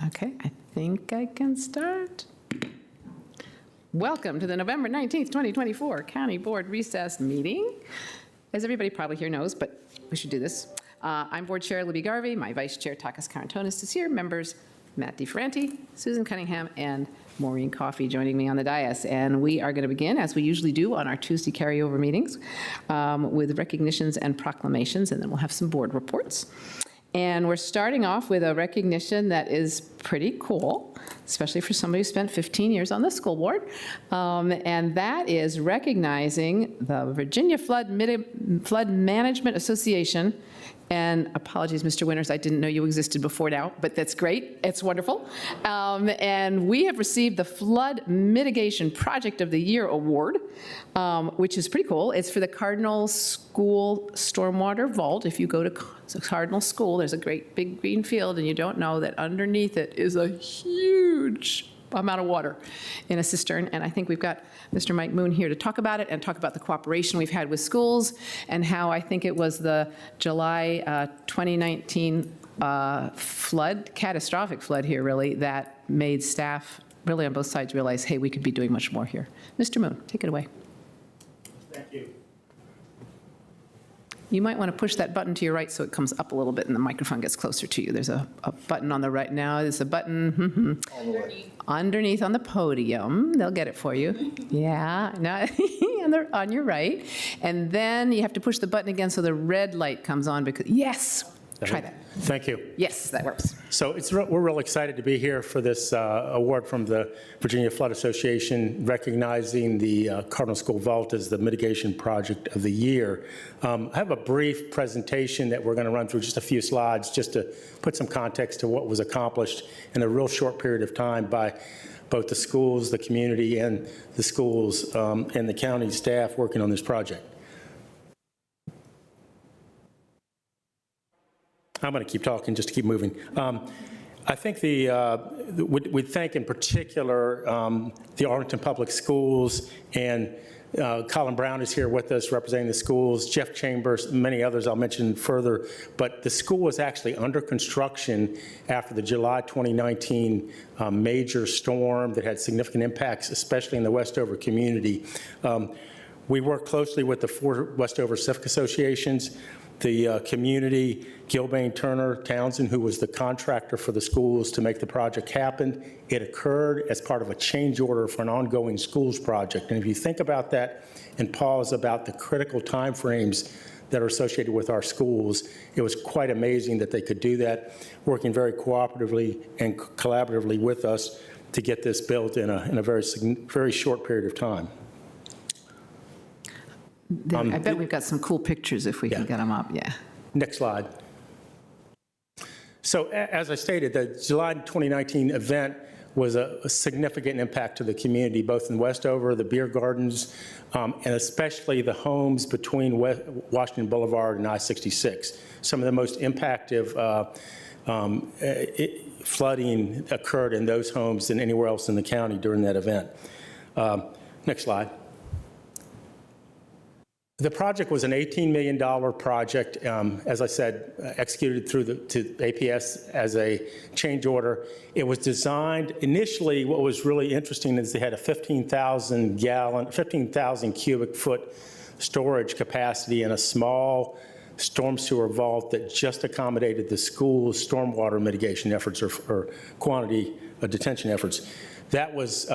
Okay, I think I can start. Welcome to the November 19th, 2024 County Board Recess Meeting. As everybody probably here knows, but we should do this. I'm Board Chair Libby Garvey. My Vice Chair Takis Karantonis is here. Members Matt DeFerranti, Susan Cunningham, and Maureen Coffey joining me on the dais. And we are going to begin, as we usually do on our Tuesday carryover meetings, with recognitions and proclamations, and then we'll have some board reports. And we're starting off with a recognition that is pretty cool, especially for somebody who spent 15 years on the school board. And that is recognizing the Virginia Flood Management Association. And apologies, Mr. Winters, I didn't know you existed before now, but that's great. It's wonderful. And we have received the Flood Mitigation Project of the Year Award, which is pretty cool. It's for the Cardinal School Stormwater Vault. If you go to Cardinal School, there's a great big green field, and you don't know that underneath it is a huge amount of water in a cistern. And I think we've got Mr. Mike Moon here to talk about it and talk about the cooperation we've had with schools and how I think it was the July 2019 catastrophic flood here really, that made staff really on both sides realize, hey, we could be doing much more here. Mr. Moon, take it away. Thank you. You might want to push that button to your right so it comes up a little bit and the microphone gets closer to you. There's a button on the right now. There's a button underneath on the podium. They'll get it for you. Yeah, no, on your right. And then you have to push the button again so the red light comes on because, yes, try that. Thank you. Yes, that works. So we're real excited to be here for this award from the Virginia Flood Association, recognizing the Cardinal School Vault as the mitigation project of the year. I have a brief presentation that we're going to run through, just a few slides, just to put some context to what was accomplished in a real short period of time by both the schools, the community, and the schools and the county staff working on this project. I'm going to keep talking just to keep moving. I think we thank in particular the Arlington Public Schools, and Colin Brown is here with us representing the schools, Jeff Chambers, many others I'll mention further, but the school was actually under construction after the July 2019 major storm that had significant impacts, especially in the Westover community. We work closely with the 4 Westover civic associations, the community, Gilbane Turner Townsend, who was the contractor for the schools to make the project happen. It occurred as part of a change order for an ongoing schools project. And if you think about that and pause about the critical timeframes that are associated with our schools, it was quite amazing that they could do that, working very cooperatively and collaboratively with us to get this built in a very short period of time. I bet we've got some cool pictures if we can get them up, yeah. Next slide. So as I stated, the July 2019 event was a significant impact to the community, both in Westover, the beer gardens, and especially the homes between Washington Boulevard and I-66. Some of the most impactful flooding occurred in those homes than anywhere else in the county during that event. Next slide. The project was an $18 million project, as I said, executed through to APS as a change order. It was designed, initially what was really interesting is they had a 15,000 cubic foot storage capacity in a small storm sewer vault that just accommodated the school's stormwater mitigation efforts or quantity detention efforts. That was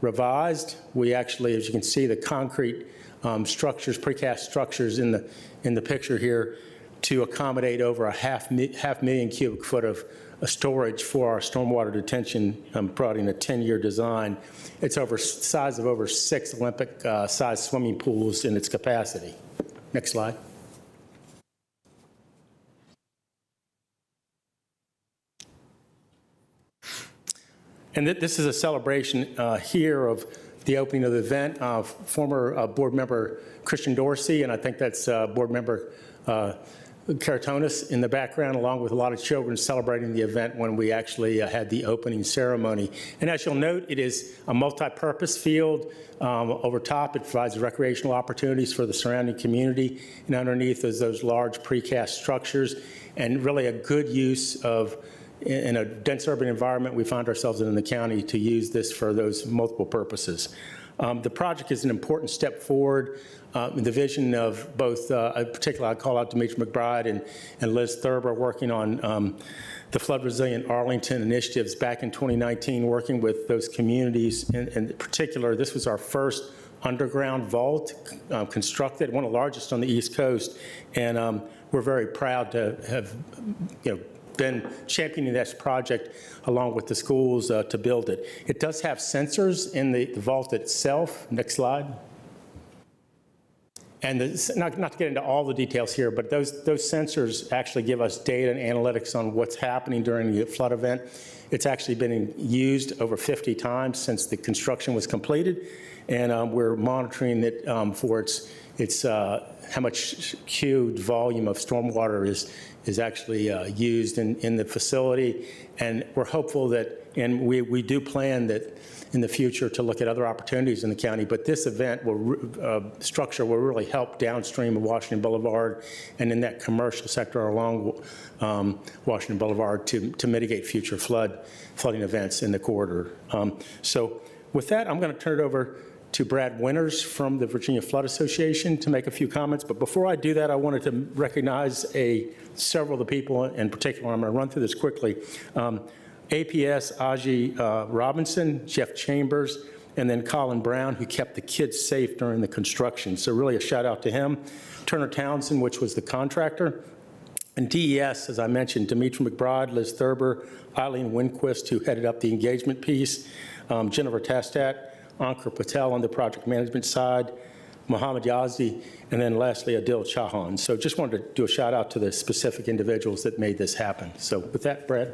revised. We actually, as you can see, the concrete structures, precast structures in the picture here to accommodate over a half million cubic foot of storage for our stormwater detention, providing a 10-year design. It's size of over 6 Olympic sized swimming pools in its capacity. Next slide. And this is a celebration here of the opening of the event. Former board member Christian Dorsey, and I think that's board member Karantonis in the background, along with a lot of children celebrating the event when we actually had the opening ceremony. And as you'll note, it is a multi-purpose field. Over top, it provides recreational opportunities for the surrounding community, and underneath is those large precast structures, and really a good use of in a dense urban environment we find ourselves in the county to use this for those multiple purposes. The project is an important step forward in the vision of both, particularly I call out Demetri McBride and Liz Thurber working on the flood resilient Arlington initiatives back in 2019, working with those communities. In particular, this was our first underground vault constructed, one of the largest on the East Coast, and we're very proud to have, been championing this project along with the schools to build it. It does have sensors in the vault itself. Next slide. And not to get into all the details here, but those sensors actually give us data and analytics on what's happening during the flood event. It's actually been used over 50 times since the construction was completed, and we're monitoring it for its how much cubic volume of stormwater is actually used in the facility. And we're hopeful that, and we do plan that in the future to look at other opportunities in the county, but this event structure will really help downstream of Washington Boulevard and in that commercial sector along Washington Boulevard to mitigate future flooding events in the corridor. So with that, I'm going to turn it over to Brad Winters from the Virginia Flood Association to make a few comments. But before I do that, I wanted to recognize several of the people in particular. I'm going to run through this quickly. APS Aji Robinson, Jeff Chambers, and then Colin Brown, who kept the kids safe during the construction. So really a shout out to him. Turner Townsend, which was the contractor. And DES, as I mentioned, Demetri McBride, Liz Thurber, Eileen Winquist, who headed up the engagement piece, Jennifer Tastat, Ankur Patel on the project management side, Mohammed Yazdi, and then lastly, Adil Chahan. So just wanted to do a shout out to the specific individuals that made this happen. So with that, Brad.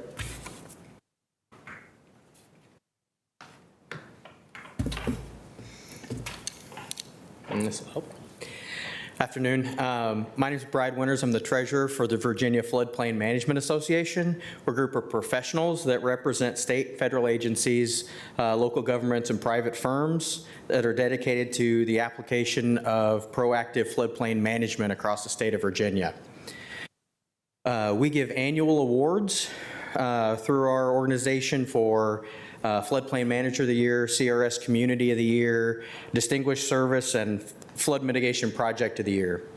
Afternoon. My name is Brad Winters. I'm the treasurer for the Virginia Floodplain Management Association. We're a group of professionals that represent state, federal agencies, local governments, and private firms that are dedicated to the application of proactive floodplain management across the state of Virginia. We give annual awards through our organization for Floodplain Manager of the Year, CRS Community of the Year, Distinguished Service, and Flood Mitigation Project of the Year.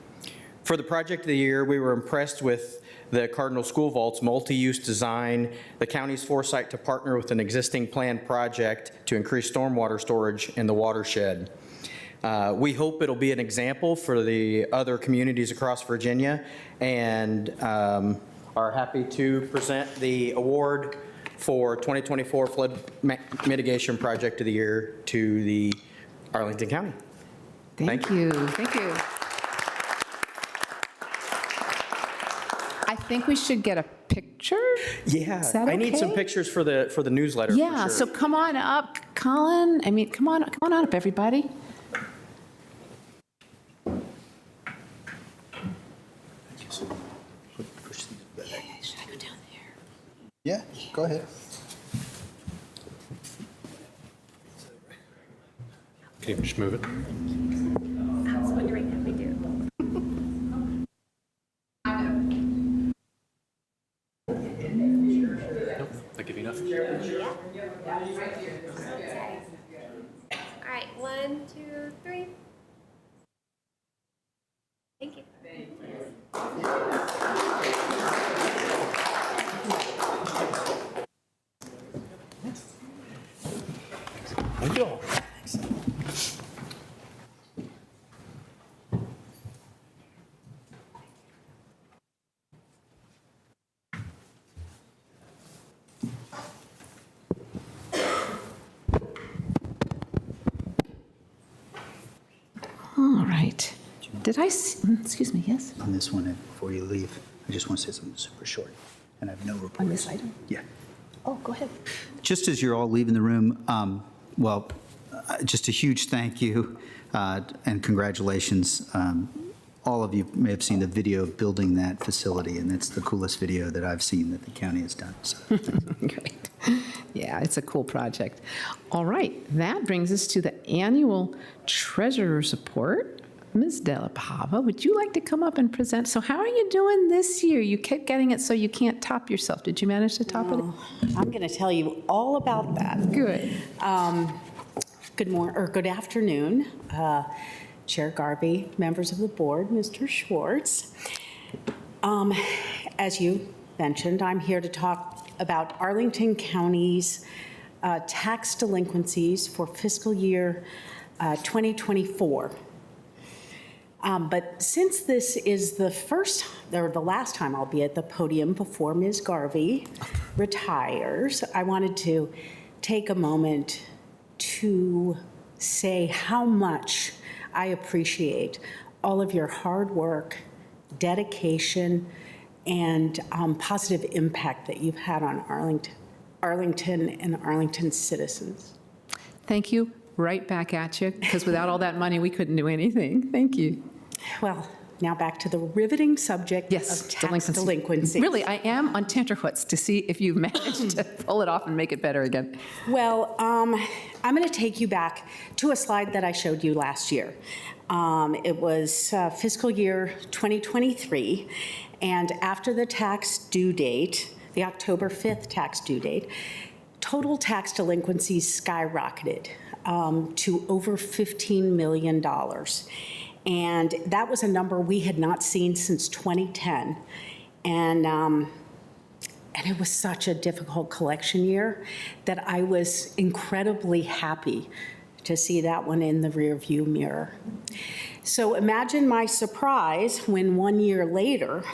For the Project of the Year, we were impressed with the Cardinal School Vault's multi-use design, the county's foresight to partner with an existing planned project to increase stormwater storage in the watershed. We hope it'll be an example for the other communities across Virginia, and are happy to present the award for 2024 Flood Mitigation Project of the Year to the Arlington County. Thank you. Thank you. I think we should get a picture. Yeah, Is that I need some okay? pictures for the newsletter. for Yeah, sure. so come on up, Colin. I mean, come on up, everybody. Should I go down there? Yeah, go ahead. Can you just move it? I was wondering if we do. Nope. That give you enough? All right, 1, 2, 3. Thank you. Thank you all. All right. Did I see, excuse me, yes? On this one, before you leave, I just want to say something super short, and I have no reports. On this item? Yeah. Oh, go ahead. Just as you're all leaving the room, just a huge thank you and congratulations. All of you may have seen the video of building that facility, and it's the coolest video that I've seen that the county has done. So, Great. Yeah, it's a cool project. All right, that brings us to the annual treasurer's report. Ms. Della Pava, would you like to come up and present? So how are you doing this year? You kept getting it so you can't top yourself. Did you manage to top it? I'm going to tell you all about that. Good. Good morning, or good afternoon, Chair Garvey, members of the board, Mr. Schwartz. As you mentioned, I'm here to talk about Arlington County's tax delinquencies for fiscal year 2024. But since this is the first, or the last time I'll be at the podium before Ms. Garvey retires, I wanted to take a moment to say how much I appreciate all of your hard work, dedication, and positive impact that you've had on Arlington and Arlington's citizens. Thank you. Right back at you, because without all that money, we couldn't do anything. Thank you. Well, now back to the riveting subject Yes, of tax delinquency. Really, I am on tenterhooks to see if you've managed to pull it off and make it better again. Well, I'm going to take you back to a slide that I showed you last year. It was fiscal year 2023, and after the tax due date, the October 5th tax due date, total tax delinquencies skyrocketed to over $15 million. And that was a number we had not seen since 2010. And it was such a difficult collection year that I was incredibly happy to see that one in the rearview mirror. So imagine my surprise when 1 year later,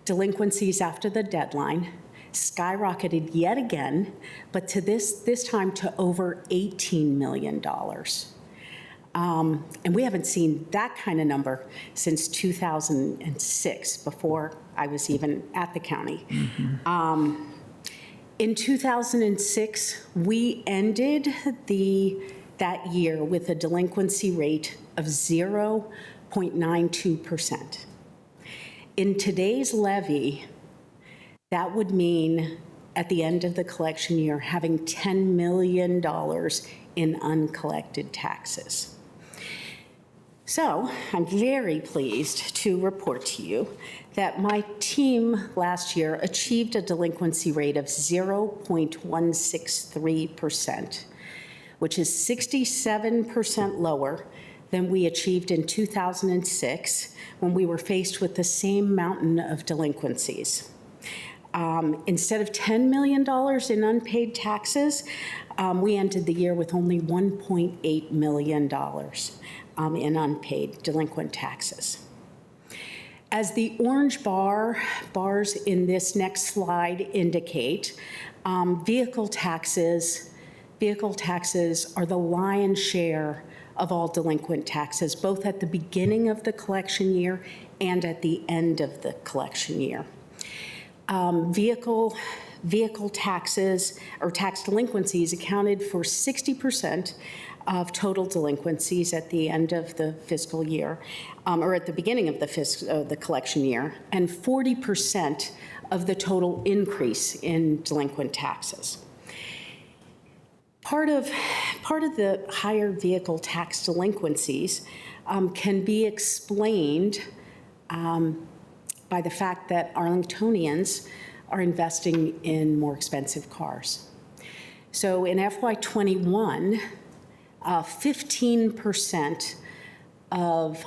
delinquencies after the deadline skyrocketed yet again, but to this time to over $18 million. And we haven't seen that kind of number since 2006, before I was even at the county. In 2006, we ended that year with a delinquency rate of 0.92%. In today's levy, that would mean at the end of the collection year having $10 million in uncollected taxes. So I'm very pleased to report to you that my team last year achieved a delinquency rate of 0.163%, which is 67% lower than we achieved in 2006 when we were faced with the same mountain of delinquencies. Instead of $10 million in unpaid taxes, we ended the year with only $1.8 million in unpaid delinquent taxes. As the orange bars in this next slide indicate, vehicle taxes are the lion's share of all delinquent taxes, both at the beginning of the collection year and at the end of the collection year. Vehicle taxes or tax delinquencies accounted for 60% of total delinquencies at the end of the fiscal year, or at the beginning of the collection year, and 40% of the total increase in delinquent taxes. Part of the higher vehicle tax delinquencies can be explained by the fact that Arlingtonians are investing in more expensive cars. So in FY21, 15% of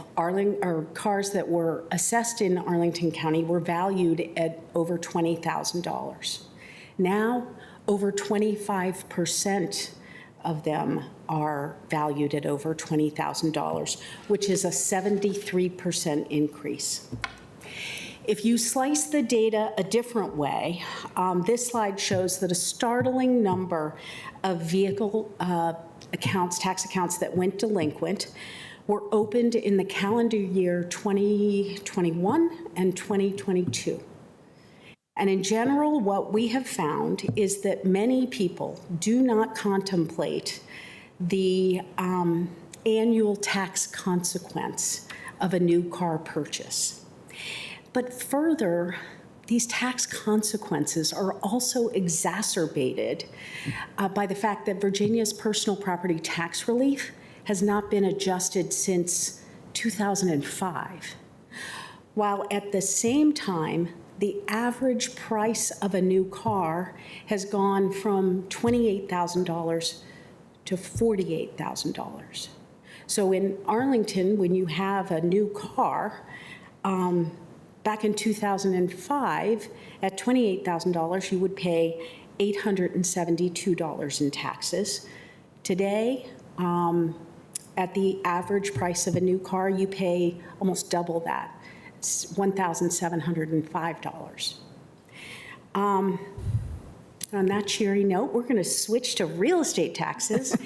cars that were assessed in Arlington County were valued at over $20,000. Now, over 25% of them are valued at over $20,000, which is a 73% increase. If you slice the data a different way, this slide shows that a startling number of vehicle tax accounts that went delinquent were opened in the calendar year 2021 and 2022. And in general, what we have found is that many people do not contemplate the annual tax consequence of a new car purchase. But further, these tax consequences are also exacerbated by the fact that Virginia's personal property tax relief has not been adjusted since 2005, while at the same time, the average price of a new car has gone from $28,000 to $48,000. So in Arlington, when you have a new car, back in 2005, at $28,000, you would pay $872 in taxes. Today, at the average price of a new car, you pay almost double that. It's $1,705. On that cheery note, we're going to switch to real estate taxes,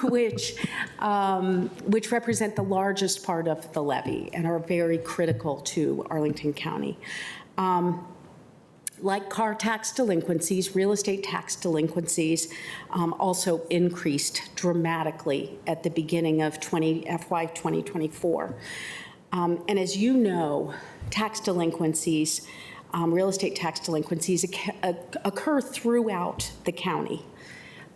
which represent the largest part of the levy and are very critical to Arlington County. Like car tax delinquencies, real estate tax delinquencies also increased dramatically at the beginning of FY 2024. And as you know, tax delinquencies, real estate tax delinquencies occur throughout the county.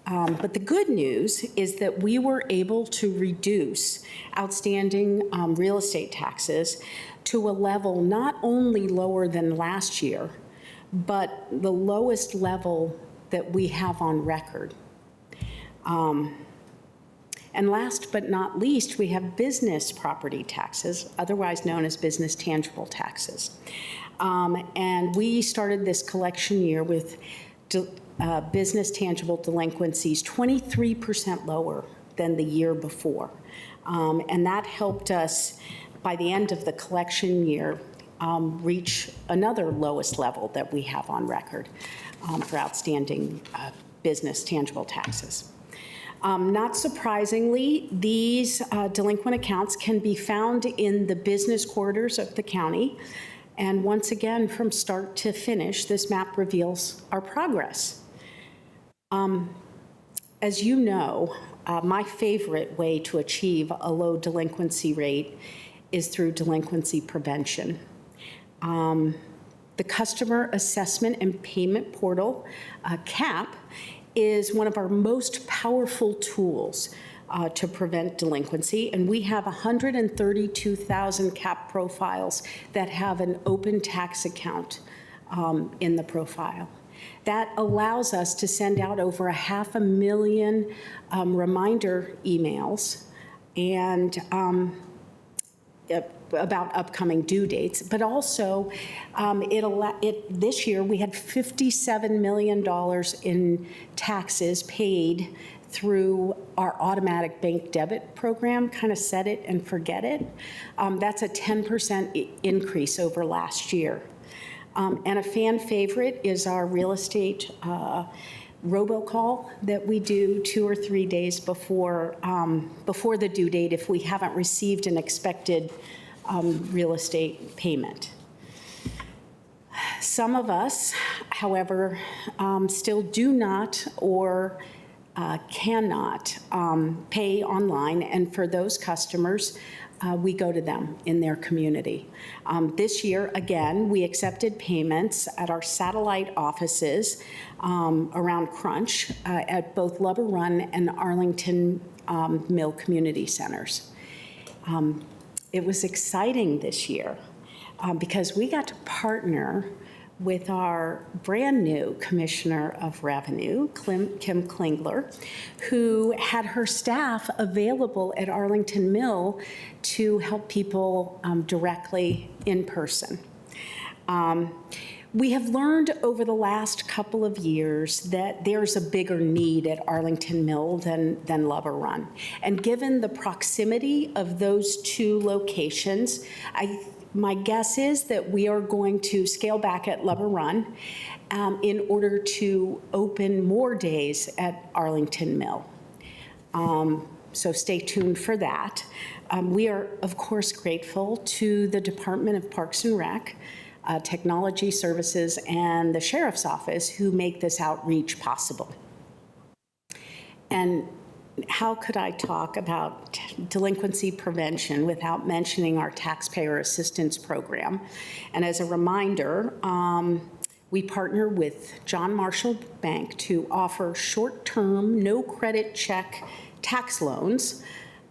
But the good news is that we were able to reduce outstanding real estate taxes to a level not only lower than last year, but the lowest level that we have on record. And last but not least, we have business property taxes, otherwise known as business tangible taxes. And we started this collection year with business tangible delinquencies 23% lower than the year before. And that helped us, by the end of the collection year, reach another lowest level that we have on record for outstanding business tangible taxes. Not surprisingly, these delinquent accounts can be found in the business corridors of the county. And once again, from start to finish, this map reveals our progress. As you know, my favorite way to achieve a low delinquency rate is through delinquency prevention. The Customer Assessment and Payment Portal, CAP, is one of our most powerful tools to prevent delinquency, and we have 132,000 CAP profiles that have an open tax account in the profile. That allows us to send out over 500,000 reminder emails and about upcoming due dates, but also this year we had $57 million in taxes paid through our automatic bank debit program, kind of set it and forget it. That's a 10% increase over last year. And a fan favorite is our real estate robocall that we do 2 or 3 days before the due date if we haven't received an expected real estate payment. Some of us, however, still do not or cannot pay online, and for those customers, we go to them in their community. This year, again, we accepted payments at our satellite offices around Crunch at both Lubber Run and Arlington Mill Community Centers. It was exciting this year because we got to partner with our brand new Commissioner of Revenue, Kim Klingler, who had her staff available at Arlington Mill to help people directly in person. We have learned over the last couple of years that there's a bigger need at Arlington Mill than Lubber Run. And given the proximity of those two locations, my guess is that we are going to scale back at Lubber Run in order to open more days at Arlington Mill. So stay tuned for that. We are, of course, grateful to the Department of Parks and Rec, Technology Services, and the Sheriff's Office who make this outreach possible. And how could I talk about delinquency prevention without mentioning our taxpayer assistance program? And as a reminder, we partner with John Marshall Bank to offer short-term, no credit check tax loans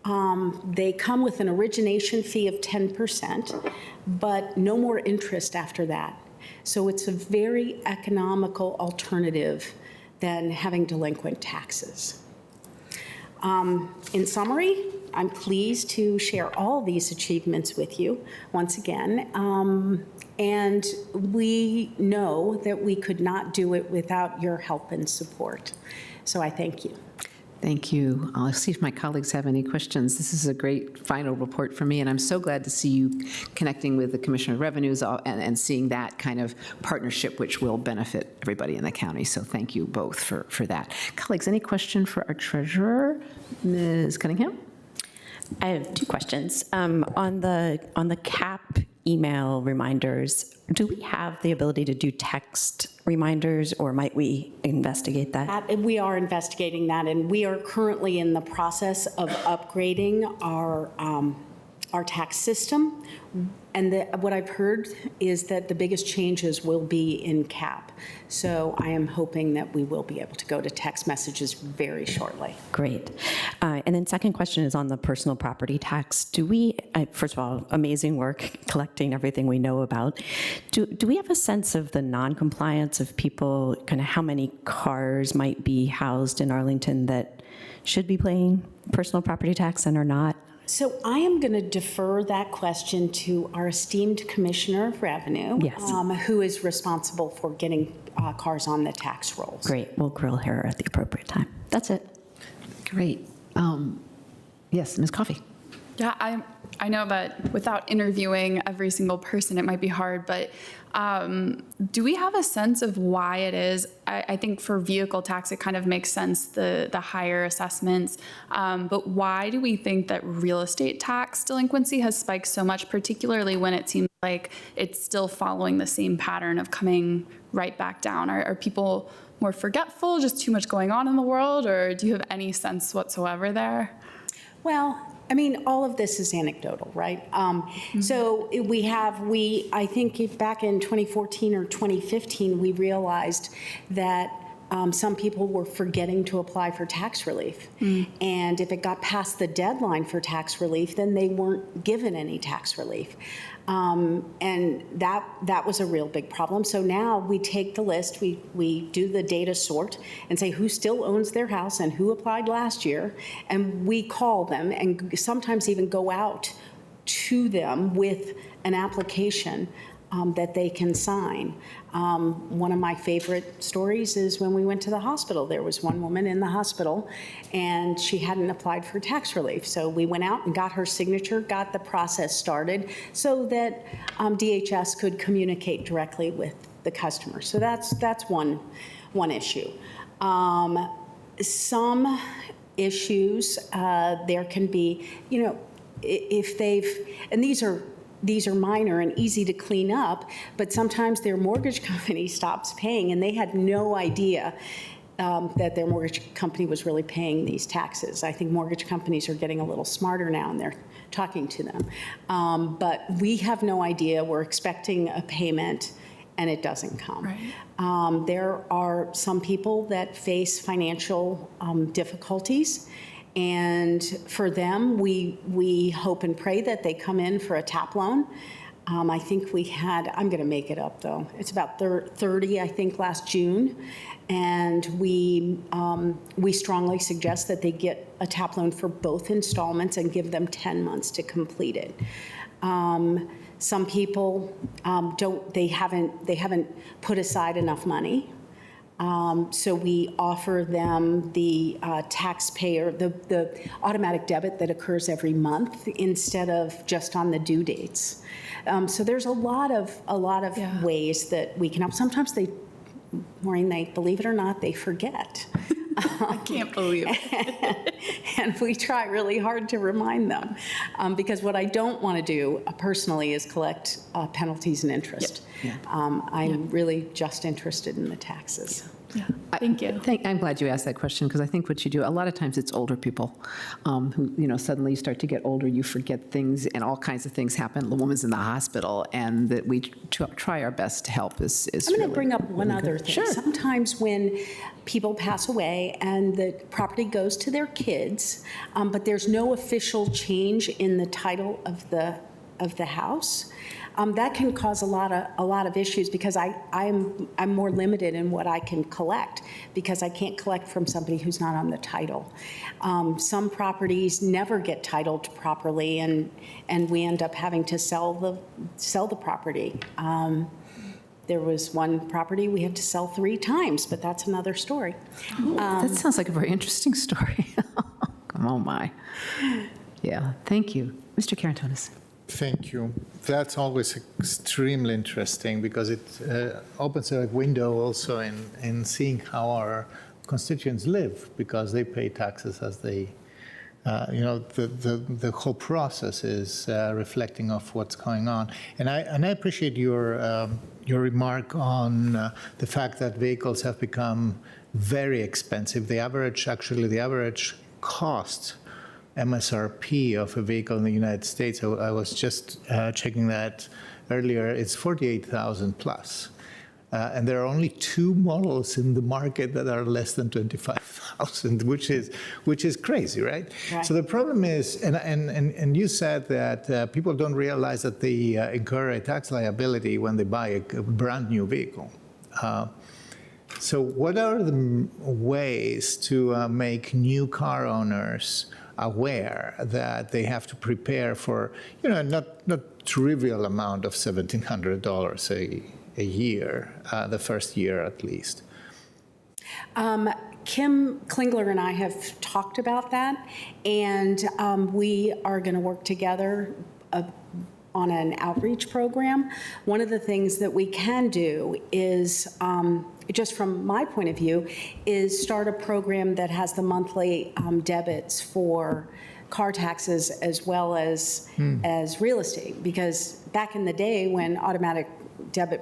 They come with an origination fee of 10%, but no more interest after that. So it's a very economical alternative than having delinquent taxes. In summary, I'm pleased to share all these achievements with you once again. And we know that we could not do it without your help and support. So I thank you. Thank you. I'll see if my colleagues have any questions. This is a great final report for me, and I'm so glad to see you connecting with the Commissioner of Revenues and seeing that kind of partnership, which will benefit everybody in the county. So thank you both for that. Colleagues, any question for our treasurer, Ms. Cunningham? I have two questions. On the CAP email reminders, do we have the ability to do text reminders, or might we investigate that? We are investigating that, and we are currently in the process of upgrading our tax system. And what I've heard is that the biggest changes will be in CAP. So I am hoping that we will be able to go to text messages very shortly. Great. And then second question is on the personal property tax. Do we, first of all, amazing work collecting everything we know about. Do we have a sense of the non-compliance of people, kind of how many cars might be housed in Arlington that should be paying personal property tax and are not? So I am going to defer that question to our esteemed Commissioner of Revenue, Yes. Who is responsible for getting cars on the tax rolls. Great. We'll grill her at the appropriate time. That's it. Great. Yes, Ms. Coffey? Yeah, I know that without interviewing every single person, it might be hard, but do we have a sense of why it is? I think for vehicle tax, it kind of makes sense, the higher assessments, but why do we think that real estate tax delinquency has spiked so much, particularly when it seems like it's still following the same pattern of coming right back down? Are people more forgetful, just too much going on in the world, or do you have any sense whatsoever there? Well, I mean, all of this is anecdotal, right? So I think back in 2014 or 2015, we realized that some people were forgetting to apply for tax relief. And if it got past the deadline for tax relief, then they weren't given any tax relief. And that was a real big problem. So now we take the list, we do the data sort and say who still owns their house and who applied last year, and we call them and sometimes even go out to them with an application that they can sign. One of my favorite stories is when we went to the hospital. There was one woman in the hospital, and she hadn't applied for tax relief. So we went out and got her signature, got the process started so that DHS could communicate directly with the customer. So that's one issue. Some issues, there can be, if they've, and these are minor and easy to clean up, but sometimes their mortgage company stops paying and they had no idea that their mortgage company was really paying these taxes. I think mortgage companies are getting a little smarter now and they're talking to them. But we have no idea. We're expecting a payment and it doesn't come. Right. There are some people that face financial difficulties. And for them, we hope and pray that they come in for a TAP loan. I think we had, I'm going to make it up though, it's about 30, I think, last June. And we strongly suggest that they get a TAP loan for both installments and give them 10 months to complete it. Some people they haven't put aside enough money. So we offer them the taxpayer, the automatic debit that occurs every month instead of just on the due dates. So there's a lot of ways that we can help. Sometimes Maureen, they, believe it or not, they forget. I can't believe it. And we try really hard to remind them, because what I don't want to do personally is collect penalties and interest. I'm really just interested in the taxes. Thank you. I'm glad you asked that question, because I think what you do, a lot of times it's older people who, suddenly you start to get older, you forget things, and all kinds of things happen. The woman's in the hospital, and that we try our best to help is I'm going really to bring up one other thing. Sure. Sometimes when people pass away and the property goes to their kids, but there's no official change in the title of the house, that can cause a lot of issues, because I'm more limited in what I can collect, because I can't collect from somebody who's not on the title. Some properties never get titled properly, and we end up having to sell the property. There was one property we had to sell 3 times, but that's another story. That sounds like a very interesting story. Oh, my. Yeah, thank you. Mr. Karantonis. Thank you. That's always extremely interesting, because it opens a window also in seeing how our constituents live, because they pay taxes as they, the whole process is reflecting of what's going on. And I appreciate your remark on the fact that vehicles have become very expensive. The average cost MSRP of a vehicle in the United States, I was just checking that earlier, it's $48,000 plus. And there are only 2 models in the market that are less than $25,000, which is crazy, right? So the problem is, and you said that people don't realize that they incur a tax liability when they buy a brand new vehicle. So what are the ways to make new car owners aware that they have to prepare for, not trivial amount of $1,700 a year, the first year at least? Kim Klingler and I have talked about that, and we are going to work together on an outreach program. One of the things that we can do is, just from my point of view, is start a program that has the monthly debits for car taxes as well as real estate. Because back in the day when automatic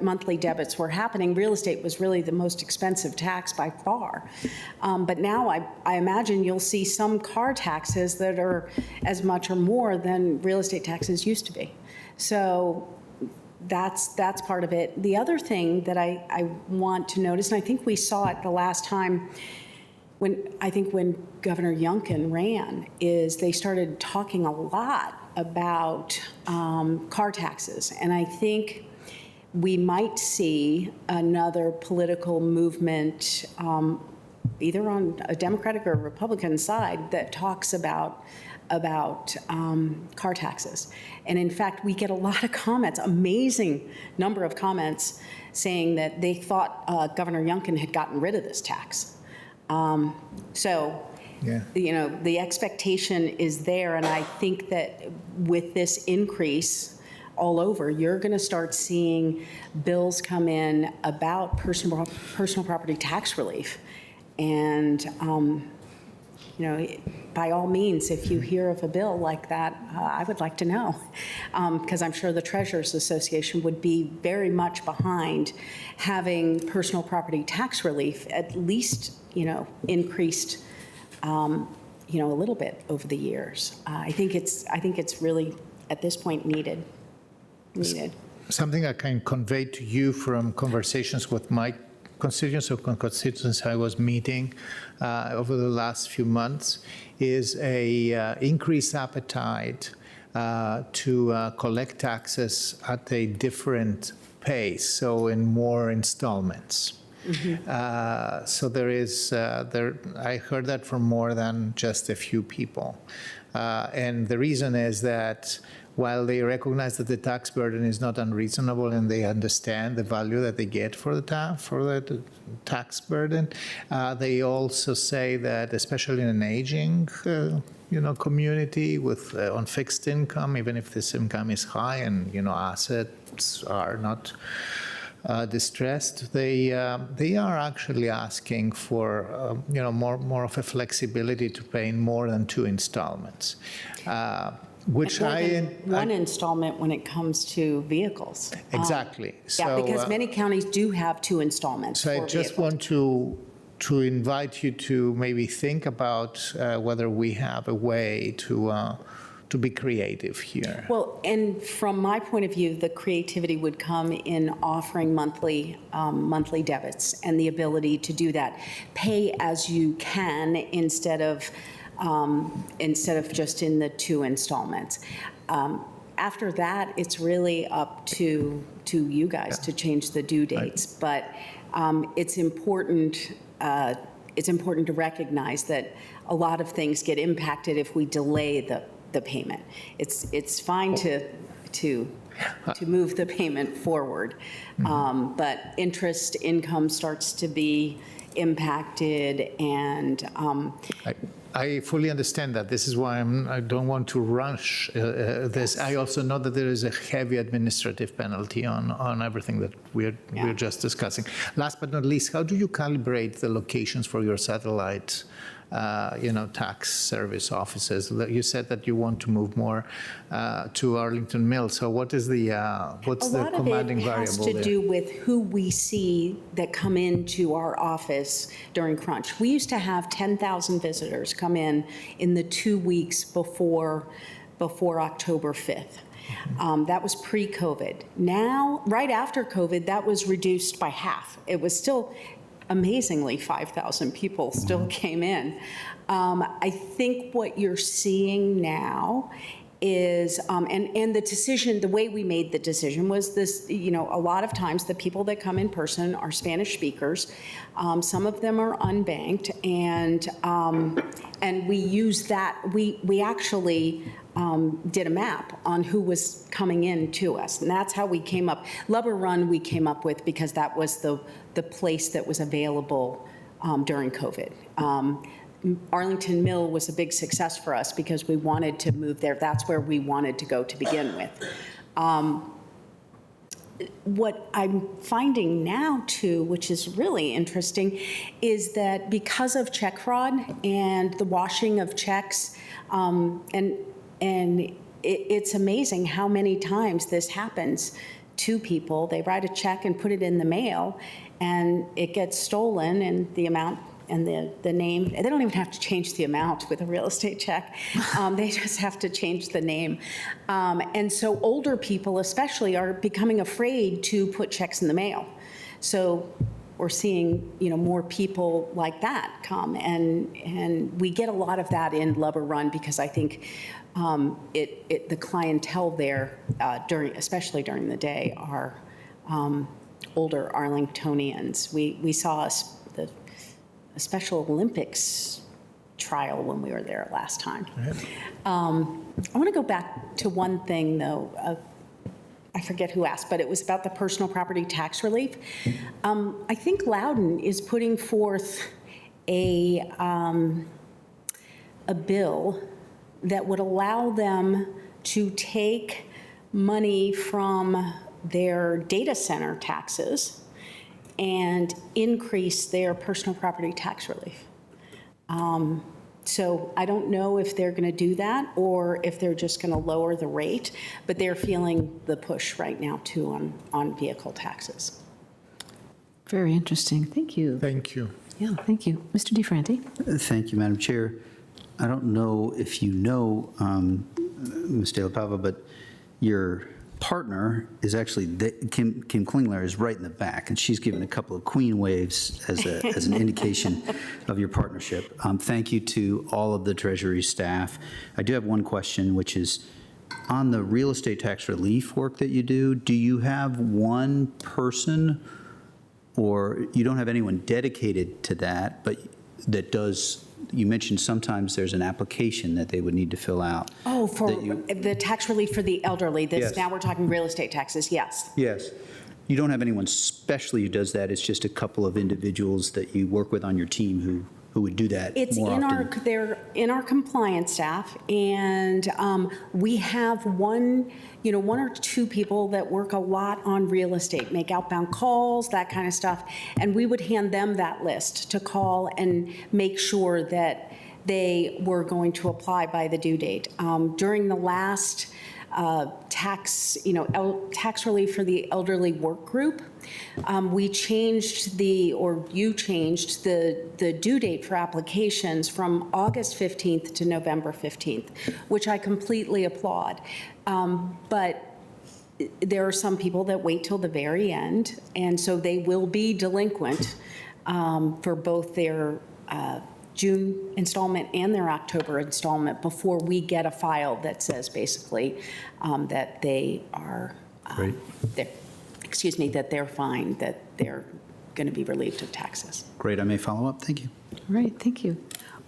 monthly debits were happening, real estate was really the most expensive tax by far. But now I imagine you'll see some car taxes that are as much or more than real estate taxes used to be. So that's part of it. The other thing that I want to notice, and I think we saw it the last time when Governor Youngkin ran, is they started talking a lot about car taxes. And I think we might see another political movement, either on a Democratic or Republican side, that talks about car taxes. And in fact, we get a lot of comments, amazing number of comments, saying that they thought Governor Youngkin had gotten rid of this tax. The expectation is there, and I think that with this increase all over, you're going to start seeing bills come in about personal property tax relief. And by all means, if you hear of a bill like that, I would like to know, because I'm sure the Treasurers Association would be very much behind having personal property tax relief at least, increased, a little bit over the years. I think it's really at this point needed. Something I can convey to you from conversations with my constituents I was meeting over the last few months is a increased appetite to collect taxes at a different pace, so in more installments. So there is, I heard that from more than just a few people. And the reason is that while they recognize that the tax burden is not unreasonable and they understand the value that they get for the tax burden, they also say that, especially in an aging community with on fixed income, even if this income is high and assets are not distressed, they are actually asking for more of a flexibility to pay in more than 2 installments. which More I, than one installment when it comes to vehicles. exactly. Yeah, So, because many counties do have 2 installments So for I just vehicles. want to invite you to maybe think about whether we have a way to be creative here. Well, and from my point of view, the creativity would come in offering monthly debits and the ability to do that. Pay as you can instead of just in the 2 installments. After that, it's really up to you guys to change the due dates. But it's important to recognize that a lot of things get impacted if we delay the payment. It's fine to move the payment forward, but interest income starts to be impacted, and I fully understand that. This is why I don't want to rush this. I also know that there is a heavy administrative penalty on everything that we're just discussing. Last but not least, how do you calibrate the locations for your satellite, tax service offices? You said that you want to move more to Arlington Mills. So what is what's the commanding variable there? A lot of it has to do with who we see that come into our office during crunch. We used to have 10,000 visitors come in the 2 weeks before October 5th. That was pre-COVID. Now, right after COVID, that was reduced by half. It was still, amazingly, 5,000 people still came in. I think what you're seeing now is, and the decision, the way we made the decision was this, a lot of times the people that come in person are Spanish speakers. Some of them are unbanked, and we use that, we actually did a map on who was coming in to us, and that's how we came up. Lubber Run we came up with because that was the place that was available during COVID. Arlington Mill was a big success for us because we wanted to move there. That's where we wanted to go to begin with. What I'm finding now, too, which is really interesting, is that because of check fraud and the washing of checks, it's amazing how many times this happens to people. They write a check and put it in the mail, and it gets stolen, and the amount and the name, they don't even have to change the amount with a real estate check. They just have to change the name. And so older people especially are becoming afraid to put checks in the mail. So we're seeing, more people like that come, and we get a lot of that in Lubber Run because I think the clientele there, especially during the day, are older Arlingtonians. We saw a Special Olympics trial when we were there last time. I want to go back to one thing, though. I forget who asked, but it was about the personal property tax relief. I think Loudon is putting forth a bill that would allow them to take money from their data center taxes and increase their personal property tax relief. So I don't know if they're going to do that or if they're just going to lower the rate, but they're feeling the push right now, too, on vehicle taxes. Very interesting. Thank you. Thank you. Yeah, thank you. Mr. DeFranti? Thank you, Madam Chair. I don't know if you know, Ms. De La Pava, but your partner is actually, Kim Klingler is right in the back, and she's given a couple of queen waves as an indication of your partnership. Thank you to all of the Treasury staff. I do have one question, which is, on the real estate tax relief work that you do you have one person, or you don't have anyone dedicated to that, but that does, you mentioned sometimes there's an application that they would need to fill out. Oh, for the tax relief for the elderly. Yes. Now we're talking real estate taxes, yes. Yes. You don't have anyone specially who does that. It's just a couple of individuals that you work with on your team who would do that It's more often. they're in our compliance staff, and we have one or two people that work a lot on real estate, make outbound calls, that kind of stuff, and we would hand them that list to call and make sure that they were going to apply by the due date. During the last tax relief for the elderly work group, we changed you changed the due date for applications from August 15th to November 15th, which I completely applaud. But there are some people that wait till the very end, and so they will be delinquent for both their June installment and their October installment before we get a file that says basically that they are, that they're fine, that they're going to be relieved of taxes. Great, I may follow up. Thank you. All right, thank you.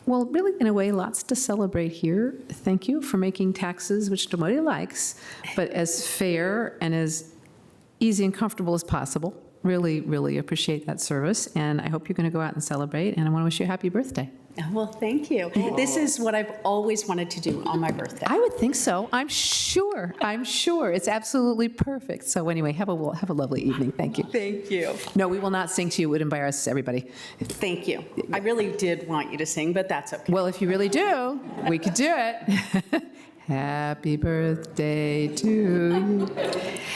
Well, really, in a way, lots to celebrate here. Thank you for making taxes, which nobody likes, but as fair and as easy and comfortable as possible. Really, really appreciate that service, and I hope you're going to go out and celebrate, and I want to wish you a happy birthday. Well, thank you. This is what I've always wanted to do on my birthday. I would think so. I'm sure. I'm sure. It's absolutely perfect. So anyway, have a lovely evening. Thank you. Thank you. No, we will not sing to you. It would embarrass everybody. Thank you. I really did want you to sing, but that's okay. Well, if you really do, we could do it. Happy birthday to you.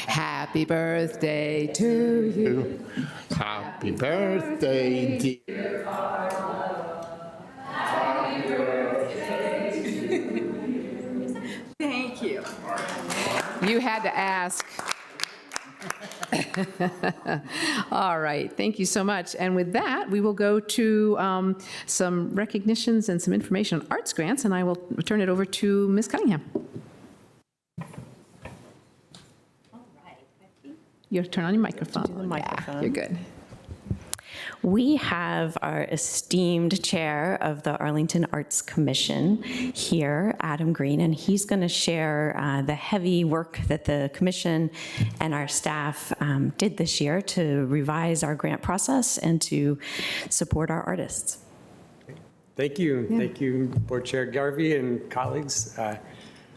Happy birthday to you. Happy birthday, dear. Thank you. You had to ask. All right, thank you so much. And with that, we will go to some recognitions and some information on arts grants, and I will turn it over to Ms. Cunningham. You have to turn on your microphone. Do the microphone. Yeah, you're good. We have our esteemed chair of the Arlington Arts Commission here, Adam Green, and he's going to share the heavy work that the commission and our staff did this year to revise our grant process and to support our artists. Thank you. Yeah. Thank you, Board Chair Garvey and colleagues. I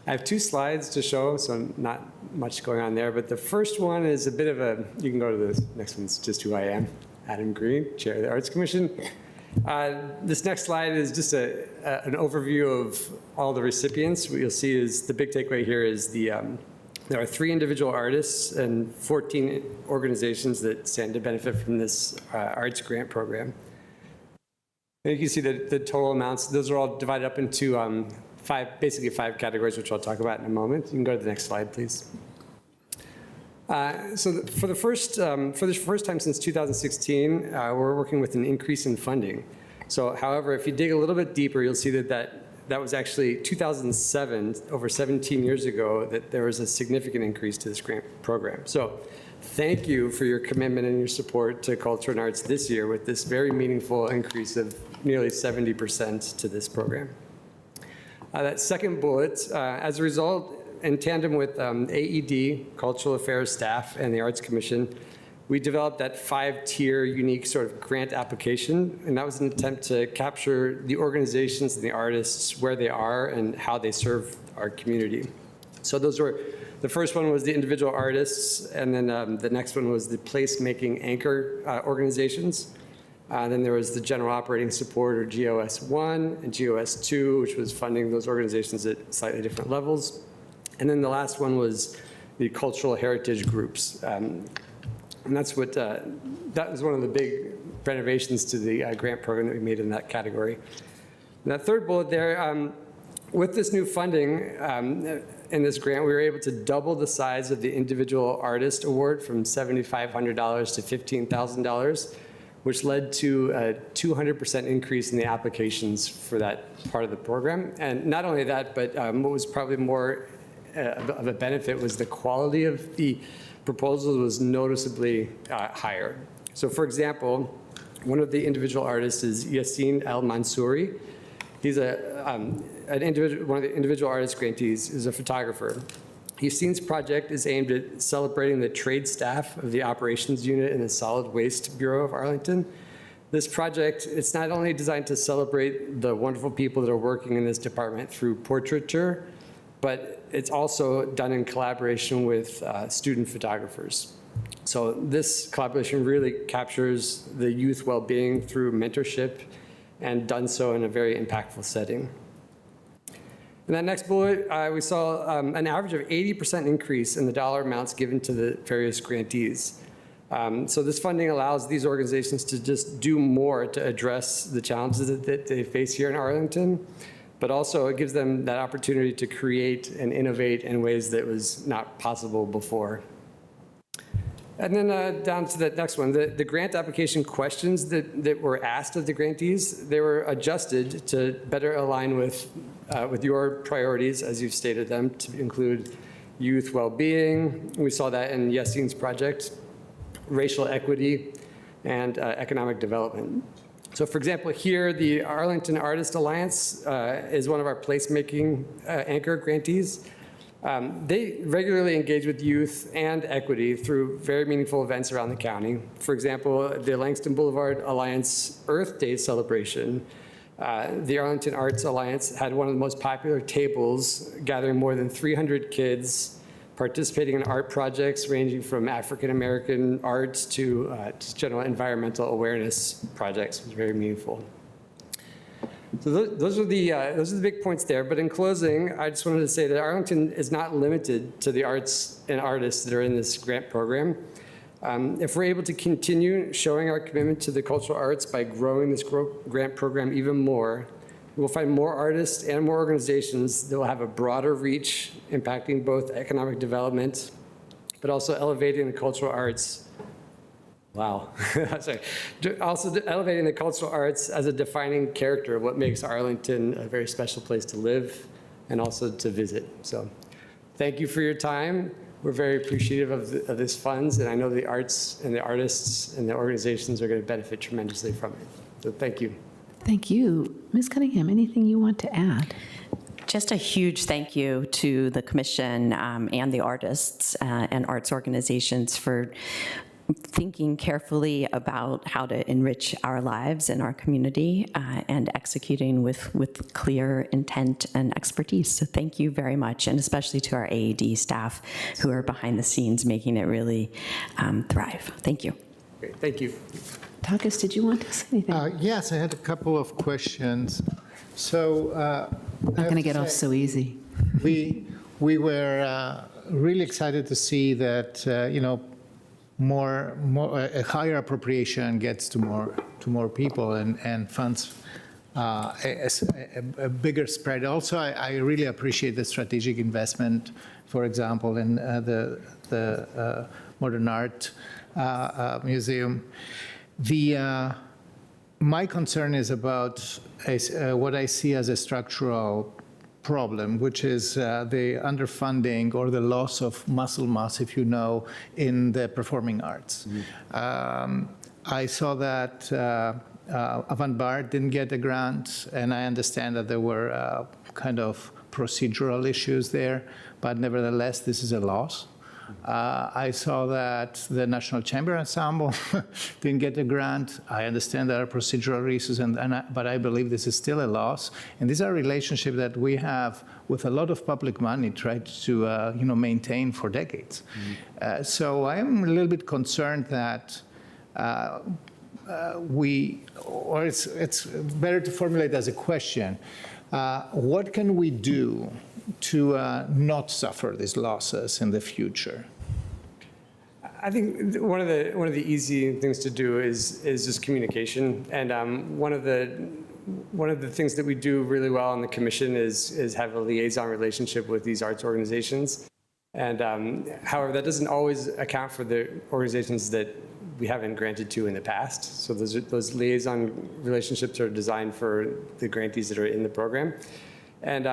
have 2 slides to show, so not much going on there, but the first one is a bit of a, you can go to the next one, it's just who I am. Adam Green, Chair of the Arts Commission. This next slide is just an overview of all the recipients. What you'll see is the big takeaway here is there are 3 individual artists and 14 organizations that stand to benefit from this arts grant program. And you can see the total amounts. Those are all divided up into basically 5 categories, which I'll talk about in a moment. You can go to the next slide, please. So for the first time since 2016, we're working with an increase in funding. So, however, if you dig a little bit deeper, you'll see that was actually 2007, over 17 years ago, that there was a significant increase to this grant program. So thank you for your commitment and your support to culture and arts this year with this very meaningful increase of nearly 70% to this program. That second bullet, as a result, in tandem with AED, Cultural Affairs staff, and the Arts Commission, we developed that 5-tier unique sort of grant application, and that was an attempt to capture the organizations and the artists where they are and how they serve our community. So those were, the first one was the individual artists, and then the next one was the placemaking anchor organizations. Then there was the General Operating Support, or GOS1, and GOS2, which was funding those organizations at slightly different levels. And then the last one was the cultural heritage groups. And that's what, that was one of the big renovations to the grant program that we made in that category. And that third bullet there, with this new funding in this grant, we were able to double the size of the individual artist award from $7,500 to $15,000, which led to a 200% increase in the applications for that part of the program. And not only that, but what was probably more of a benefit was the quality of the proposals was noticeably higher. So for example, one of the individual artists is Yassine El Mansouri. He's one of the individual artist grantees is a photographer. Yassine's project is aimed at celebrating the trade staff of the operations unit in the Solid Waste Bureau of Arlington. This project, it's not only designed to celebrate the wonderful people that are working in this department through portraiture, but it's also done in collaboration with student photographers. So this collaboration really captures the youth well-being through mentorship and done so in a very impactful setting. In that next bullet, we saw an average of 80% increase in the dollar amounts given to the various grantees. So this funding allows these organizations to just do more to address the challenges that they face here in Arlington, but also it gives them that opportunity to create and innovate in ways that was not possible before. And then down to the next one, the grant application questions that were asked of the grantees, they were adjusted to better align with your priorities as you've stated them, to include youth well-being. We saw that in Yassine's project, racial equity, and economic development. So for example, here, the Arlington Artist Alliance is one of our placemaking anchor grantees. They regularly engage with youth and equity through very meaningful events around the county. For example, the Langston Boulevard Alliance Earth Day celebration. The Arlington Arts Alliance had one of the most popular tables, gathering more than 300 kids participating in art projects ranging from African-American arts to just general environmental awareness projects. It was very meaningful. So those are the big points there. But in closing, I just wanted to say that Arlington is not limited to the arts and artists that are in this grant program. If we're able to continue showing our commitment to the cultural arts by growing this grant program even more, we'll find more artists and more organizations that will have a broader reach, impacting both economic development, but also elevating the cultural arts. Wow. Sorry. Also elevating the cultural arts as a defining character of what makes Arlington a very special place to live and also to visit. So thank you for your time. We're very appreciative of this funds, and I know the arts and the artists and the organizations are going to benefit tremendously from it. So thank you. Thank you. Ms. Cunningham, anything you want to add? Just a huge thank you to the commission and the artists and arts organizations for thinking carefully about how to enrich our lives and our community and executing with clear intent and expertise. So thank you very much, and especially to our AED staff who are behind the scenes making it really thrive. Thank you. Great. Thank you. Takas, did you want to say anything? Yes, I had a couple of questions. So Not going to get off so easy. we were really excited to see that a higher appropriation gets to more people and funds a bigger spread. Also, I really appreciate the strategic investment, for example, in the Modern Art Museum. My concern is about what I see as a structural problem, which is the underfunding or the loss of muscle mass, if you know, in the performing arts. I saw that Avant-Garde didn't get a grant, and I understand that there were kind of procedural issues there, but nevertheless, this is a loss. I saw that the National Chamber Ensemble didn't get a grant. I understand there are procedural reasons, but I believe this is still a loss. And these are relationships that we have with a lot of public money tried to maintain for decades. So I am a little bit concerned that it's better to formulate as a question. What can we do to not suffer these losses in the future? I think one of the easy things to do is just communication. And one of the things that we do really well on the commission is have a liaison relationship with these arts organizations. And however, that doesn't always account for the organizations that we haven't granted to in the past. So those liaison relationships are designed for the grantees that are in the program. And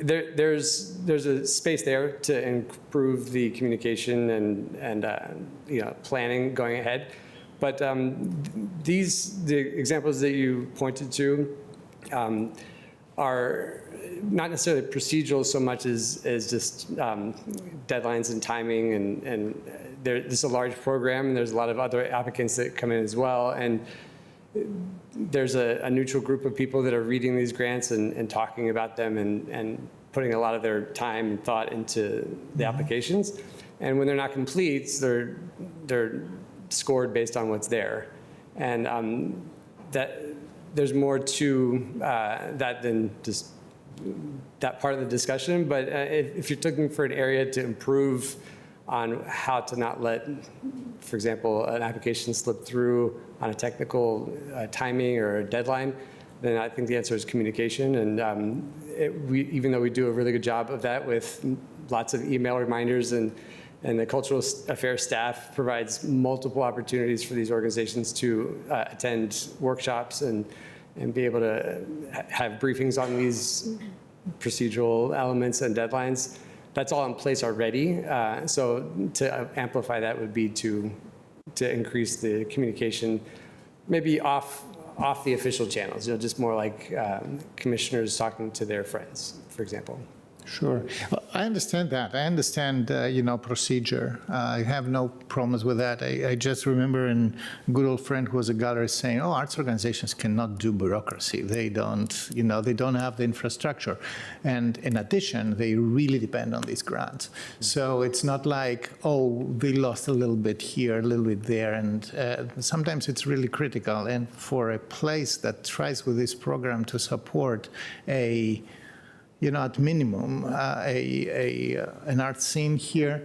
there's a space there to improve the communication and planning going ahead. But the examples that you pointed to are not necessarily procedural so much as just deadlines and timing. And this is a large program, and there's a lot of other applicants that come in as well. And there's a neutral group of people that are reading these grants and talking about them and putting a lot of their time and thought into the applications. And when they're not complete, they're scored based on what's there. And there's more to that than just that part of the discussion. But if you're looking for an area to improve on how to not let, for example, an application slip through on a technical timing or a deadline, then I think the answer is communication. And even though we do a really good job of that with lots of email reminders, and the cultural affairs staff provides multiple opportunities for these organizations to attend workshops and be able to have briefings on these procedural elements and deadlines. That's all in place already. So to amplify that would be to increase the communication, maybe off the official channels, just more like commissioners talking to their friends, for example. Sure. Well, I understand that. I understand, procedure. I have no problems with that. I just remember a good old friend who was a gallerist saying, oh, arts organizations cannot do bureaucracy. They don't, they don't have the infrastructure. And in addition, they really depend on these grants. So it's not like, oh, they lost a little bit here, a little bit there. And sometimes it's really critical. And for a place that tries with this program to support at minimum, an art scene here.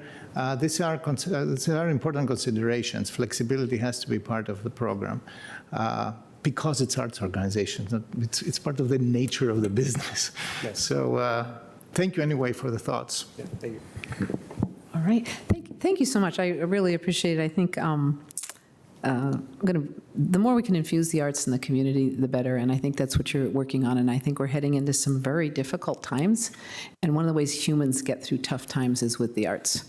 These are important considerations. Flexibility has to be part of the program because it's arts organizations. It's part of the nature of the business. Yes. So thank you anyway for the thoughts. Yeah, thank you. All right. Thank you so much. I really appreciate it. I think the more we can infuse the arts in the community, the better. And I think that's what you're working on. And I think we're heading into some very difficult times. And one of the ways humans get through tough times is with the arts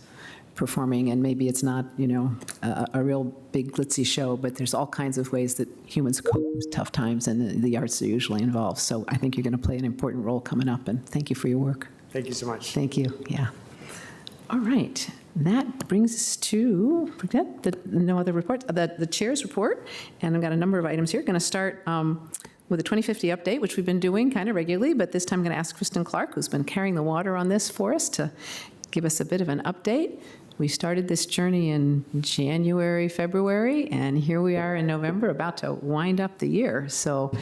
performing. And maybe it's not, a real big glitzy show, but there's all kinds of ways that humans cope with tough times, and the arts are usually involved. So I think you're going to play an important role coming up. And thank you for your work. Thank you so much. Thank you. Yeah. All right. That brings us to, no other reports, the chair's report. And I've got a number of items here. Going to start with the 2050 update, which we've been doing kind of regularly, but this time I'm going to ask Kristen Clark, who's been carrying the water on this for us, to give us a bit of an update. We started this journey in January, February, and here we are in November, about to wind up the year. So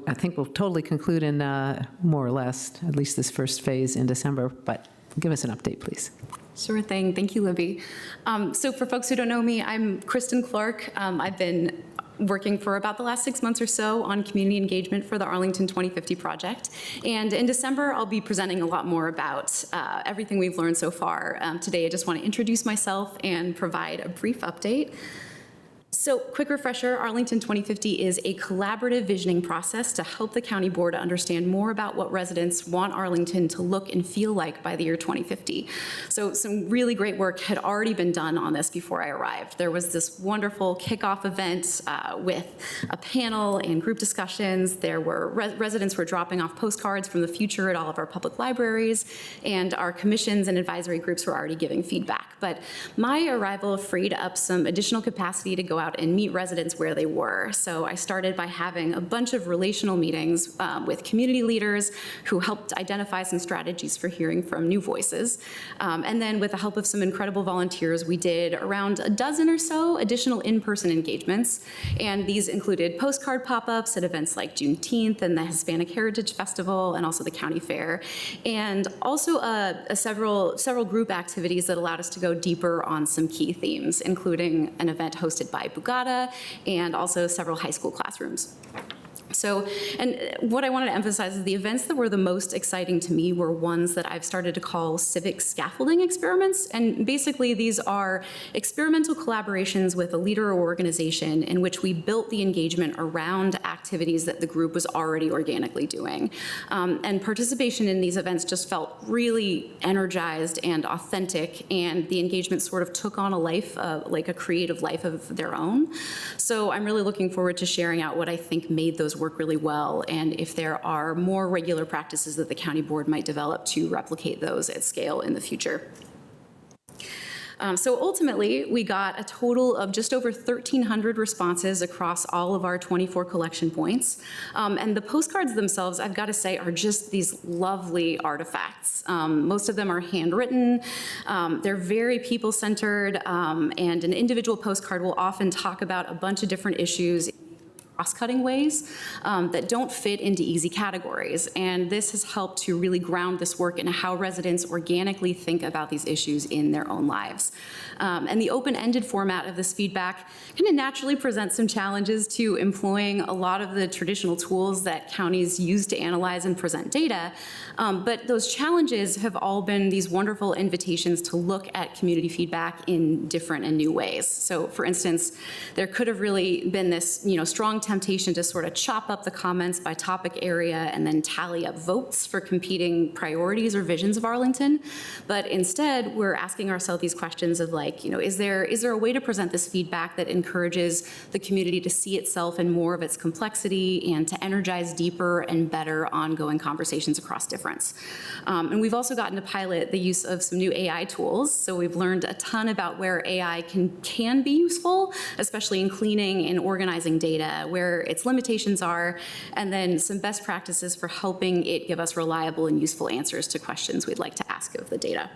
I think we'll totally conclude in more or less, at least this first phase in December, but give us an update, please. Sure thing. Thank you, Libby. So for folks who don't know me, I'm Kristen Clark. I've been working for about the last 6 months or so on community engagement for the Arlington 2050 project. And in December, I'll be presenting a lot more about everything we've learned so far. Today, I just want to introduce myself and provide a brief update. So, quick refresher, Arlington 2050 is a collaborative visioning process to help the county board understand more about what residents want Arlington to look and feel like by the year 2050. So, some really great work had already been done on this before I arrived. There was this wonderful kickoff event with a panel and group discussions. There were residents were dropping off postcards from the future at all of our public libraries, and our commissions and advisory groups were already giving feedback. But my arrival freed up some additional capacity to go out and meet residents where they were. So I started by having a bunch of relational meetings with community leaders who helped identify some strategies for hearing from new voices. And then with the help of some incredible volunteers, we did around a dozen or so additional in-person engagements. And these included postcard pop-ups at events like Juneteenth and the Hispanic Heritage Festival and also the county fair. And also several group activities that allowed us to go deeper on some key themes, including an event hosted by Bugada, and also several high school classrooms. So, and what I wanted to emphasize is the events that were the most exciting to me were ones that I've started to call civic scaffolding experiments. And basically these are experimental collaborations with a leader or organization in which we built the engagement around activities that the group was already organically doing. And participation in these events just felt really energized and authentic, and the engagement sort of took on a life, like a creative life of their own. So I'm really looking forward to sharing out what I think made those work really well, and if there are more regular practices that the county board might develop to replicate those at scale in the future. So ultimately, we got a total of just over 1,300 responses across all of our 24 collection points. And the postcards themselves, I've got to say, are just these lovely artifacts. Most of them are handwritten. They're very people-centered, and an individual postcard will often talk about a bunch of different issues cross-cutting ways that don't fit into easy categories. And this has helped to really ground this work in how residents organically think about these issues in their own lives. And the open-ended format of this feedback kind of naturally presents some challenges to employing a lot of the traditional tools that counties use to analyze and present data. But those challenges have all been these wonderful invitations to look at community feedback in different and new ways. So for instance, there could have really been this, strong temptation to sort of chop up the comments by topic area and then tally up votes for competing priorities or visions of Arlington. But instead, we're asking ourselves these questions of like, is there a way to present this feedback that encourages the community to see itself in more of its complexity and to energize deeper and better ongoing conversations across difference. And we've also gotten to pilot the use of some new AI tools. So we've learned a ton about where AI can be useful, especially in cleaning and organizing data, where its limitations are, and then some best practices for helping it give us reliable and useful answers to questions we'd like to ask of the data.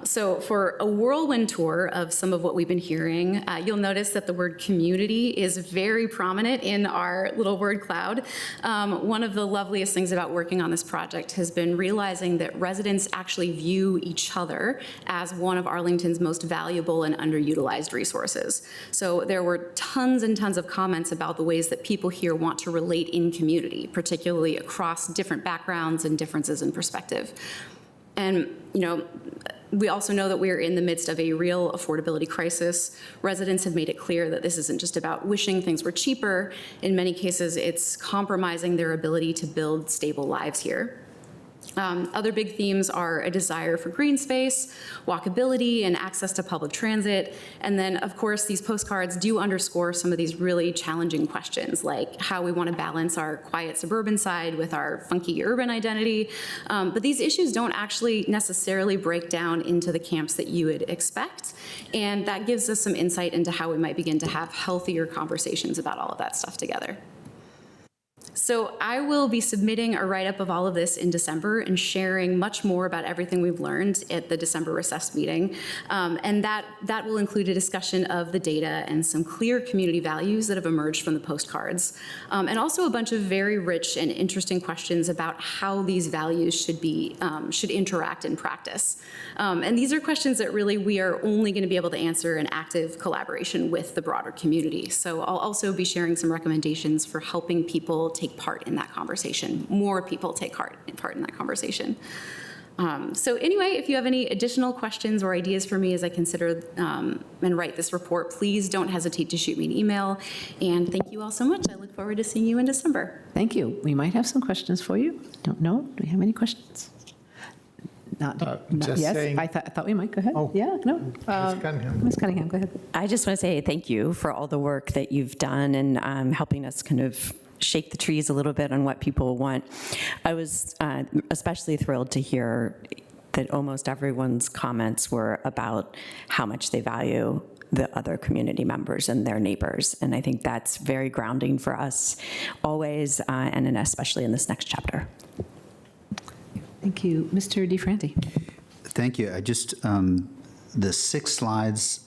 So for a whirlwind tour of some of what we've been hearing, you'll notice that the word community is very prominent in our little word cloud. One of the loveliest things about working on this project has been realizing that residents actually view each other as one of Arlington's most valuable and underutilized resources. So there were tons and tons of comments about the ways that people here want to relate in community, particularly across different backgrounds and differences in perspective. And, we also know that we're in the midst of a real affordability crisis. Residents have made it clear that this isn't just about wishing things were cheaper. In many cases, it's compromising their ability to build stable lives here. Other big themes are a desire for green space, walkability, and access to public transit. And then, of course, these postcards do underscore some of these really challenging questions, like how we want to balance our quiet suburban side with our funky urban identity. But these issues don't actually necessarily break down into the camps that you would expect. And that gives us some insight into how we might begin to have healthier conversations about all of that stuff together. So I will be submitting a write-up of all of this in December and sharing much more about everything we've learned at the December recess meeting. And that will include a discussion of the data and some clear community values that have emerged from the postcards. And also a bunch of very rich and interesting questions about how these values should interact in practice. And these are questions that really we are only going to be able to answer in active collaboration with the broader community. So I'll also be sharing some recommendations for helping people take part in that conversation, more people take part in that conversation. So anyway, if you have any additional questions or ideas for me as I consider and write this report, please don't hesitate to shoot me an email. And thank you all so much. I look forward to seeing you in December. Thank you. We might have some questions for you. Don't know. Do we have any questions? Not just yes. saying- I thought we might. Go ahead. Oh. Yeah, no. Ms. Cunningham. Ms. Cunningham, go ahead. I just want to say thank you for all the work that you've done and helping us kind of shake the trees a little bit on what people want. I was especially thrilled to hear that almost everyone's comments were about how much they value the other community members and their neighbors. And I think that's very grounding for us always, and especially in this next chapter. Thank you. Mr. DeFranti. Thank you. I just, the 6 slides,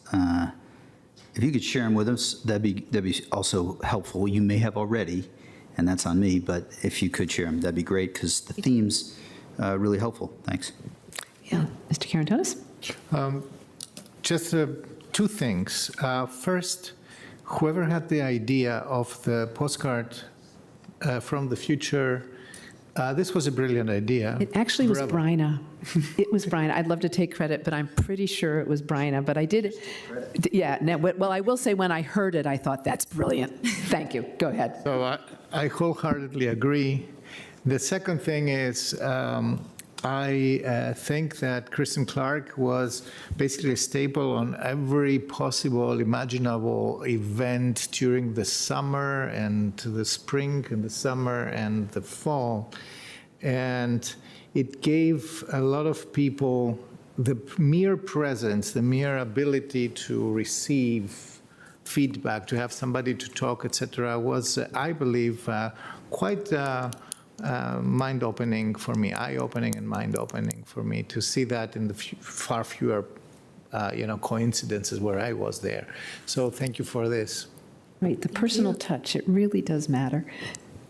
if you could share them with us, that'd be also helpful. You may have already, and that's on me, but if you could share them, that'd be great, because the theme's really helpful. Thanks. Yeah. Mr. Karantonis? Just 2 things. First, whoever had the idea of the postcard from the future, this was a brilliant idea. It actually was Bravo. Bryna. It was Bryna. I'd love to take credit, but I'm pretty sure it was Bryna. But I did, yeah. Now, well, I will say when I heard it, I thought, that's brilliant. Thank you. Go ahead. So I wholeheartedly agree. The second thing is, I think that Kristen Clark was basically a staple on every possible imaginable event during the summer and the spring and the summer and the fall. And it gave a lot of people the mere presence, the mere ability to receive feedback, to have somebody to talk, etc., was, I believe, quite mind-opening for me, eye-opening and mind-opening for me to see that in the far fewer, coincidences where I was there. So thank you for this. Right, the personal touch, it really does matter.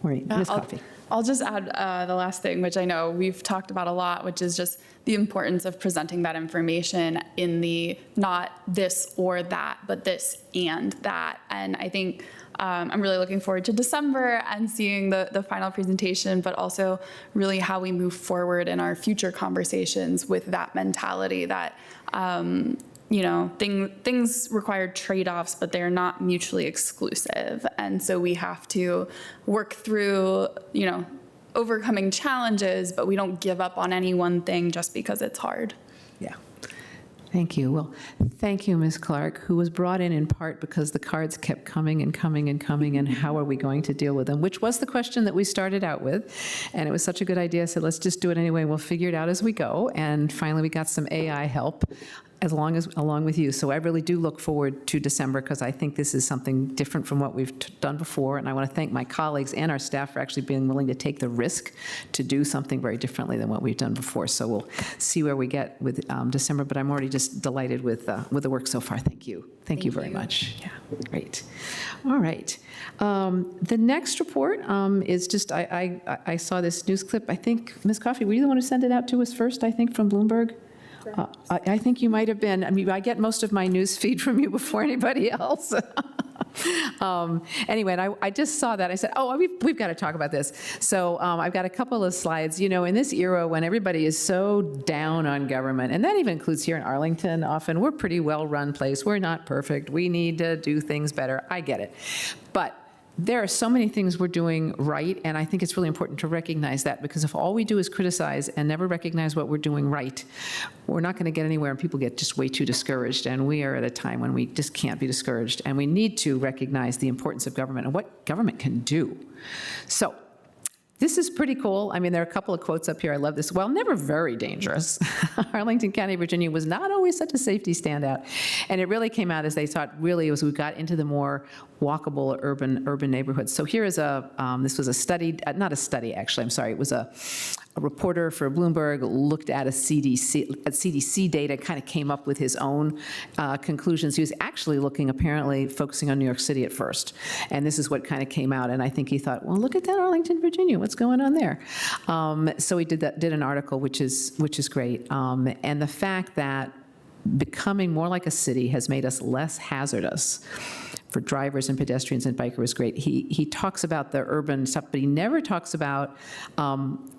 All right, Ms. Coffey. I'll just add the last thing, which I know we've talked about a lot, which is just the importance of presenting that information in the not this or that, but this and that. And I think I'm really looking forward to December and seeing the final presentation, but also really how we move forward in our future conversations with that mentality that, you know, things require trade-offs, but they're not mutually exclusive. And so we have to work through, you know, overcoming challenges, but we don't give up on any one thing just because it's hard. Yeah. Thank you. Well, thank you, Ms. Clark, who was brought in part because the cards kept coming and coming and coming, and how are we going to deal with them, which was the question that we started out with. And it was such a good idea, so let's just do it anyway. We'll figure it out as we go. And finally, we got some AI help along with you. So I really do look forward to December, because I think this is something different from what we've done before. And I want to thank my colleagues and our staff for actually being willing to take the risk to do something very differently than what we've done before. So we'll see where we get with December, but I'm already just delighted with the work so far. Thank you. Thank you very much. Yeah, great. All right. The next report is just, I saw this news clip. I think, Ms. Coffey, were you the one who sent it out to us first, I think, from Bloomberg? I think you might have been. I mean, I get most of my news feed from you before anybody else. Anyway, and I just saw that. I said, oh, we've got to talk about this. So I've got a couple of slides. You know, in this era when everybody is so down on government, and that even includes here in Arlington, often we're a pretty well-run place. We're not perfect. We need to do things better. I get it. But there are so many things we're doing right, and I think it's really important to recognize that, because if all we do is criticize and never recognize what we're doing right, we're not going to get anywhere, and people get just way too discouraged. And we are at a time when we just can't be discouraged, and we need to recognize the importance of government and what government can do. So this is pretty cool. I mean, there are a couple of quotes up here. I love this. While never very dangerous, Arlington County, Virginia was not always such a safety standout. And it really came out as they thought, really, as we got into the more walkable urban neighborhoods. So here is this was a study, not a study, actually, I'm sorry. It was a reporter for Bloomberg looked at CDC data, kind of came up with his own conclusions. He was actually apparently focusing on New York City at first. And this is what kind of came out. And I think he thought, well, look at that, Arlington, Virginia, what's going on there? So he did an article, which is great. And the fact that becoming more like a city has made us less hazardous for drivers and pedestrians and bikers was great. He talks about the urban stuff, but he never talks about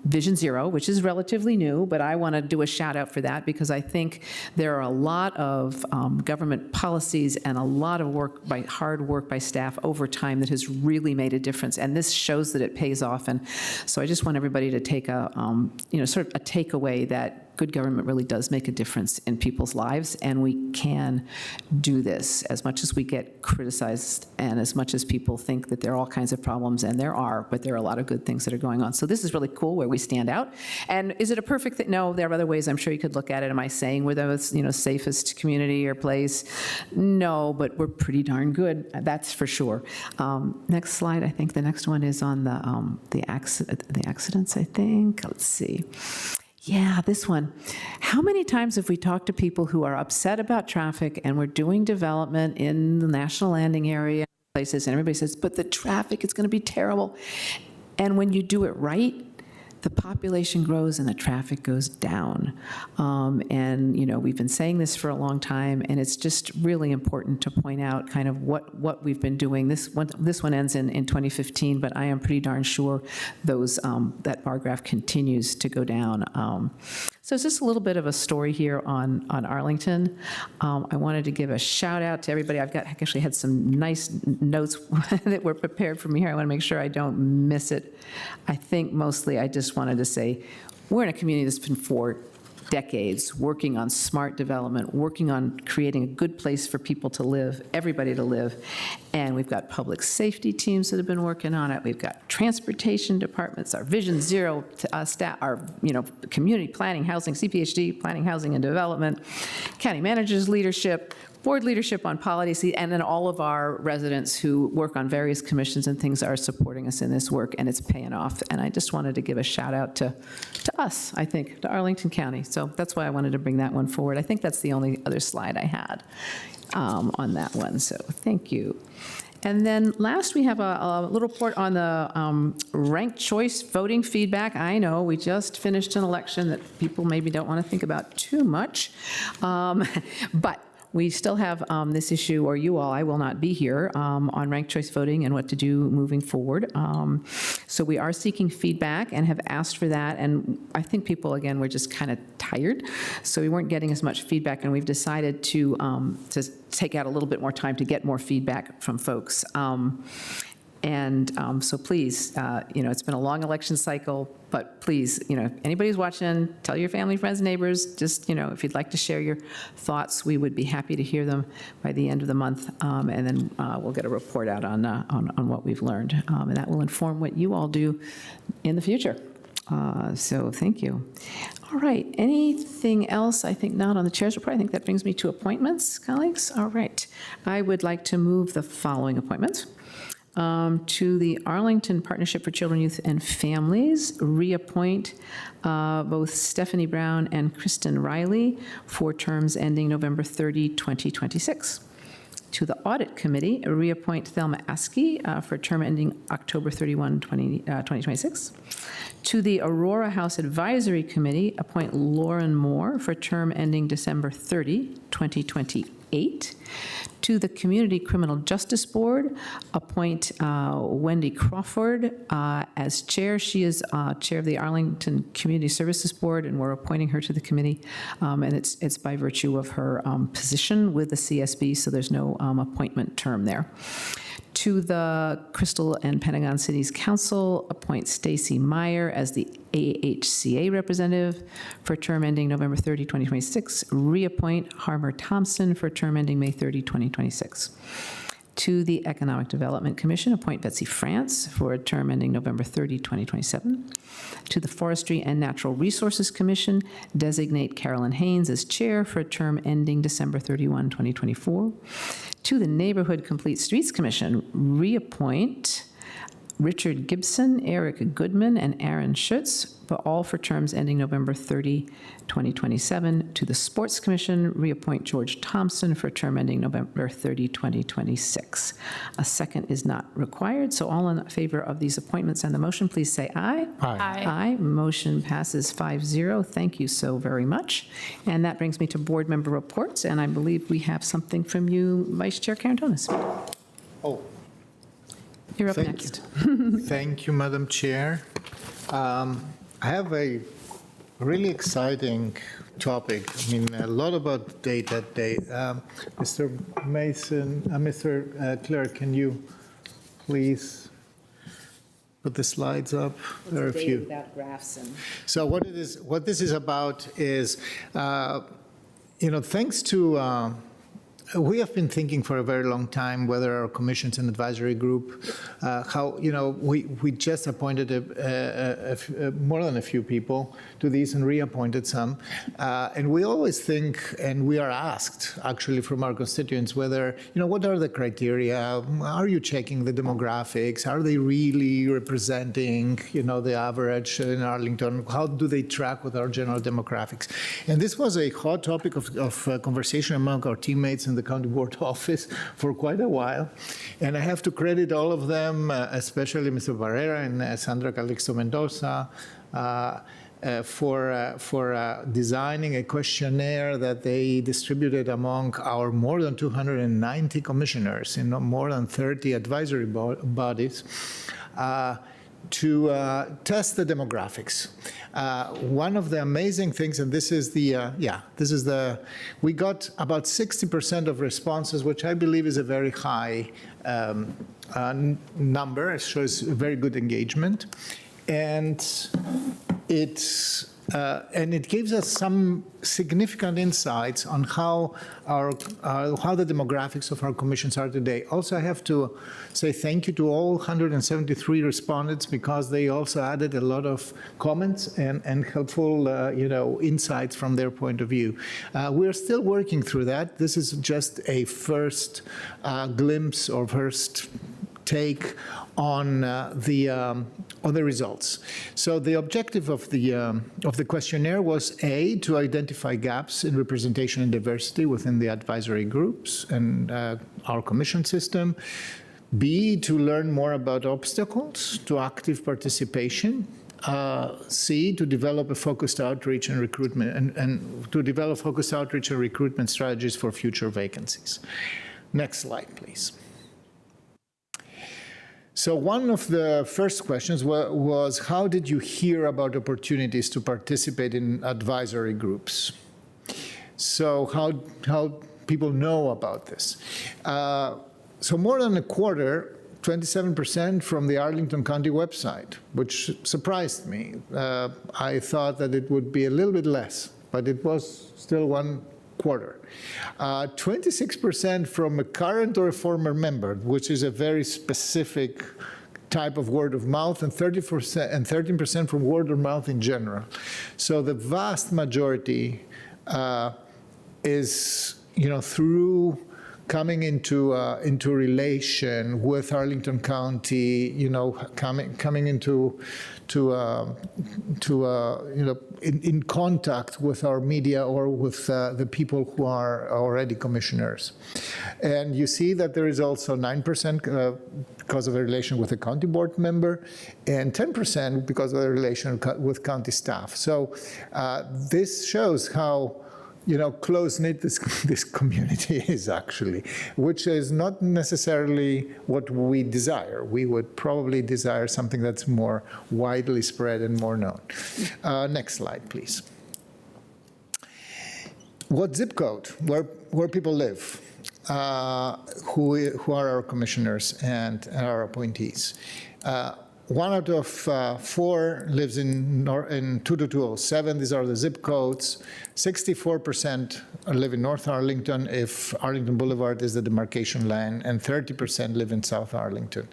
Vision Zero, which is relatively new, but I want to do a shout out for that, because I think there are a lot of government policies and a lot of hard work by staff over time that has really made a difference, and this shows that it pays off. And so I just want everybody to take a, sort of a takeaway that good government really does make a difference in people's lives, and we can do this as much as we get criticized and as much as people think that there are all kinds of problems, and there are, but there are a lot of good things that are going on. So this is really cool where we stand out. And is it a perfect thing? No, there are other ways I'm sure you could look at it. Am I saying we're the safest community or place? No, but we're pretty darn good, that's for sure. Next slide, I think the next one is on the accidents, I think. Let's see. Yeah, this one. How many times have we talked to people who are upset about traffic, and we're doing development in the National Landing area places, and everybody says, but the traffic is going to be terrible. And when you do it right, the population grows and the traffic goes down. And we've been saying this for a long time, and it's just really important to point out kind of what we've been doing. This one ends in 2015, but I am pretty darn sure that bar graph continues to go down. So it's just a little bit of a story here on Arlington. I wanted to give a shout out to everybody. I actually had some nice notes that were prepared for me here. I want to make sure I don't miss it. I think mostly I just wanted to say we're in a community that's been for decades working on smart development, working on creating a good place for people to live, everybody to live. And we've got public safety teams that have been working on it. We've got transportation departments, our Vision Zero staff, our community planning, housing, CPHD, planning, housing, and development, county managers leadership, board leadership on policy, and then all of our residents who work on various commissions and things are supporting us in this work, and it's paying off. And I just wanted to give a shout out to us, I think, to Arlington County. So that's why I wanted to bring that one forward. I think that's the only other slide I had on that one, so thank you. And then last, we have a little report on the ranked choice voting feedback. I know, we just finished an election that people maybe don't want to think about too much. But we still have this issue, or you all, I will not be here, on ranked choice voting and what to do moving forward. So we are seeking feedback and have asked for that, and I think people, again, were just kind of tired, so we weren't getting as much feedback, and we've decided to take out a little bit more time to get more feedback from folks. So please, it's been a long election cycle, but please, if anybody's watching, tell your family, friends, neighbors, just, if you'd like to share your thoughts, we would be happy to hear them by the end of the month, and then we'll get a report out on what we've learned, and that will inform what you all do in the future. So thank you. All right, anything else? I think not on the chair's report. I think that brings me to appointments, colleagues. All right, I would like to move the following appointments. To the Arlington Partnership for Children, Youth, and Families, reappoint both Stephanie Brown and Kristen Riley for terms ending November 30, 2026. To the Audit Committee, reappoint Thelma Askey for a term ending October 31, 2026. To the Aurora House Advisory Committee, appoint Lauren Moore for a term ending December 30, 2028. To the Community Criminal Justice Board, appoint Wendy Crawford as chair. She is chair of the Arlington Community Services Board, and we're appointing her to the committee. And it's by virtue of her position with the CSB, so there's no appointment term there. To the Crystal and Pentagon Cities Council, appoint Stacy Meyer as the AHCA representative for a term ending November 30, 2026. Reappoint Harmer Thompson for a term ending May 30, 2026. To the Economic Development Commission, appoint Betsy France for a term ending November 30, 2027. To the Forestry and Natural Resources Commission, designate Carolyn Haynes as chair for a term ending December 31, 2024. To the Neighborhood Complete Streets Commission, reappoint Richard Gibson, Eric Goodman, and Aaron Schutz, but all for terms ending November 30, 2027. To the Sports Commission, reappoint George Thompson for a term ending November 30, 2026. A second is not required, so all in favor of these appointments and the motion, please say aye. Aye. Aye. Motion passes 5-0. Thank you so very much. And that brings me to board member reports, and I believe we have something from you, Vice Chair Karantonis. Oh. You're up Thank next. Thank you, Madam Chair. I have a really exciting topic. I mean, a lot about data today. Mr. Mason, Mr. Clerk, can you please put the slides up? There are a few. Without graphs and. So what this is about is, thanks to, we have been thinking for a very long time whether our commissions and advisory group, we just appointed more than a few people to these and reappointed some. And we always think, and we are asked actually from our constituents whether, what are the criteria? Are you checking the demographics? Are they really representing, the average in Arlington? How do they track with our general demographics? And this was a hot topic of conversation among our teammates in the county board office for quite a while. And I have to credit all of them, especially Mr. Barrera and Sandra Calixto Mendoza, for designing a questionnaire that they distributed among our more than 290 commissioners in more than 30 advisory bodies to test the demographics. One of the amazing things, and this is we got about 60% of responses, which I believe is a very high number. It shows very good engagement. And it gives us some significant insights on how the demographics of our commissions are today. Also, I have to say thank you to all 173 respondents because they also added a lot of comments and helpful insights from their point of view. We're still working through that. This is just a first glimpse or first take on the results. So the objective of the questionnaire was A, to identify gaps in representation and diversity within the advisory groups and our commission system. B, to learn more about obstacles to active participation. C, to develop a focused outreach and recruitment, and to develop focused outreach and recruitment strategies for future vacancies. Next slide, please. So one of the first questions was, how did you hear about opportunities to participate in advisory groups? So how people know about this? So more than a quarter, 27% from the Arlington County website, which surprised me. I thought that it would be a little bit less, but it was still 1/4. 26% from a current or a former member, which is a very specific type of word of mouth, and 13% from word of mouth in general. So the vast majority is, through coming into relation with Arlington County, coming into in contact with our media or with the people who are already commissioners. And you see that there is also 9% because of a relation with a county board member, and 10% because of a relation with county staff. So this shows how close-knit this community is actually, which is not necessarily what we desire. We would probably desire something that's more widely spread and more known. Next slide, please. What zip code, where people live, who are our commissioners and our appointees. 1 out of 4 lives in 22207. These are the zip codes. 64% live in North Arlington if Arlington Boulevard is the demarcation line, and 30% live in South Arlington.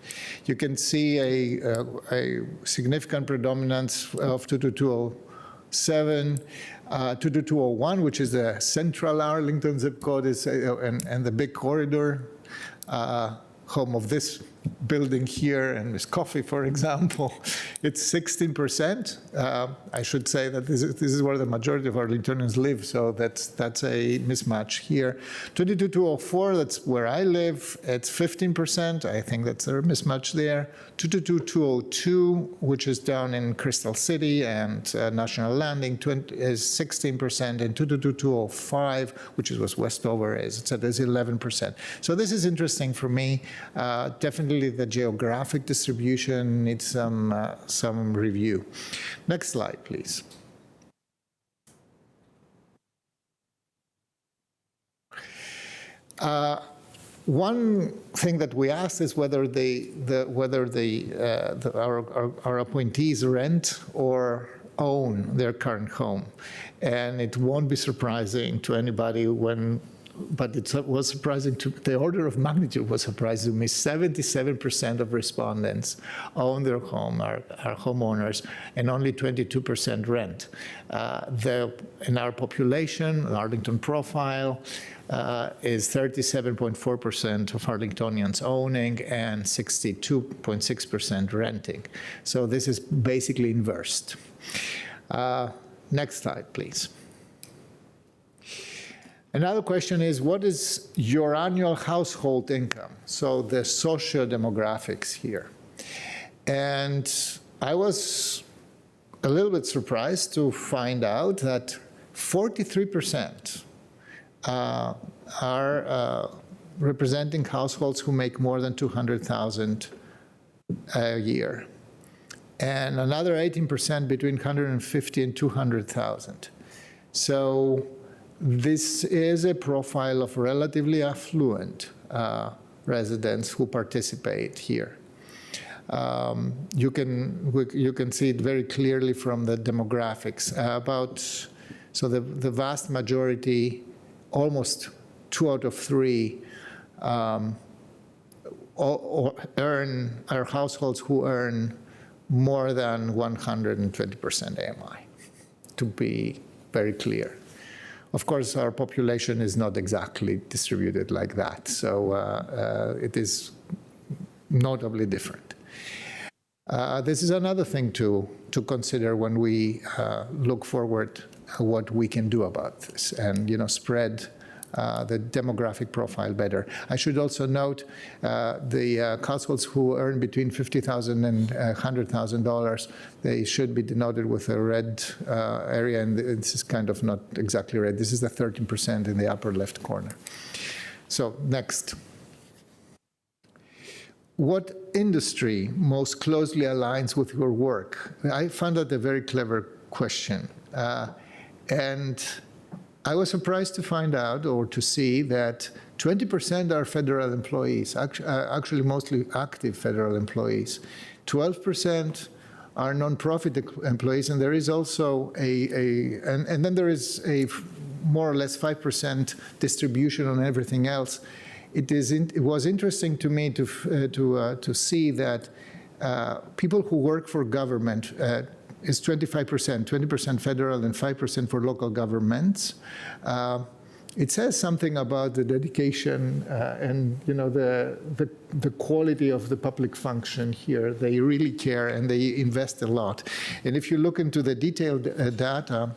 You can see a significant predominance of 22207. 22201, which is the central Arlington zip code, is and the big corridor, home of this building here and this coffee, for example. It's 16%. I should say that this is where the majority of Arlingtonians live, so that's a mismatch here. 22204, that's where I live. It's 15%. I think that's a mismatch there. 22202, which is down in Crystal City and National Landing, is 16%, and 22205, which is Westover, is 11%. So this is interesting for me. Definitely the geographic distribution needs some review. Next slide, please. One thing that we asked is whether our appointees rent or own their current home, and it won't be surprising to anybody but it was surprising to, the order of magnitude was surprising to me. 77% of respondents own their home, are homeowners, and only 22% rent. In our population, the Arlington profile is 37.4% of Arlingtonians owning and 62.6% renting. So this is basically inversed. Next slide, please. Another question is, what is your annual household income? So the socio-demographics here. And I was a little bit surprised to find out that 43% are representing households who make more than $200,000 a year. And another 18% between $150,000 and $200,000. So this is a profile of relatively affluent residents who participate here. You can see it very clearly from the demographics. So the vast majority, almost 2 out of 3, are households who earn more than 120% AMI, to be very clear. Of course, our population is not exactly distributed like that, so it is notably different. This is another thing to consider when we look forward what we can do about this, and spread the demographic profile better. I should also note the households who earn between $50,000 and $100,000, they should be denoted with a red area, and this is kind of not exactly red. This is the 13% in the upper left corner. So next. What industry most closely aligns with your work? I found that a very clever question. And I was surprised to find out or to see that 20% are federal employees, actually mostly active federal employees. 12% are nonprofit employees, and there is also and then there is a more or less 5% distribution on everything else. It was interesting to me to see that people who work for government is 25%, 20% federal and 5% for local governments. It says something about the dedication and the quality of the public function here. They really care and they invest a lot. And if you look into the detailed data,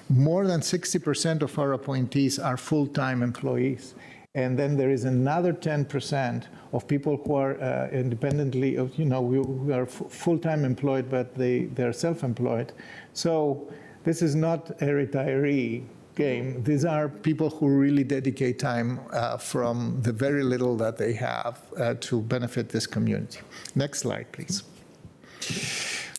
more than 60% of our appointees are full-time employees. And then there is another 10% of people who are independently, who are full-time employed, but they're self-employed. So this is not a retiree game. These are people who really dedicate time from the very little that they have to benefit this community. Next slide, please.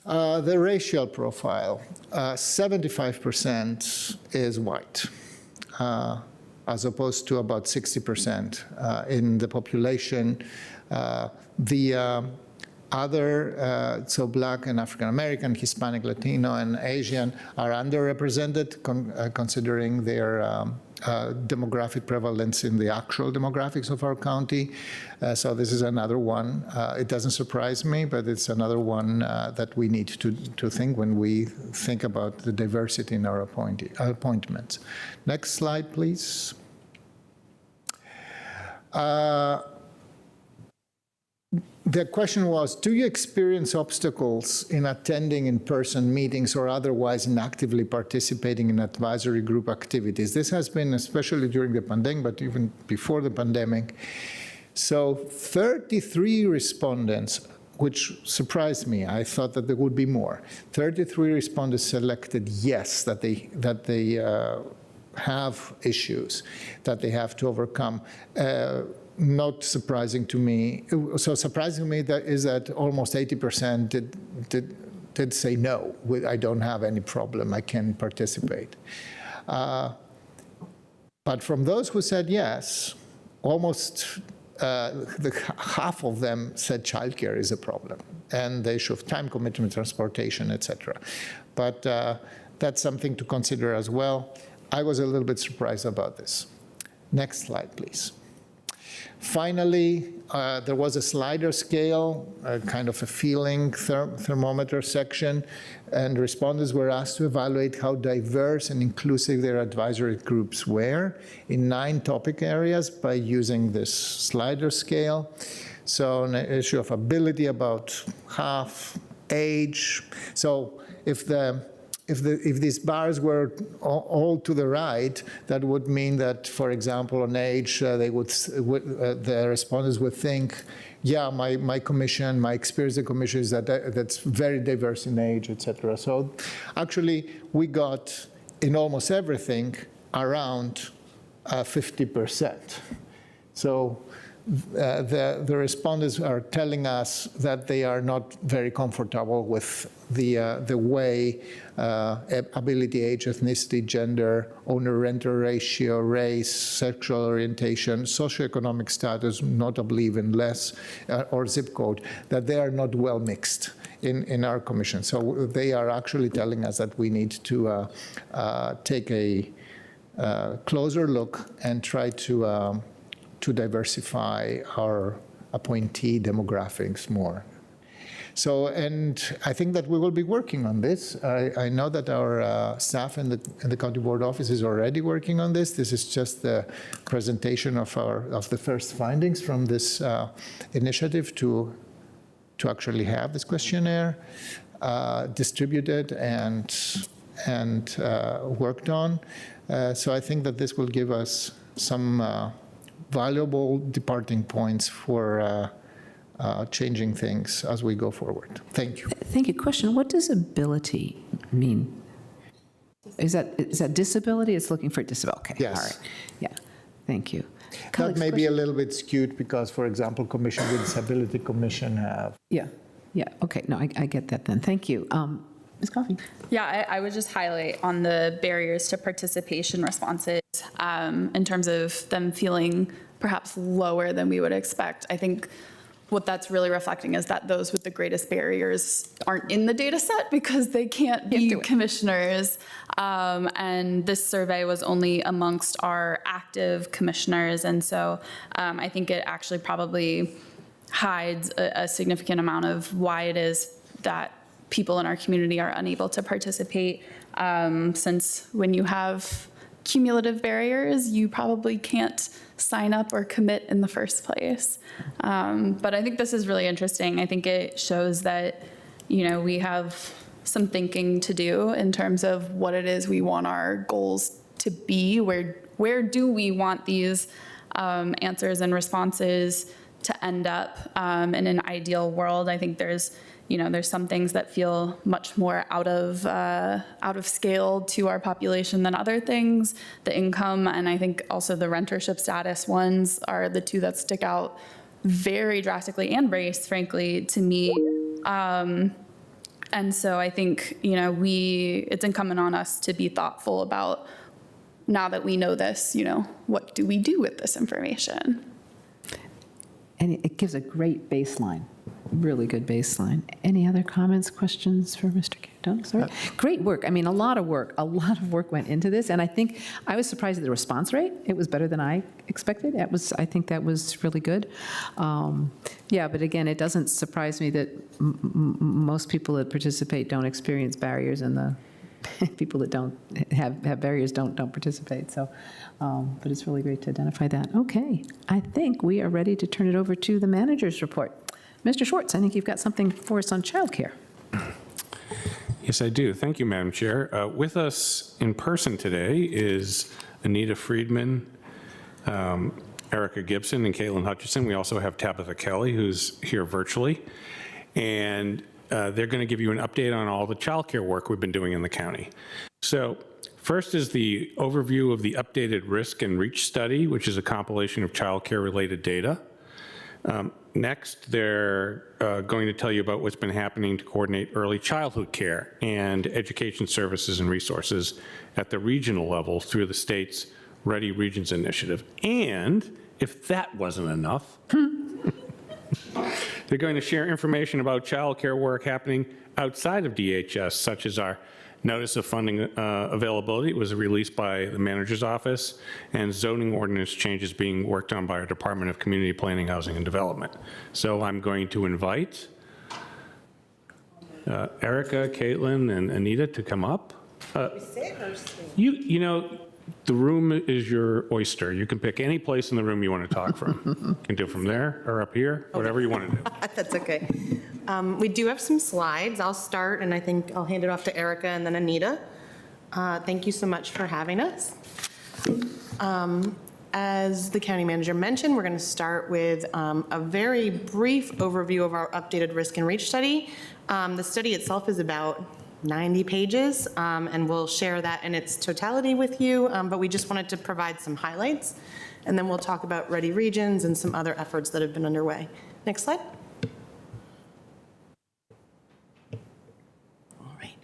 The racial profile, 75% is white. As opposed to about 60% in the population. The other, so Black and African American, Hispanic, Latino, and Asian are underrepresented considering their demographic prevalence in the actual demographics of our county. So this is another one. It doesn't surprise me, but it's another one that we need to think when we think about the diversity in our appointments. Next slide, please. The question was, do you experience obstacles in attending in-person meetings or otherwise in actively participating in advisory group activities? This has been, especially during the pandemic, but even before the pandemic. So 33 respondents, which surprised me. I thought that there would be more. 33 respondents selected yes, that they have issues that they have to overcome. Not surprising to me. So surprising to me is that almost 80% did say no. I don't have any problem. I can participate. But from those who said yes, almost half of them said childcare is a problem, and they should have time commitment, transportation, etc. But that's something to consider as well. I was a little bit surprised about this. Next slide, please. Finally, there was a slider scale, kind of a feeling thermometer section, and respondents were asked to evaluate how diverse and inclusive their advisory groups were in 9 topic areas by using this slider scale. So an issue of ability, about half, age. So if these bars were all to the right, that would mean that, for example, on age, the respondents would think, yeah, my commission, my experience in commission is that's very diverse in age, etc. So actually, we got in almost everything around 50%. So the respondents are telling us that they are not very comfortable with the way ability, age, ethnicity, gender, owner-renter ratio, race, sexual orientation, socioeconomic status, notably even less, or zip code, that they are not well mixed in our commission. So they are actually telling us that we need to take a closer look and try to diversify our appointee demographics more. So, and I think that we will be working on this. I know that our staff in the county board office is already working on this. This is just the presentation of the first findings from this initiative to actually have this questionnaire distributed and and worked on. So I think that this will give us some valuable departing points for changing things as we go forward. Thank you. Thank you. Question, what does ability mean? Is that disability? It's looking for disability. Okay. Yes. All right. Yeah. Thank you. That Colleagues, may be a question? little bit skewed because, for example, Commission with Disability Commission have. Yeah. Yeah. Okay. No, I get that then. Thank you. Ms. Coffey? Yeah, I would just highlight on the barriers to participation responses in terms of them feeling perhaps lower than we would expect. I think what that's really reflecting is that those with the greatest barriers aren't in the data set because they can't be commissioners. And this survey was only amongst our active commissioners. And so I think it actually probably hides a significant amount of why it is that people in our community are unable to participate, since when you have cumulative barriers, you probably can't sign up or commit in the first place. But I think this is really interesting. I think it shows that, we have some thinking to do in terms of what it is we want our goals to be. Where do we want these answers and responses to end up in an ideal world? I think there's some things that feel much more out of scale to our population than other things. The income, and I think also the rentership status ones are the two that stick out very drastically, and race, frankly, to me. And so I think, it's incumbent on us to be thoughtful about, now that we know this, what do we do with this information? And it gives a great baseline, really good baseline. Any other comments, questions for Mr. Cantone? Sorry. Great work. I mean, a lot of work went into this. And I think I was surprised at the response rate. It was better than I expected. I think that was really good. Yeah, but again, it doesn't surprise me that most people that participate don't experience barriers, and the people that don't have barriers don't participate. So, but it's really great to identify that. Okay, I think we are ready to turn it over to the manager's report. Mr. Schwartz, I think you've got something for us on childcare. Yes, I do. Thank you, Madam Chair. With us in person today is Anita Friedman, Erica Gibson, and Caitlin Hutchison. We also have Tabitha Kelly, who's here virtually. And they're going to give you an update on all the childcare work we've been doing in the county. So first is the overview of the updated risk and reach study, which is a compilation of childcare-related data. Next, they're going to tell you about what's been happening to coordinate early childhood care and education services and resources at the regional level through the state's Ready Regions initiative. And if that wasn't enough, they're going to share information about childcare work happening outside of DHS, such as our notice of funding availability. It was released by the manager's office, and zoning ordinance changes being worked on by our Department of Community Planning, Housing, and Development. So I'm going to invite Erica, Caitlin, and Anita to come up. The room is your oyster. You can pick any place in the room you want to talk from. You can do it from there or up here, whatever you want to do. That's okay. We do have some slides. I'll start, and I think I'll hand it off to Erica and then Anita. Thank you so much for having us. As the county manager mentioned, we're going to start with a very brief overview of our updated risk and reach study. The study itself is about 90 pages, and we'll share that in its totality with you, but we just wanted to provide some highlights, and then we'll talk about Ready Regions and some other efforts that have been underway. Next slide. All right.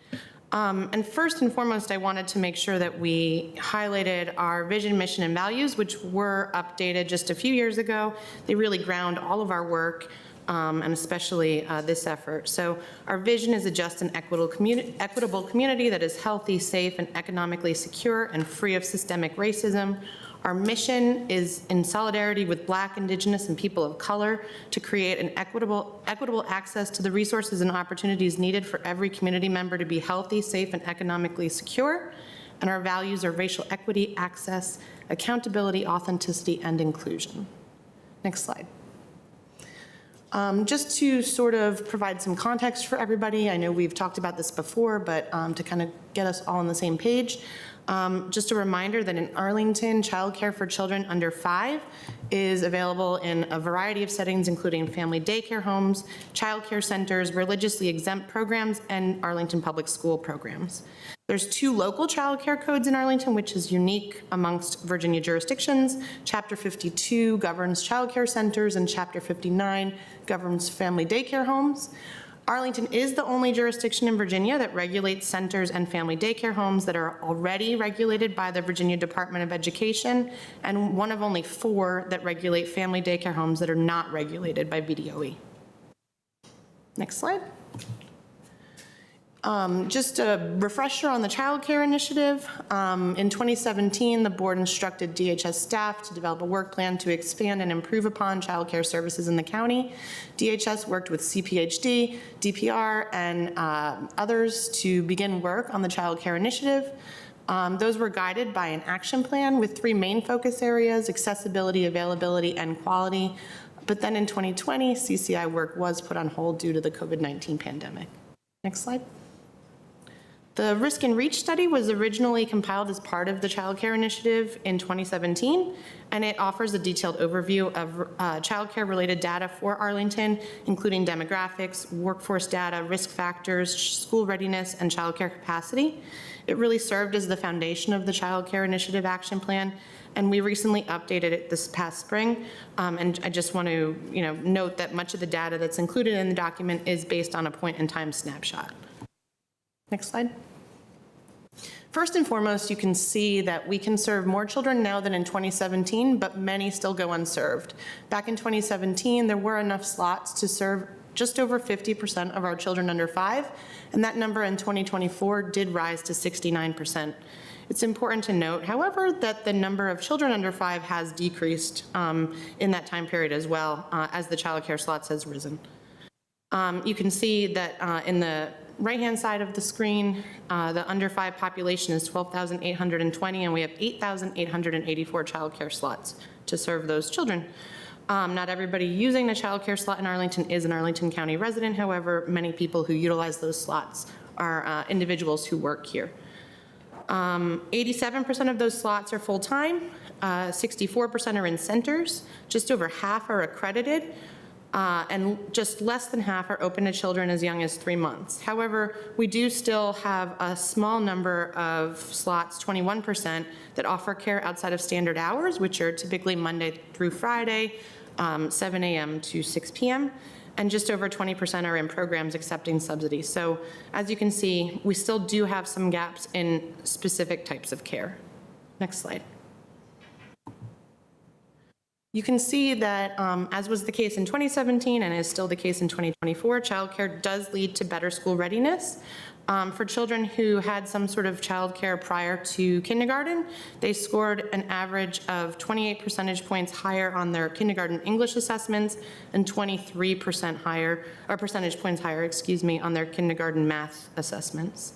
And first and foremost, I wanted to make sure that we highlighted our vision, mission, and values, which were updated just a few years ago. They really ground all of our work, and especially this effort. So our vision is a just and equitable community that is healthy, safe, and economically secure and free of systemic racism. Our mission is in solidarity with Black, Indigenous, and people of color to create an equitable access to the resources and opportunities needed for every community member to be healthy, safe, and economically secure. And our values are racial equity, access, accountability, authenticity, and inclusion. Next slide. Just to sort of provide some context for everybody, I know we've talked about this before, but to kind of get us all on the same page, just a reminder that in Arlington, childcare for children under 5 is available in a variety of settings, including family daycare homes, childcare centers, religiously exempt programs, and Arlington Public School programs. There's 2 local childcare codes in Arlington, which is unique amongst Virginia jurisdictions. Chapter 52 governs childcare centers, and Chapter 59 governs family daycare homes. Arlington is the only jurisdiction in Virginia that regulates centers and family daycare homes that are already regulated by the Virginia Department of Education, and one of only 4 that regulate family daycare homes that are not regulated by VDOE. Next slide. Just a refresher on the Child Care Initiative. In 2017, the board instructed DHS staff to develop a work plan to expand and improve upon child care services in the county. DHS worked with CPHD, DPR, and others to begin work on the Child Care Initiative. Those were guided by an action plan with 3 main focus areas: accessibility, availability, and quality. But then in 2020, CCI work was put on hold due to the COVID-19 pandemic. Next slide. The Risk and Reach study was originally compiled as part of the Child Care Initiative in 2017, and it offers a detailed overview of child care related data for Arlington, including demographics, workforce data, risk factors, school readiness, and child care capacity. It really served as the foundation of the Child Care Initiative Action Plan, and we recently updated it this past spring. And I just want to note that much of the data that's included in the document is based on a point-in-time snapshot. Next slide. First and foremost, you can see that we can serve more children now than in 2017, but many still go unserved. Back in 2017, there were enough slots to serve just over 50% of our children under 5, and that number in 2024 did rise to 69%. It's important to note, however, that the number of children under 5 has decreased in that time period as well, as the child care slots has risen. You can see that in the right-hand side of the screen, the under 5 population is 12,820, and we have 8,884 child care slots to serve those children. Not everybody using a child care slot in Arlington is an Arlington County resident. However, many people who utilize those slots are individuals who work here. 87% of those slots are full-time, 64% are in centers, just over half are accredited, and just less than half are open to children as young as 3 months. However, we do still have a small number of slots, 21%, that offer care outside of standard hours, which are typically Monday through Friday, 7 a.m. to 6 p.m., and just over 20% are in programs accepting subsidies. So as you can see, we still do have some gaps in specific types of care. Next slide. You can see that, as was the case in 2017 and is still the case in 2024, childcare does lead to better school readiness. For children who had some sort of childcare prior to kindergarten, they scored an average of 28 percentage points higher on their kindergarten English assessments and 23% higher, or percentage points higher, excuse me, on their kindergarten math assessments.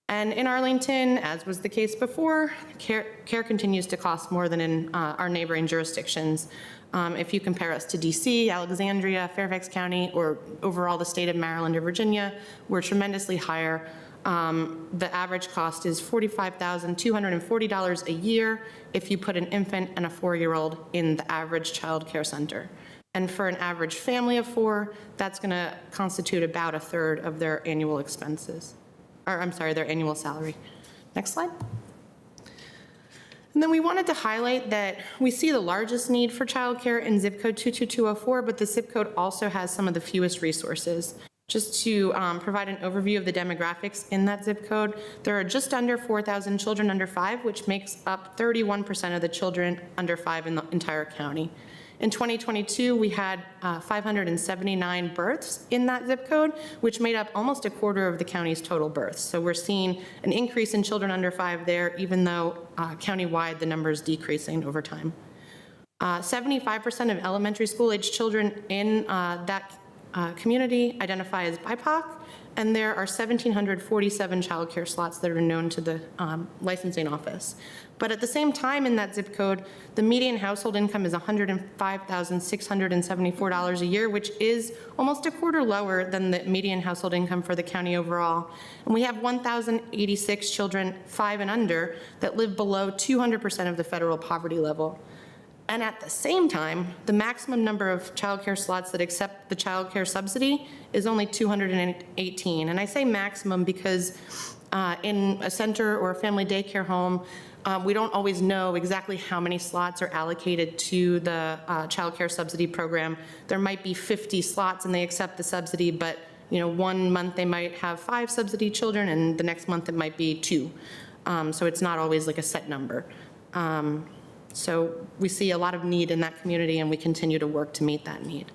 And in Arlington, as was the case before, care continues to cost more than in our neighboring jurisdictions. If you compare us to DC, Alexandria, Fairfax County, or overall the state of Maryland or Virginia, we're tremendously higher. The average cost is $45,240 a year if you put an infant and a 4-year-old in the average child care center. And for an average family of 4, that's going to constitute about a third of their annual expenses. Or I'm sorry, their annual salary. Next slide. And then we wanted to highlight that we see the largest need for childcare in zip code 22204, but the zip code also has some of the fewest resources. Just to provide an overview of the demographics in that zip code, there are just under 4,000 children under 5, which makes up 31% of the children under 5 in the entire county. In 2022, we had 579 births in that zip code, which made up almost a quarter of the county's total births. So we're seeing an increase in children under 5 there, even though countywide the number is decreasing over time. 75% of elementary school age children in that community identify as BIPOC, and there are 1,747 childcare slots that are known to the licensing office. But at the same time in that zip code, the median household income is $105,674 a year, which is almost a quarter lower than the median household income for the county overall. And we have 1,086 children 5 and under that live below 200% of the federal poverty level. And at the same time, the maximum number of childcare slots that accept the childcare subsidy is only 218. And I say maximum because in a center or a family daycare home, we don't always know exactly how many slots are allocated to the childcare subsidy program. There might be 50 slots and they accept the subsidy, but one month they might have 5 subsidy children and the next month it might be 2. So it's not always like a set number. So we see a lot of need in that community and we continue to work to meet that need.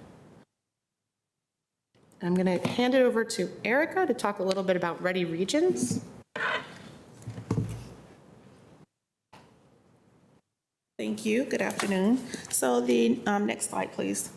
I'm going to hand it over to Erica to talk a little bit about Ready Regions. Thank you. Good afternoon. So the next slide, please.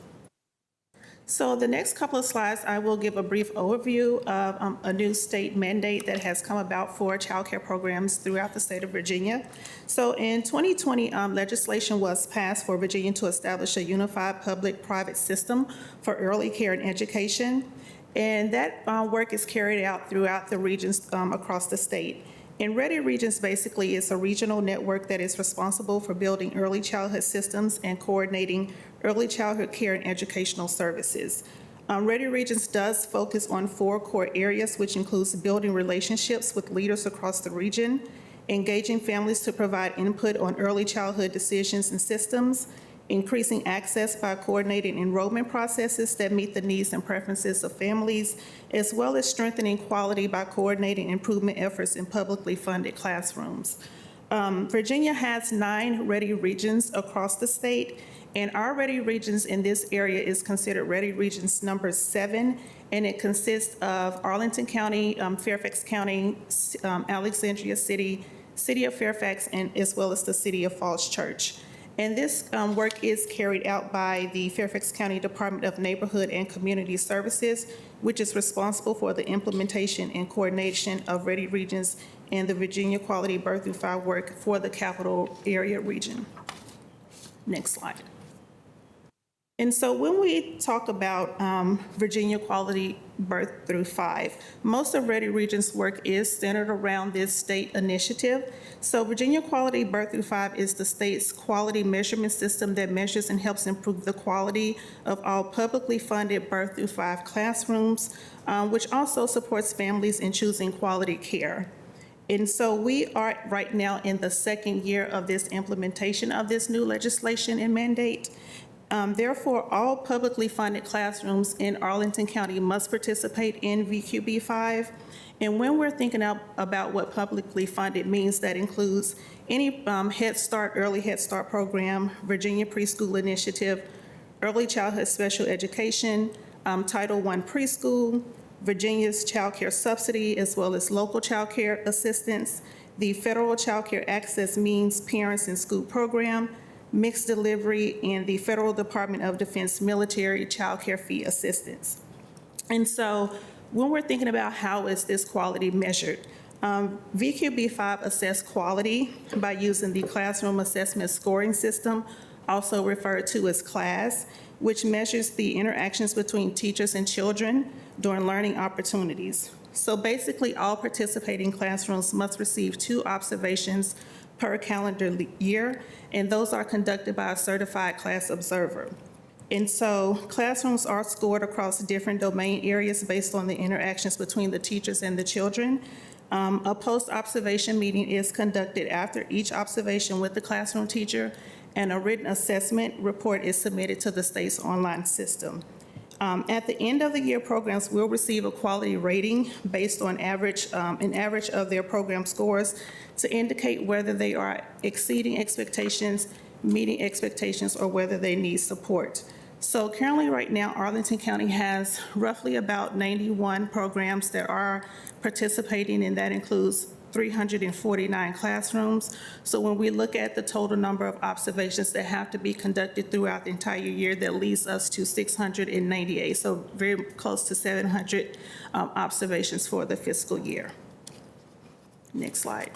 So the next couple of slides, I will give a brief overview of a new state mandate that has come about for child care programs throughout the state of Virginia. So in 2020, legislation was passed for Virginia to establish a unified public-private system for early care and education. And that work is carried out throughout the regions across the state. And Ready Regions basically is a regional network that is responsible for building early childhood systems and coordinating early childhood care and educational services. Ready Regions does focus on 4 core areas, which includes building relationships with leaders across the region, engaging families to provide input on early childhood decisions and systems, increasing access by coordinating enrollment processes that meet the needs and preferences of families, as well as strengthening quality by coordinating improvement efforts in publicly funded classrooms. Virginia has 9 Ready Regions across the state, and our Ready Regions in this area is considered Ready Regions number 7, and it consists of Arlington County, Fairfax County, Alexandria City, City of Fairfax, and as well as the City of Falls Church. And this work is carried out by the Fairfax County Department of Neighborhood and Community Services, which is responsible for the implementation and coordination of Ready Regions and the Virginia Quality Birth through 5 work for the capital area region. Next slide. And so when we talk about Virginia Quality Birth through 5, most of Ready Regions' work is centered around this state initiative. So Virginia Quality Birth through 5 is the state's quality measurement system that measures and helps improve the quality of all publicly funded birth through 5 classrooms, which also supports families in choosing quality care. And so we are right now in the 2nd year of this implementation of this new legislation and mandate. Therefore, all publicly funded classrooms in Arlington County must participate in VQB5. And when we're thinking about what publicly funded means, that includes any Head Start, Early Head Start program, Virginia Preschool Initiative, Early Childhood Special Education, Title I Preschool, Virginia's Child Care Subsidy, as well as local child care assistance, the Federal Child Care Access Means Parents in School Program, Mixed Delivery, and the Federal Department of Defense Military Child Care Fee Assistance. And so when we're thinking about how is this quality measured, VQB5 assess quality by using the Classroom Assessment Scoring System, also referred to as CLAS, which measures the interactions between teachers and children during learning opportunities. So basically, all participating classrooms must receive 2 observations per calendar year, and those are conducted by a certified class observer. And so classrooms are scored across different domain areas based on the interactions between the teachers and the children. A post-observation meeting is conducted after each observation with the classroom teacher, and a written assessment report is submitted to the state's online system. At the end of the year, programs will receive a quality rating based on an average of their program scores to indicate whether they are exceeding expectations, meeting expectations, or whether they need support. So currently right now, Arlington County has roughly about 91 programs that are participating, and that includes 349 classrooms. So when we look at the total number of observations that have to be conducted throughout the entire year, that leads us to 698, so very close to 700 observations for the fiscal year. Next slide.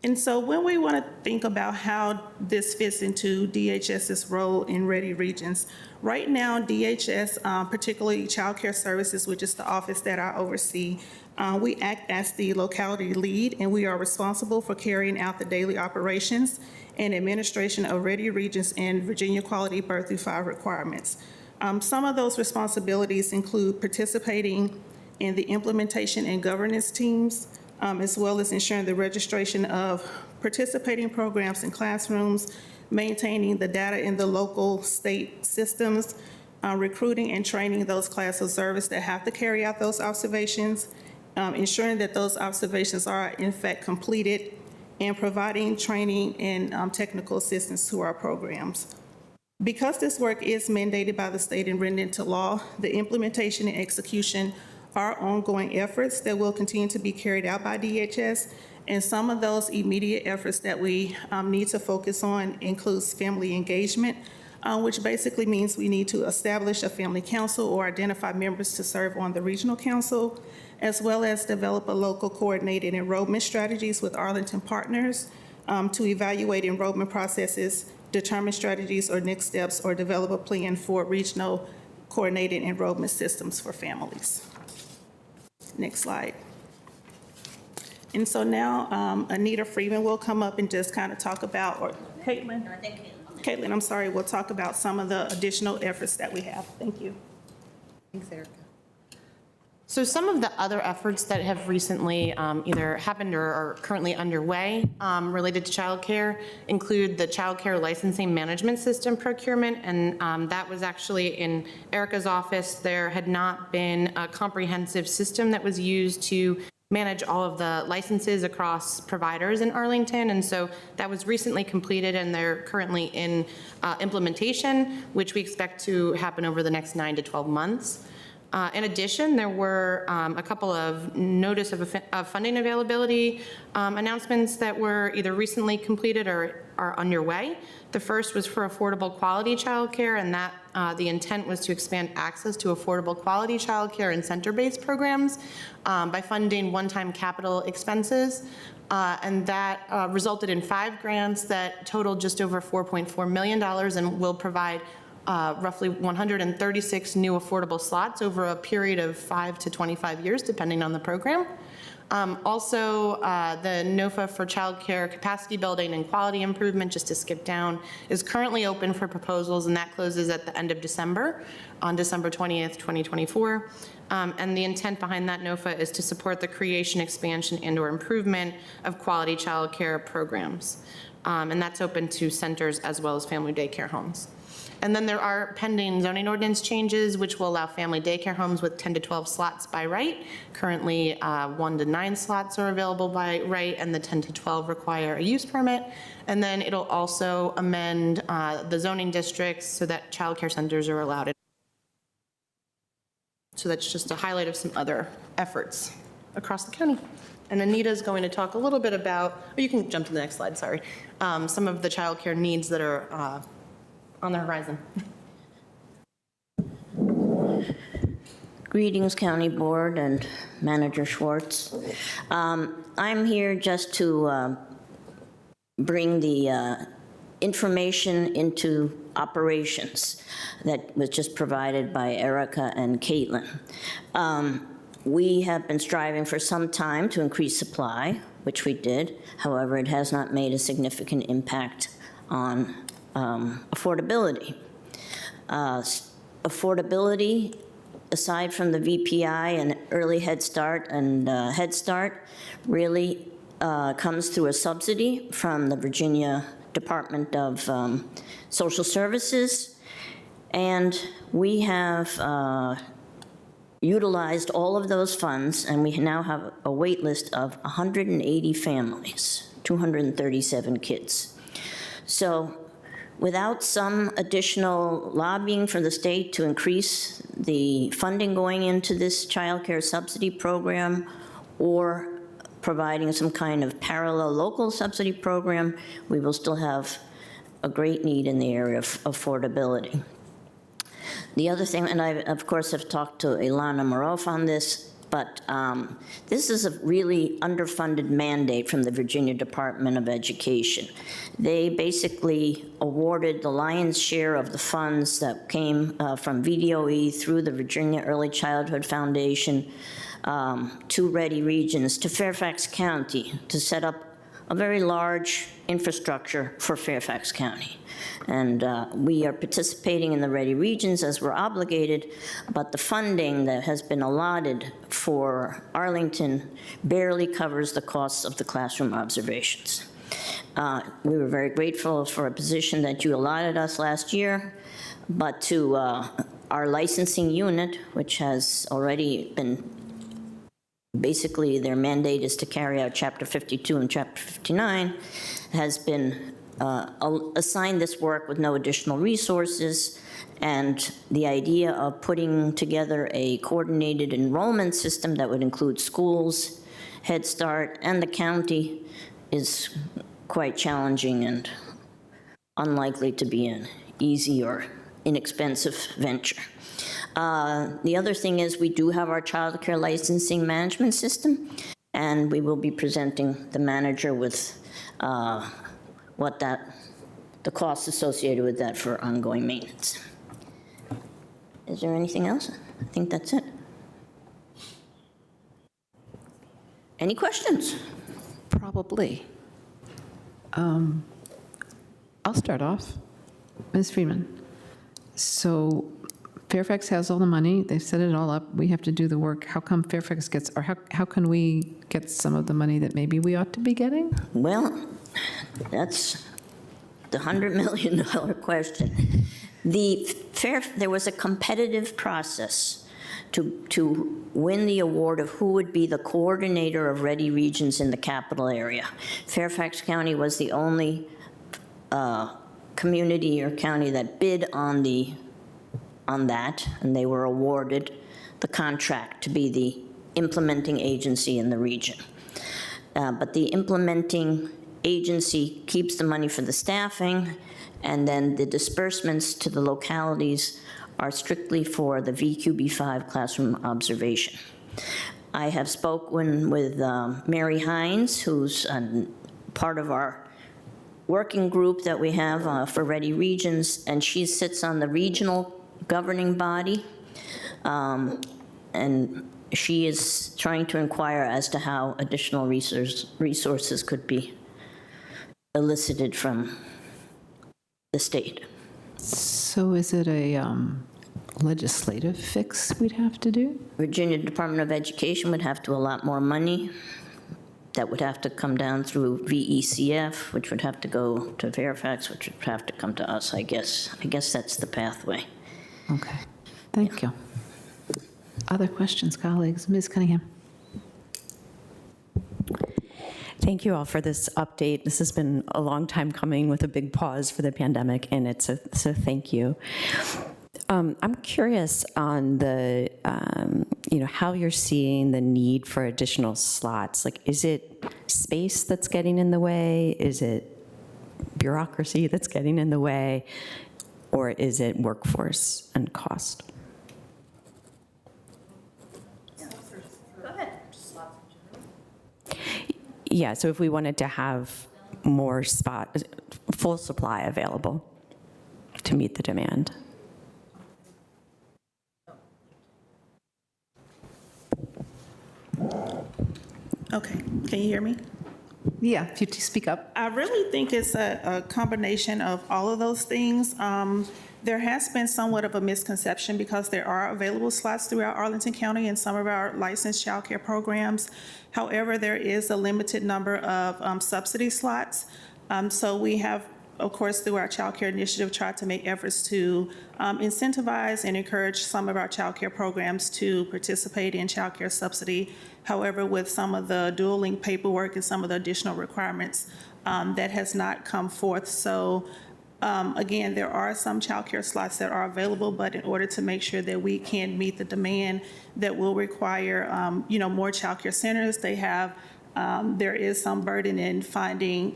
And so when we want to think about how this fits into DHS's role in Ready Regions, right now DHS, particularly Child Care Services, which is the office that I oversee, we act as the locality lead, and we are responsible for carrying out the daily operations and administration of Ready Regions and Virginia Quality Birth through 5 requirements. Some of those responsibilities include participating in the implementation and governance teams, as well as ensuring the registration of participating programs in classrooms, maintaining the data in the local state systems, recruiting and training those class observers that have to carry out those observations, ensuring that those observations are in fact completed, and providing training and technical assistance to our programs. Because this work is mandated by the state and written into law, the implementation and execution are ongoing efforts that will continue to be carried out by DHS, and some of those immediate efforts that we need to focus on includes family engagement, which basically means we need to establish a family council or identify members to serve on the regional council, as well as develop a local coordinated enrollment strategies with Arlington partners to evaluate enrollment processes, determine strategies or next steps, or develop a plan for regional coordinated enrollment systems for families. Next slide. And so now Anita Freeman will come up and just kind of talk about, or Caitlin? Caitlin, I'm sorry, we'll talk about some of the additional efforts that we have. Thank you. Thanks, Erica. So some of the other efforts that have recently either happened or are currently underway related to childcare include the childcare licensing management system procurement, and that was actually in Erica's office. There had not been a comprehensive system that was used to manage all of the licenses across providers in Arlington, and so that was recently completed, and they're currently in implementation, which we expect to happen over the next 9 to 12 months. In addition, there were a couple of notice of funding availability announcements that were either recently completed or are underway. The first was for affordable quality childcare, and that the intent was to expand access to affordable quality childcare and center-based programs by funding one-time capital expenses. And that resulted in 5 grants that totaled just over $4.4 million and will provide roughly 136 new affordable slots over a period of 5 to 25 years, depending on the program. Also, the NOFA for childcare capacity building and quality improvement, just to skip down, is currently open for proposals, and that closes at the end of December, on December 20th, 2024. And the intent behind that NOFA is to support the creation, expansion, and/or improvement of quality childcare programs. And that's open to centers as well as family daycare homes. And then there are pending zoning ordinance changes, which will allow family daycare homes with 10 to 12 slots by right. Currently, 1 to 9 slots are available by right, and the 10 to 12 require a use permit. And then it'll also amend the zoning districts so that childcare centers are allowed. So that's just a highlight of some other efforts across the county. And Anita is going to talk a little bit about, or you can jump to the next slide, sorry, some of the childcare needs that are on the horizon. Greetings, County Board and Manager Schwartz. I'm here just to bring the information into operations that was just provided by Erica and Caitlin. We have been striving for some time to increase supply, which we did. However, it has not made a significant impact on affordability. Affordability, aside from the VPI and early Head Start and Head Start, really comes through a subsidy from the Virginia Department of Social Services. And we have utilized all of those funds, and we now have a wait list of 180 families, 237 kids. So Without some additional lobbying from the state to increase the funding going into this childcare subsidy program or providing some kind of parallel local subsidy program, we will still have a great need in the area of affordability. The other thing, and I, of course, have talked to Ilana Maroff on this, but this is a really underfunded mandate from the Virginia Department of Education. They basically awarded the lion's share of the funds that came from VDOE through the Virginia Early Childhood Foundation to Ready Regions, to Fairfax County, to set up a very large infrastructure for Fairfax County. And we are participating in the Ready Regions as we're obligated, but the funding that has been allotted for Arlington barely covers the costs of the classroom observations. We were very grateful for a position that you allotted us last year, but to our licensing unit, which has already been, basically their mandate is to carry out Chapter 52 and Chapter 59, has been assigned this work with no additional resources, and the idea of putting together a coordinated enrollment system that would include schools, Head Start, and the county is quite challenging and unlikely to be an easy or inexpensive venture. The other thing is we do have our child care licensing management system, and we will be presenting the manager with the costs associated with that for ongoing maintenance. Is there anything else? I think that's it. Any questions? Probably. I'll start off. Ms. Friedman. So Fairfax has all the money. They've set it all up. We have to do the work. How come Fairfax gets, or how can we get some of the money that maybe we ought to be getting? Well, that's the $100 million question. There was a competitive process to win the award of who would be the coordinator of Ready Regions in the capital area. Fairfax County was the only community or county that bid on that, and they were awarded the contract to be the implementing agency in the region. But the implementing agency keeps the money for the staffing, and then the disbursements to the localities are strictly for the VQB5 classroom observation. I have spoken with Mary Hines, who's part of our working group that we have for Ready Regions, and she sits on the regional governing body, and she is trying to inquire as to how additional resources could be elicited from the state. So is it a legislative fix we'd have to do? Virginia Department of Education would have to allot more money. That would have to come down through VECF, which would have to go to Fairfax, which would have to come to us, I guess. I guess that's the pathway. Okay, thank you. Other questions, colleagues? Ms. Cunningham. Thank you all for this update. This has been a long time coming with a big pause for the pandemic, and so thank you. I'm curious on the, how you're seeing the need for additional slots. Like, is it space that's getting in the way? Is it bureaucracy that's getting in the way? Or is it workforce and cost? Go ahead. Yeah, so if we wanted to have more full supply available to meet the demand. Okay, can you hear me? Yeah, if you speak up. I really think it's a combination of all of those things. There has been somewhat of a misconception because there are available slots throughout Arlington County in some of our licensed child care programs. However, there is a limited number of subsidy slots. So we have, of course, through our child care initiative, tried to make efforts to incentivize and encourage some of our child care programs to participate in child care subsidy. However, with some of the dual link paperwork and some of the additional requirements, that has not come forth. So Again, there are some childcare slots that are available, but in order to make sure that we can meet the demand that will require, more childcare centers, there is some burden in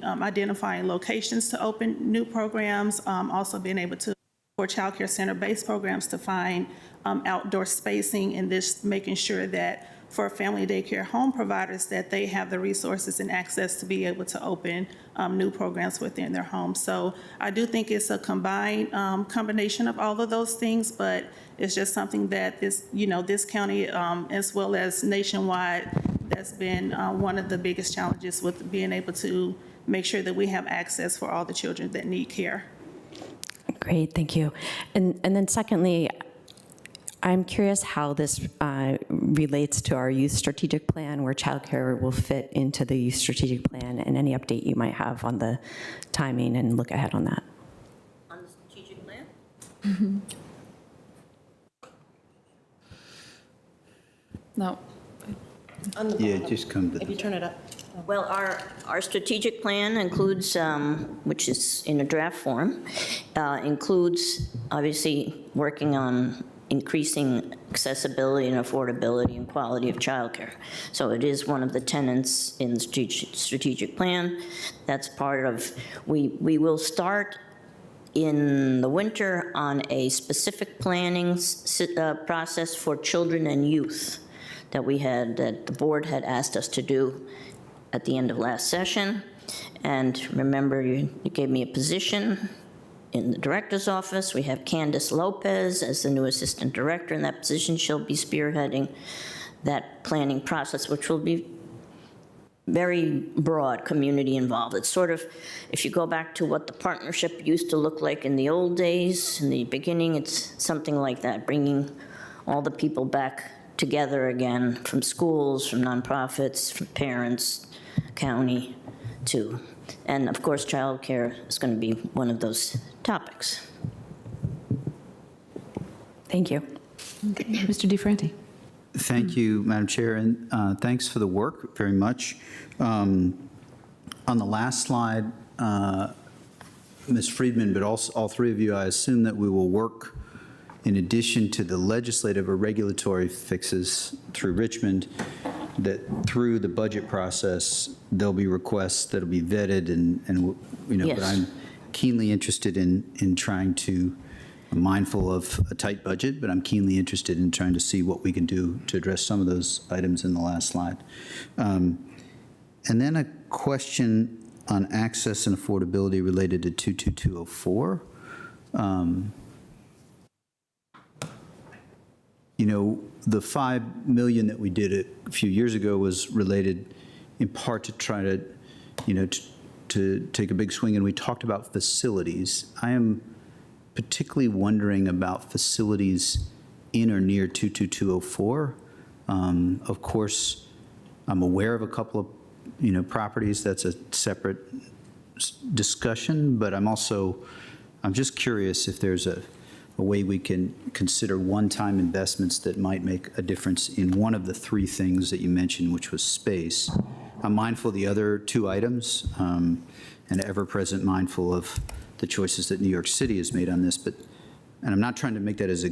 identifying locations to open new programs, also being able to, for childcare center-based programs, to find outdoor spacing, and this making sure that for family daycare home providers that they have the resources and access to be able to open new programs within their home. So I do think it's a combination of all of those things, but it's just something that this county, as well as nationwide, that's been one of the biggest challenges with being able to make sure that we have access for all the children that need care. Great, thank you. And then secondly, I'm curious how this relates to our youth strategic plan, where childcare will fit into the youth strategic plan, and any update you might have on the timing and look ahead on that. On the strategic plan? Mm-hmm. No. Yeah, just come to. If you turn it up. Well, our strategic plan includes, which is in a draft form, includes obviously working on increasing accessibility and affordability and quality of childcare. So it is one of the tenets in the strategic plan. That's part of, we will start in the winter on a specific planning process for children and youth that the board had asked us to do at the end of last session. And remember, you gave me a position in the director's office. We have Candace Lopez as the new assistant director in that position. She'll be spearheading that planning process, which will be very broad, community involved. It's sort of, if you go back to what the partnership used to look like in the old days, in the beginning, it's something like that, bringing all the people back together again, from schools, from nonprofits, from parents, county, too. And of course, childcare is going to be one of those topics. Thank you. Mr. DeFranti. Thank you, Madam Chair, and thanks for the work very much. On the last slide, Ms. Friedman, but also all three of you, I assume that we will work in addition to the legislative or regulatory fixes through Richmond, that through the budget process, there'll be requests that'll be vetted and Yes. but I'm keenly interested in trying to, I'm mindful of a tight budget, but I'm keenly interested in trying to see what we can do to address some of those items in the last slide. And then a question on access and affordability related to 22204. The $5 million that we did a few years ago was related in part to try to, to take a big swing, and we talked about facilities. I am particularly wondering about facilities in or near 22204. Of course, I'm aware of a couple of, properties. That's a separate discussion, but I'm just curious if there's a way we can consider one-time investments that might make a difference in one of the three things that you mentioned, which was space. I'm mindful of the other two items, and ever-present mindful of the choices that New York City has made on this, and I'm not trying to make that as a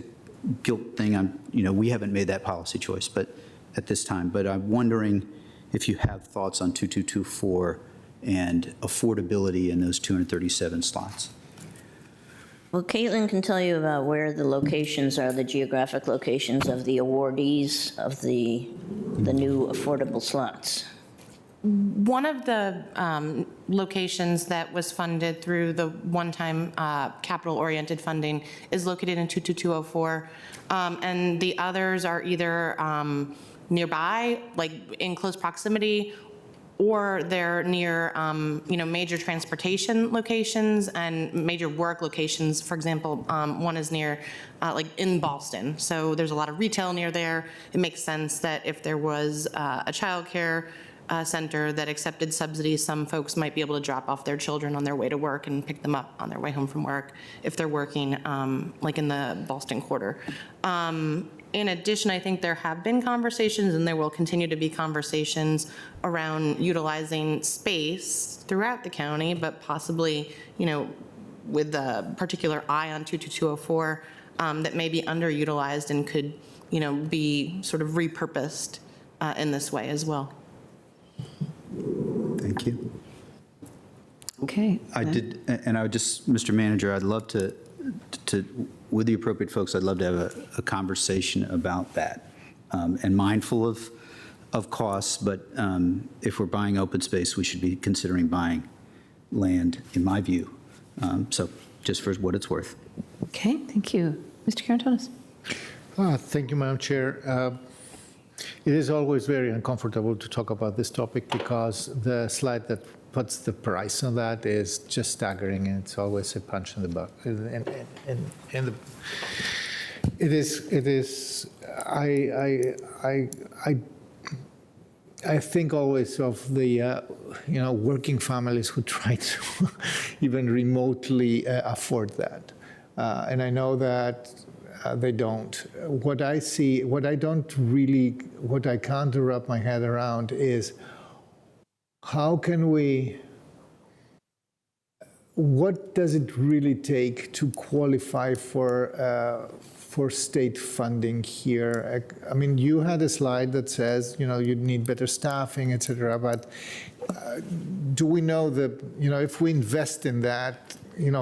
guilt thing. We haven't made that policy choice, but at this time, but I'm wondering if you have thoughts on 2224 and affordability in those 237 slots. Well, Caitlin can tell you about where the locations are, the geographic locations of the awardees of the new affordable slots. One of the locations that was funded through the one-time capital-oriented funding is located in 22204, and the others are either nearby, like in close proximity, or they're near, major transportation locations and major work locations. For example, one is near, like in Boston. So there's a lot of retail near there. It makes sense that if there was a childcare center that accepted subsidies, some folks might be able to drop off their children on their way to work and pick them up on their way home from work if they're working, like in the Boston quarter. In addition, I think there have been conversations, and there will continue to be conversations around utilizing space throughout the county, but possibly, with a particular eye on 22204 that may be underutilized and could, be sort of repurposed in this way as well. Thank you. Okay. I did, and I would just, Mr. Manager, I'd love to, with the appropriate folks, I'd love to have a conversation about that. And mindful of costs, but if we're buying open space, we should be considering buying land, in my view. So just for what it's worth. Okay, thank you. Mr. Karantonis? Thank you, Madam Chair. It is always very uncomfortable to talk about this topic because the slide that puts the price on that is just staggering, and it's always a punch in the butt. And it is. I think always of the working families who try to even remotely afford that, and I know that they don't. What I see, what I can't wrap my head around is how can we, what does it really take to qualify for state funding here? I mean, you had a slide that says, you'd need better staffing, et cetera, but do we know that, if we invest in that,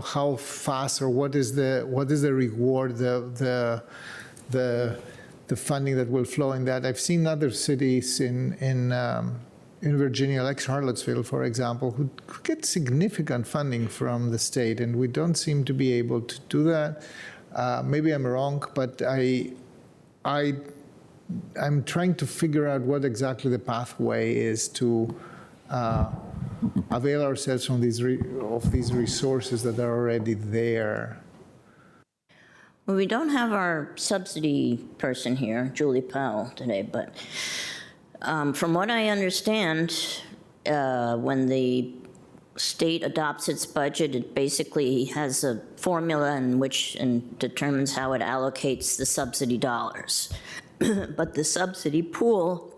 how fast or what is the reward, the funding that will flow in that? I've seen other cities in Virginia, like Charlottesville, for example, who get significant funding from the state, and we don't seem to be able to do that. Maybe I'm wrong, but I'm trying to figure out what exactly the pathway is to avail ourselves from these resources that are already there. Well, we don't have our subsidy person here, Julie Powell, today, but from what I understand, when the state adopts its budget, it basically has a formula in which determines how it allocates the subsidy dollars. But the subsidy pool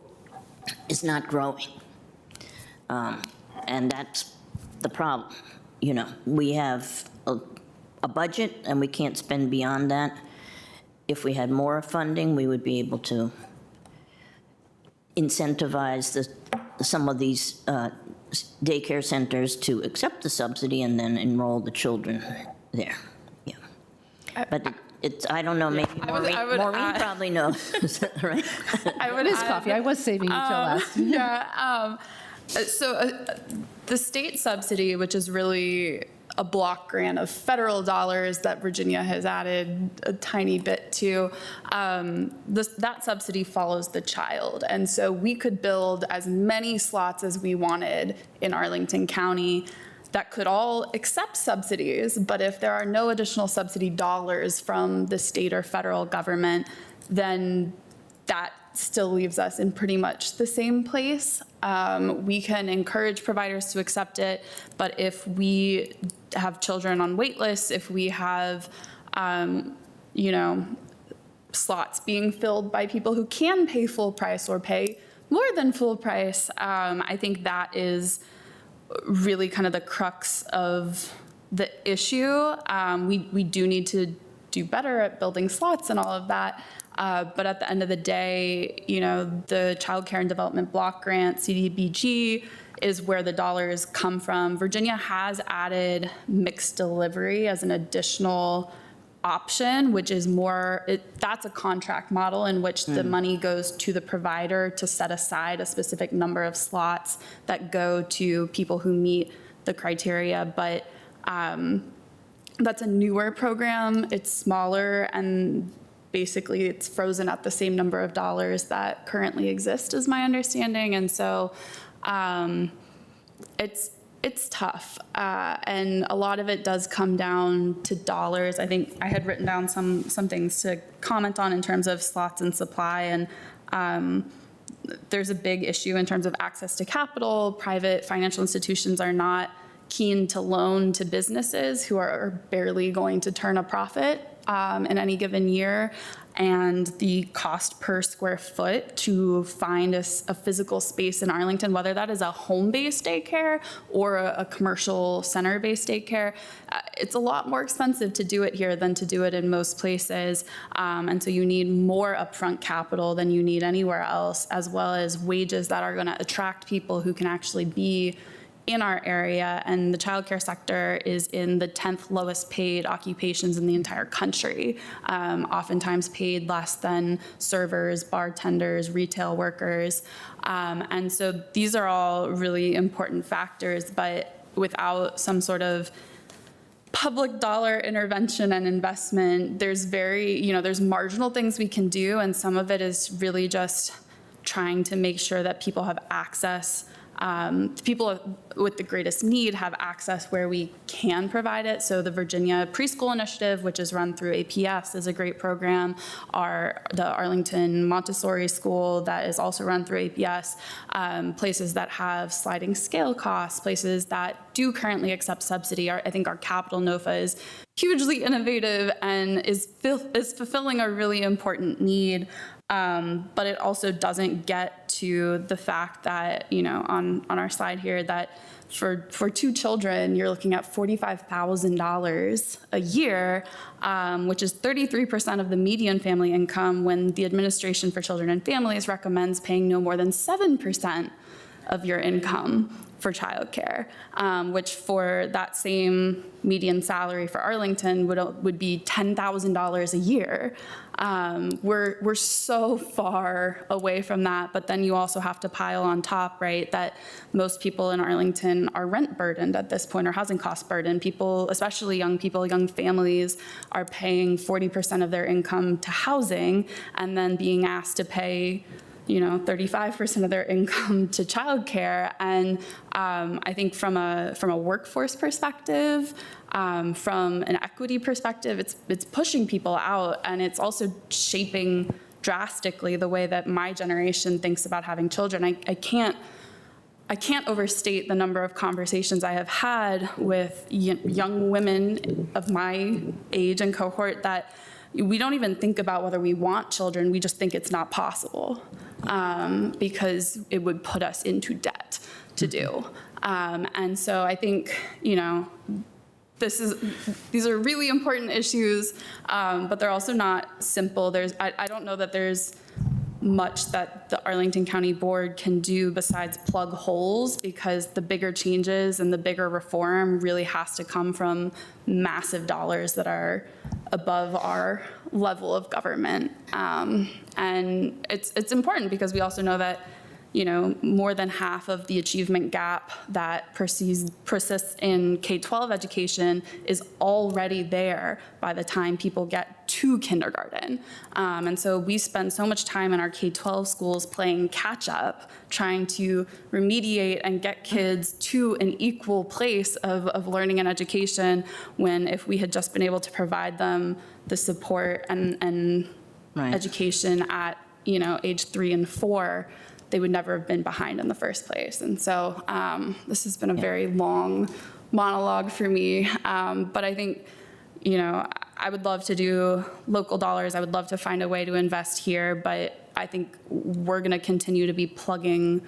is not growing. And that's the problem. We have a budget and we can't spend beyond that. If we had more funding, we would be able to incentivize some of these daycare centers to accept the subsidy and then enroll the children there. Yeah. But I don't know, maybe Maureen probably knows, right? It is coffee. I was saving you till last. Yeah. So the state subsidy, which is really a block grant of federal dollars that Virginia has added a tiny bit to, that subsidy follows the child. And so we could build as many slots as we wanted in Arlington County that could all accept subsidies, but if there are no additional subsidy dollars from the state or federal government, then that still leaves us in pretty much the same place. We can encourage providers to accept it, but if we have children on wait lists, if we have, slots being filled by people who can pay full price or pay more than full price, I think that is really kind of the crux of the issue. We do need to do better at building slots and all of that. But at the end of the day, the Child Care and Development Block Grant, CDBG, is where the dollars come from. Virginia has added mixed delivery as an additional option, which is that's a contract model in which the money goes to the provider to set aside a specific number of slots that go to people who meet the criteria. But that's a newer program. It's smaller, and basically it's frozen at the same number of dollars that currently exist, is my understanding. And so it's tough. And a lot of it does come down to dollars. I think I had written down some things to comment on in terms of slots and supply. And there's a big issue in terms of access to capital. Private financial institutions are not keen to loan to businesses who are barely going to turn a profit in any given year, and the cost per square foot to find a physical space in Arlington, whether that is a home-based daycare or a commercial center-based daycare, it's a lot more expensive to do it here than to do it in most places. And so you need more upfront capital than you need anywhere else, as well as wages that are going to attract people who can actually be in our area. And the childcare sector is in the 10th lowest paid occupations in the entire country, oftentimes paid less than servers, bartenders, retail workers. And so these are all really important factors, but without some sort of public dollar intervention and investment, there's there's marginal things we can do, and some of it is really just trying to make sure that people have access. People with the greatest need have access where we can provide it. So the Virginia Preschool Initiative, which is run through APS, is a great program. The Arlington Montessori School that is also run through APS. Places that have sliding scale costs, places that do currently accept subsidy. I think our Capital NOFA is hugely innovative and is fulfilling a really important need. But it also doesn't get to the fact that, on our slide here, that for 2 children, you're looking at $45,000 a year, which is 33% of the median family income, when the Administration for Children and Families recommends paying no more than 7% of your income for childcare, which for that same median salary for Arlington would be $10,000 a year. We're so far away from that, but then you also have to pile on top, right, that most people in Arlington are rent burdened at this point, or housing cost burdened. People, especially young people, young families, are paying 40% of their income to housing and then being asked to pay 35% of their income to childcare. And I think from a workforce perspective, from an equity perspective, it's pushing people out, and it's also shaping drastically the way that my generation thinks about having children. I can't overstate the number of conversations I have had with young women of my age and cohort that we don't even think about whether we want children. We just think it's not possible because it would put us into debt to do. And so I think, these are really important issues, but they're also not simple. I don't know that there's much that the Arlington County Board can do besides plug holes, because the bigger changes and the bigger reform really has to come from massive dollars that are above our level of government. And it's important because we also know that more than half of the achievement gap that persists in K-12 education is already there by the time people get to kindergarten. And so we spend so much time in our K-12 schools playing catch up, trying to remediate and get kids to an equal place of learning and education, when if we had just been able to provide them the support and education at age 3 and 4, they would never have been behind in the first place. And so this has been a very long monologue for me. But I think, I would love to do local dollars. I would love to find a way to invest here. But I think we're going to continue to be plugging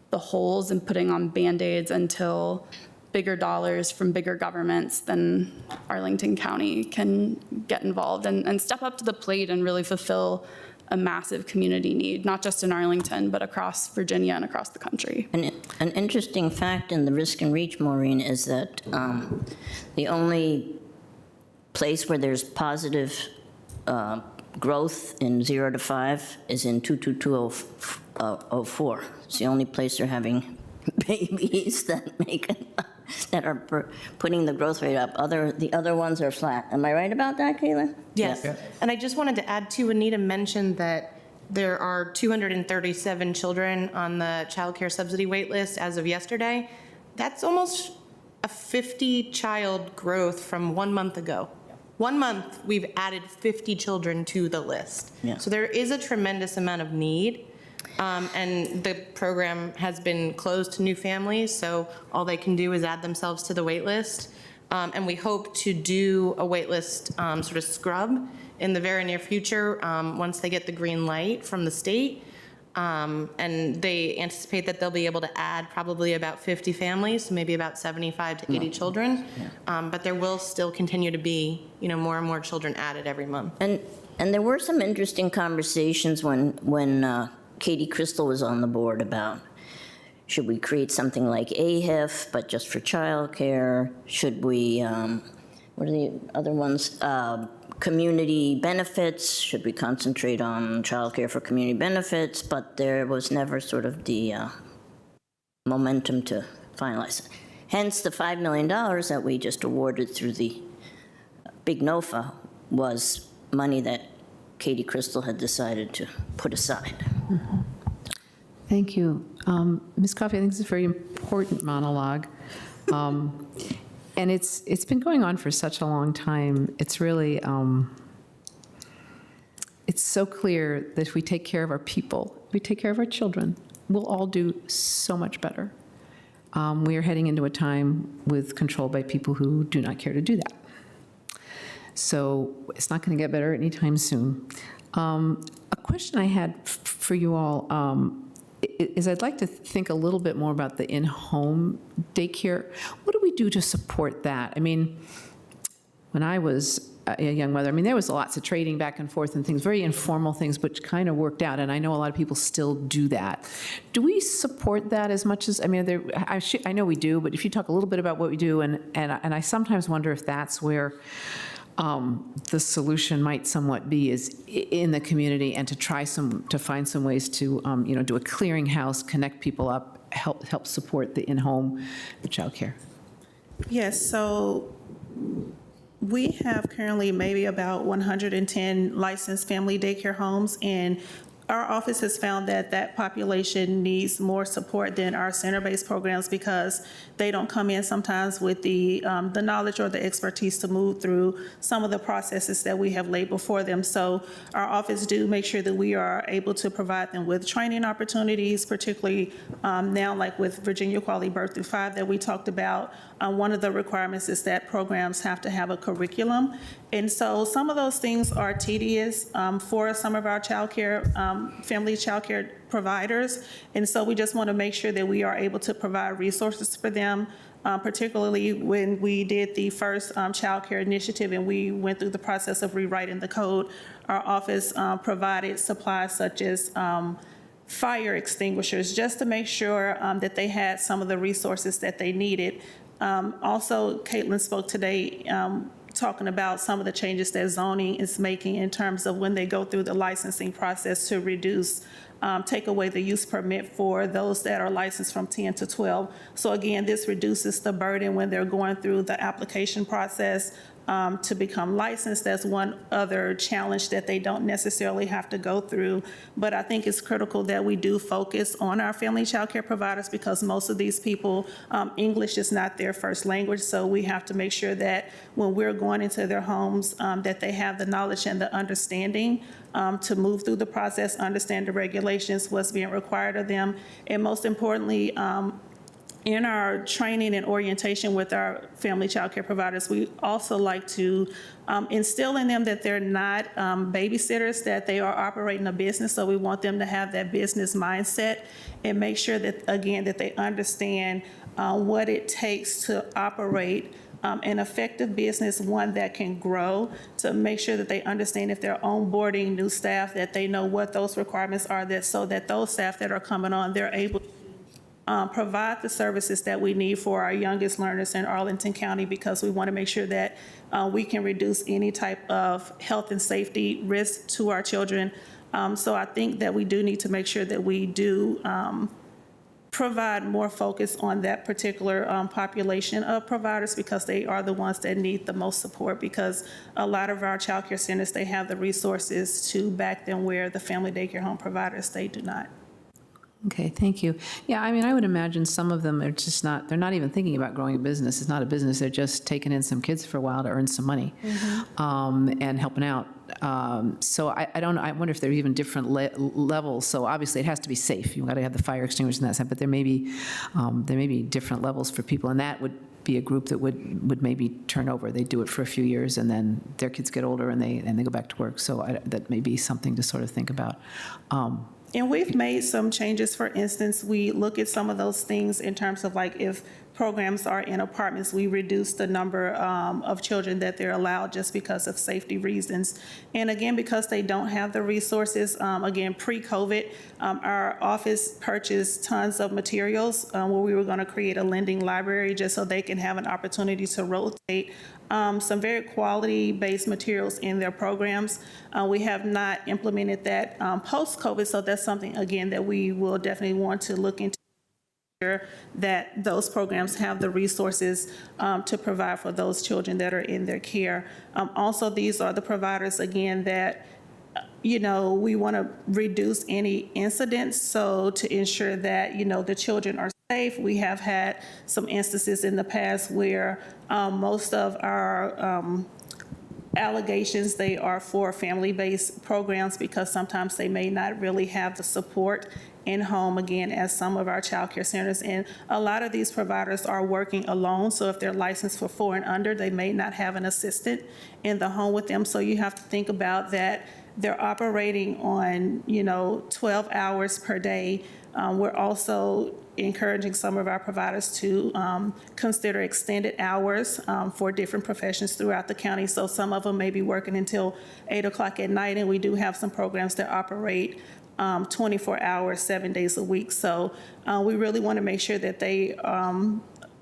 the holes and putting on Band-Aids until bigger dollars from bigger governments than Arlington County can get involved and step up to the plate and really fulfill a massive community need, not just in Arlington, but across Virginia and across the country. An interesting fact in the Risk and Reach, Maureen, is that the only place where there's positive growth in 0 to 5 is in 22204. It's the only place they're having babies that are putting the growth rate up. The other ones are flat. Am I right about that, Kayla? Yes. Yeah. And I just wanted to add too, Anita mentioned that there are 237 children on the child care subsidy wait list as of yesterday. That's almost a 50 child growth from 1 month ago. 1 month, we've added 50 children to the list. Yeah. So there is a tremendous amount of need. And the program has been closed to new families, so all they can do is add themselves to the wait list. And we hope to do a wait list sort of scrub in the very near future once they get the green light from the state. And they anticipate that they'll be able to add probably about 50 families, so maybe about 75 to 80 children. But there will still continue to be, more and more children added every month. And there were some interesting conversations when Katie Crystal was on the board about, should we create something like AHIF, but just for childcare? Should we, what are the other ones? Community benefits, should we concentrate on childcare for community benefits? But there was never sort of the momentum to finalize it. Hence, the $5 million that we just awarded through the Big NOFA was money that Katie Crystal had decided to put aside. Mm-hmm. Thank you. Ms. Coffey, I think this is a very important monologue. And it's been going on for such a long time. It's really, it's so clear that if we take care of our people, we take care of our children, we'll all do so much better. We are heading into a time with control by people who do not care to do that. So it's not going to get better anytime soon. A question I had for you all is I'd like to think a little bit more about the in-home daycare. What do we do to support that? I mean, when I was a young mother, I mean, there was lots of trading back and forth and things, very informal things, but kind of worked out, and I know a lot of people still do that. Do we support that as much as, I mean, I know we do, but if you talk a little bit about what we do, and I sometimes wonder if that's where the solution might somewhat be is in the community, and to find some ways to do a clearinghouse, connect people up, help support the in-home, the childcare. Yes, so we have currently maybe about 110 licensed family daycare homes, and our office has found that that population needs more support than our center-based programs because they don't come in sometimes with the knowledge or the expertise to move through some of the processes that we have laid before them. So our office do make sure that we are able to provide them with training opportunities, particularly now like with Virginia Quality Birth Through 5 that we talked about. One of the requirements is that programs have to have a curriculum. And so some of those things are tedious for some of our family childcare providers. And so we just want to make sure that we are able to provide resources for them, particularly when we did the first childcare initiative and we went through the process of rewriting the code. Our office provided supplies such as fire extinguishers just to make sure that they had some of the resources that they needed. Also, Caitlin spoke today talking about some of the changes that zoning is making in terms of when they go through the licensing process to reduce, take away the use permit for those that are licensed from 10 to 12. So again, this reduces the burden when they're going through the application process to become licensed. That's one other challenge that they don't necessarily have to go through. But I think it's critical that we do focus on our family child care providers because most of these people, English is not their first language. So we have to make sure that when we're going into their homes, that they have the knowledge and the understanding to move through the process, understand the regulations, what's being required of them, and most importantly, in our training and orientation with our family child care providers, we also like to instill in them that they're not babysitters, that they are operating a business. So we want them to have that business mindset and make sure that, again, that they understand what it takes to operate an effective business, one that can grow, to make sure that they understand if they're onboarding new staff, that they know what those requirements are, that so that those staff that are coming on, they're able to provide the services that we need for our youngest learners in Arlington County, because we want to make sure that we can reduce any type of health and safety risk to our children. So I think that we do need to make sure that we do provide more focus on that particular population of providers, because they are the ones that need the most support, because a lot of our child care centers, they have the resources to back them where the family daycare home providers, they do not. Okay, thank you. Yeah, I mean, I would imagine some of them are just not, they're not even thinking about growing a business. It's not a business. They're just taking in some kids for a while to earn some money and helping out. So I don't know, I wonder if there are even different levels. So obviously it has to be safe. You've got to have the fire extinguishers and that stuff, but there may be different levels for people, and that would be a group that would maybe turn over. They do it for a few years and then their kids get older and they go back to work. So that may be something to sort of think about. And we've made some changes. For instance, we look at some of those things in terms of like if programs are in apartments, we reduce the number of children that they're allowed just because of safety reasons. And again, because they don't have the resources, again, pre-COVID, our office purchased tons of materials where we were going to create a lending library just so they can have an opportunity to rotate some very quality-based materials in their programs. We have not implemented that post-COVID, so that's something, again, that we will definitely want to look into, that those programs have the resources to provide for those children that are in their care. Also, these are the providers, again, that we want to reduce any incidents, so to ensure that, the children are safe. We have had some instances in the past where most of our allegations, they are for family-based programs because sometimes they may not really have the support in home, again, as some of our child care centers. And a lot of these providers are working alone, so if they're licensed for 4 and under, they may not have an assistant in the home with them. So you have to think about that. They're operating on, 12 hours per day. We're also encouraging some of our providers to consider extended hours for different professions throughout the county. So some of them may be working until 8 o'clock at night, and we do have some programs that operate 24 hours, 7 days a week. So we really want to make sure that they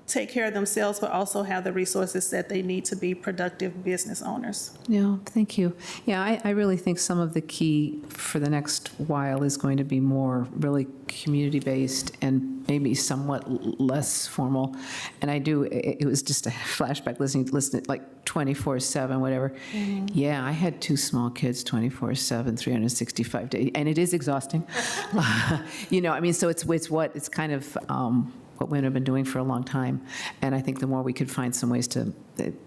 take care of themselves, but also have the resources that they need to be productive business owners. Yeah, thank you. Yeah, I really think some of the key for the next while is going to be more really community-based and maybe somewhat less formal. And it was just a flashback listening like 24/7, whatever. Mm-hmm. Yeah, I had 2 small kids 24/7, 365 days, and it is exhausting. So it's kind of what women have been doing for a long time. And I think the more we could find some ways to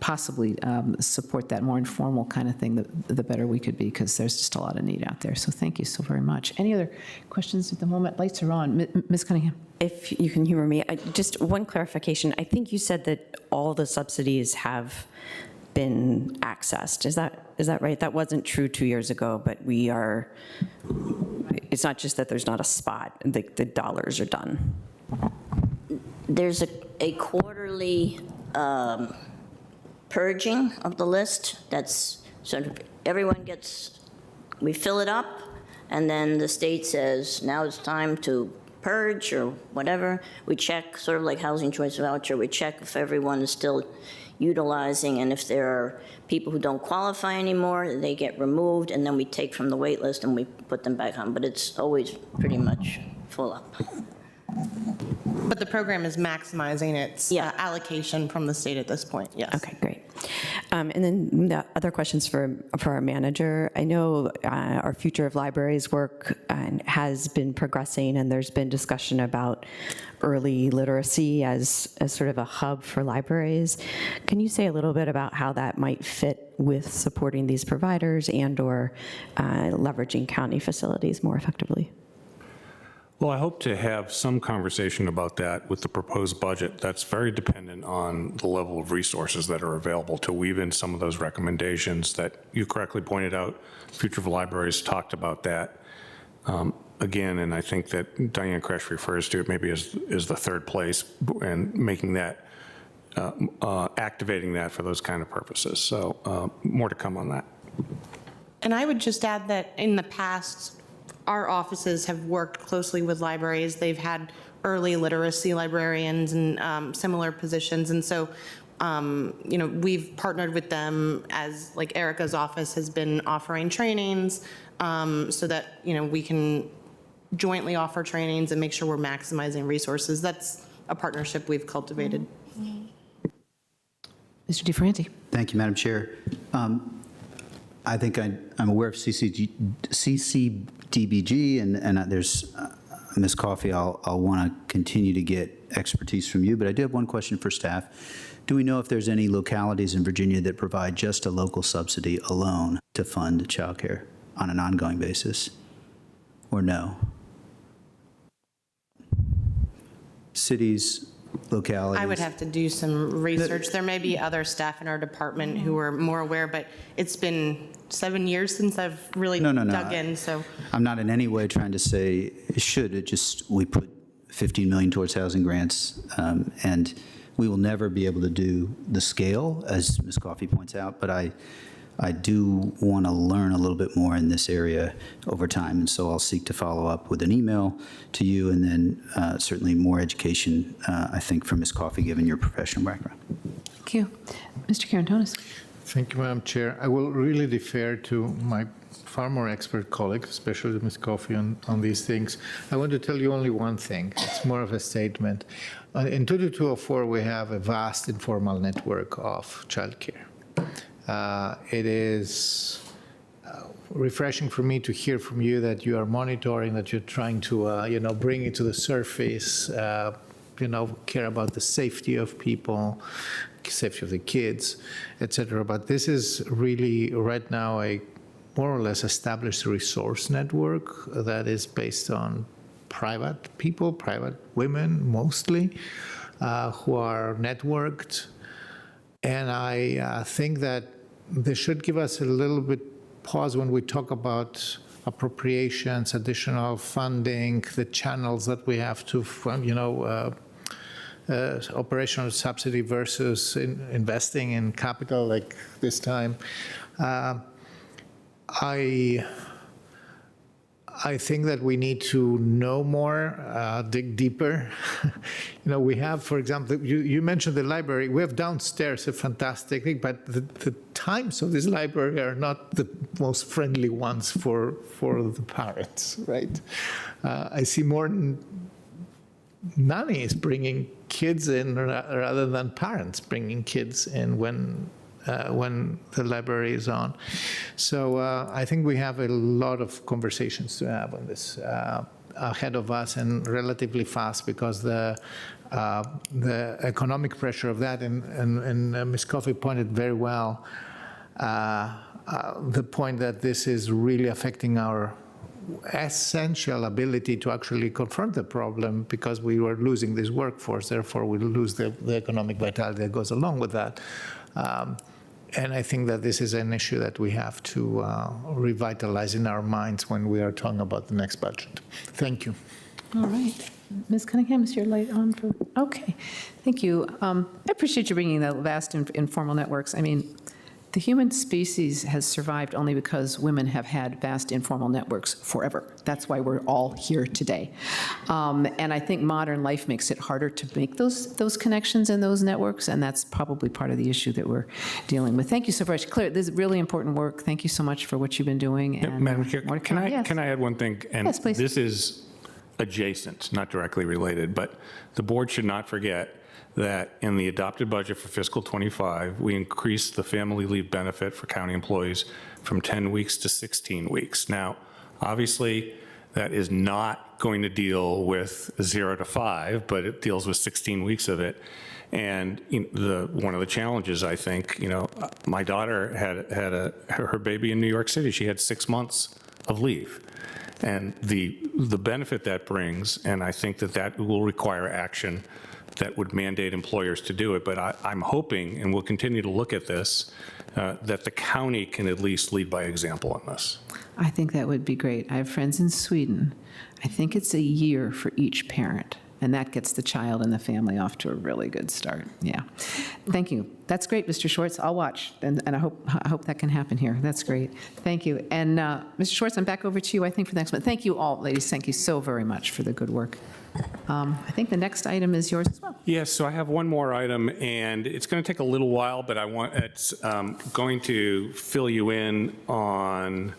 possibly support that more informal kind of thing, the better we could be, because there's just a lot of need out there. So thank you so very much. Any other questions at the moment? Lights are on. Ms. Cunningham. If you can humor me, just one clarification. I think you said that all the subsidies have been accessed. Is that right? That wasn't true 2 years ago, but it's not just that there's not a spot, the dollars are done. There's a quarterly purging of the list. That's sort of, we fill it up, and then the state says, now it's time to purge or whatever. We check, sort of like housing choice voucher, we check if everyone is still utilizing, and if there are people who don't qualify anymore, they get removed, and then we take from the wait list and we put them back on. But it's always pretty much full up. But the program is maximizing its allocation from the state at this point, yes. Okay, great. And then the other questions for our manager. I know our Future of Libraries work has been progressing, and there's been discussion about early literacy as sort of a hub for libraries. Can you say a little bit about how that might fit with supporting these providers and/or leveraging county facilities more effectively? Well, I hope to have some conversation about that with the proposed budget. That's very dependent on the level of resources that are available to weave in some of those recommendations that you correctly pointed out. Future of Libraries talked about that. Again, and I think that Diane Kresh refers to it maybe as the third place, and making that, activating that for those kind of purposes. So more to come on that. And I would just add that in the past, our offices have worked closely with libraries. They've had early literacy librarians and similar positions. And so, we've partnered with them, as like Erica's office has been offering trainings, so that, we can jointly offer trainings and make sure we're maximizing resources. That's a partnership we've cultivated. Mr. DeFranti. Thank you, Madam Chair. I think I'm aware of CCDBG, and there's Ms. Coffey, I'll want to continue to get expertise from you, but I do have one question for staff. Do we know if there's any localities in Virginia that provide just a local subsidy alone to fund childcare on an ongoing basis, or no? Cities localities? I would have to do some research. There may be other staff in our department who are more aware, but it's been 7 years since I've really No. dug in, so. I'm not in any way trying to say it should, it just, we put 15 million towards housing grants, and we will never be able to do the scale, as Ms. Coffey points out, but I do want to learn a little bit more in this area over time, and so I'll seek to follow up with an email to you, and then certainly more education, I think, from Ms. Coffey, given your professional background. Thank you. Mr. Karantonis. Thank you, Madam Chair. I will really defer to my far more expert colleagues, especially Ms. Coffey, on these things. I want to tell you only one thing. It's more of a statement. In 22204, we have a vast informal network of childcare. It is refreshing for me to hear from you that you are monitoring, that you're trying to, bring it to the surface, care about the safety of people, safety of the kids, et cetera. But this is really right now a more or less established resource network that is based on private people, private women mostly, who are networked. And I think that this should give us a little bit pause when we talk about appropriations, additional funding, the channels that we have to, operational subsidy versus investing in capital like this time. I think that we need to know more, dig deeper. We have, for example, you mentioned the library. We have downstairs a fantastic thing, but the times of this library are not the most friendly ones for the parents, right? I see more nannies bringing kids in rather than parents bringing kids in when the library is on. So I think we have a lot of conversations to have on this ahead of us, and relatively fast, because the economic pressure of that, and Ms. Coffey pointed very well, the point that this is really affecting our essential ability to actually confront the problem, because we were losing this workforce, therefore we lose the economic vitality that goes along with that. And I think that this is an issue that we have to revitalize in our minds when we are talking about the next budget. Thank you. All right. Ms. Cunningham, is your light on for, okay. Thank you. I appreciate you bringing the vast informal networks. I mean, the human species has survived only because women have had vast informal networks forever. That's why we're all here today. And I think modern life makes it harder to make those connections and those networks, and that's probably part of the issue that we're dealing with. Thank you so much. Claire, this is really important work. Thank you so much for what you've been doing. And, Madam Chair, can I add one thing? And yes, please. This is adjacent, not directly related, but the board should not forget that in the adopted budget for fiscal '25, we increased the family leave benefit for county employees from 10 weeks to 16 weeks. Now, obviously, that is not going to deal with 0 to 5, but it deals with 16 weeks of it. And one of the challenges, I think, my daughter had her baby in New York City. She had 6 months of leave. And the benefit that brings, and I think that will require action that would mandate employers to do it. But I'm hoping, and we'll continue to look at this, that the county can at least lead by example on this. I think that would be great. I have friends in Sweden. I think it's a year for each parent, and that gets the child and the family off to a really good start. Yeah. Thank you. That's great, Mr. Schwartz. I'll watch, and I hope that can happen here. That's great. Thank you. And Mr. Schwartz, I'm back over to you, I think, for the next one. Thank you all, ladies. Thank you so very much for the good work. I think the next item is yours as well. Yes, so I have one more item, and it's going to take a little while, but it's going to fill you in on,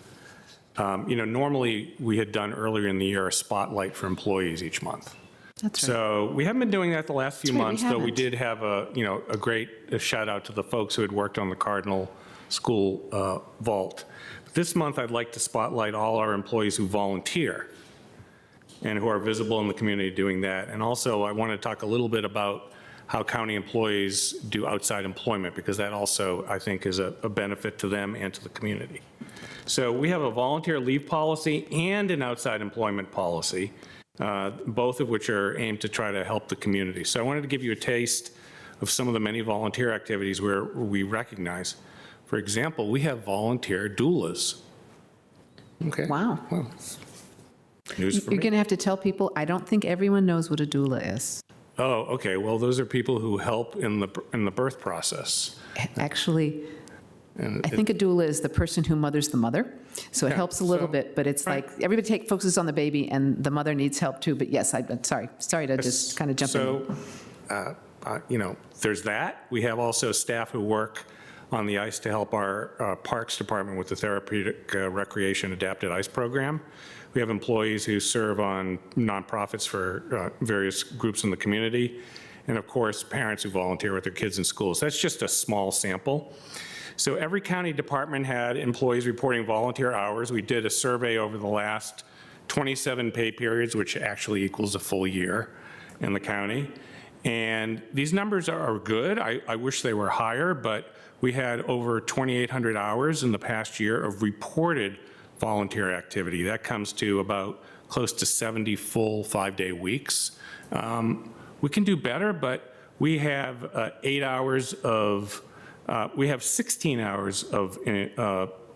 normally we had done earlier in the year a spotlight for employees each month. That's right. So we haven't been doing that the last few That's right, months, though we did have a great shout out to the folks who had worked on the Cardinal School vault. This month, I'd like to spotlight all our employees who volunteer and who are visible in the community doing that. And also, I want to talk a little bit about how county employees do outside employment, because that also, I think, is a benefit to them and to the community. So we have a volunteer leave policy and an outside employment policy. both of which are aimed to try to help the community. So I wanted to give you a taste of some of the many volunteer activities where we recognize. For example, we have volunteer doulas. Okay. Wow. Well, news for You're me. going to have to tell people, I don't think everyone knows what a doula is. Oh, okay. Well, those are people who help in the birth process. Actually, And I think a doula is the person who mothers the mother, so it helps a little bit, but it's like, everybody focuses on the baby, and the mother needs help too, but yes, I'm sorry to just kind of jump in. So, there's that. We have also staff who work on the ice to help our Parks Department with the Therapeutic Recreation Adapted Ice Program. We have employees who serve on nonprofits for various groups in the community, and of course, parents who volunteer with their kids in schools. That's just a small sample. So every county department had employees reporting volunteer hours. We did a survey over the last 27 pay periods, which actually equals a full year in the county. And these numbers are good. I wish they were higher, but we had over 2,800 hours in the past year of reported volunteer activity. That comes to about close to 70 full 5-day weeks. We can do better, but we have 8 hours of we have 16 hours of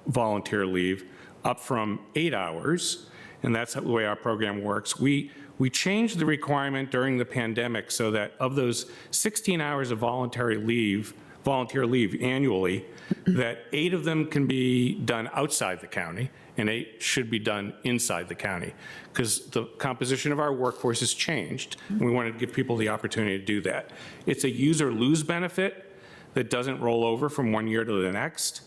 volunteer leave, up from 8 hours, and that's the way our program works. We changed the requirement during the pandemic so that of those 16 hours of volunteer leave annually, that 8 of them can be done outside the county, and 8 should be done inside the county, because the composition of our workforce has changed. We wanted to give people the opportunity to do that. It's a use or lose benefit that doesn't roll over from one year to the next,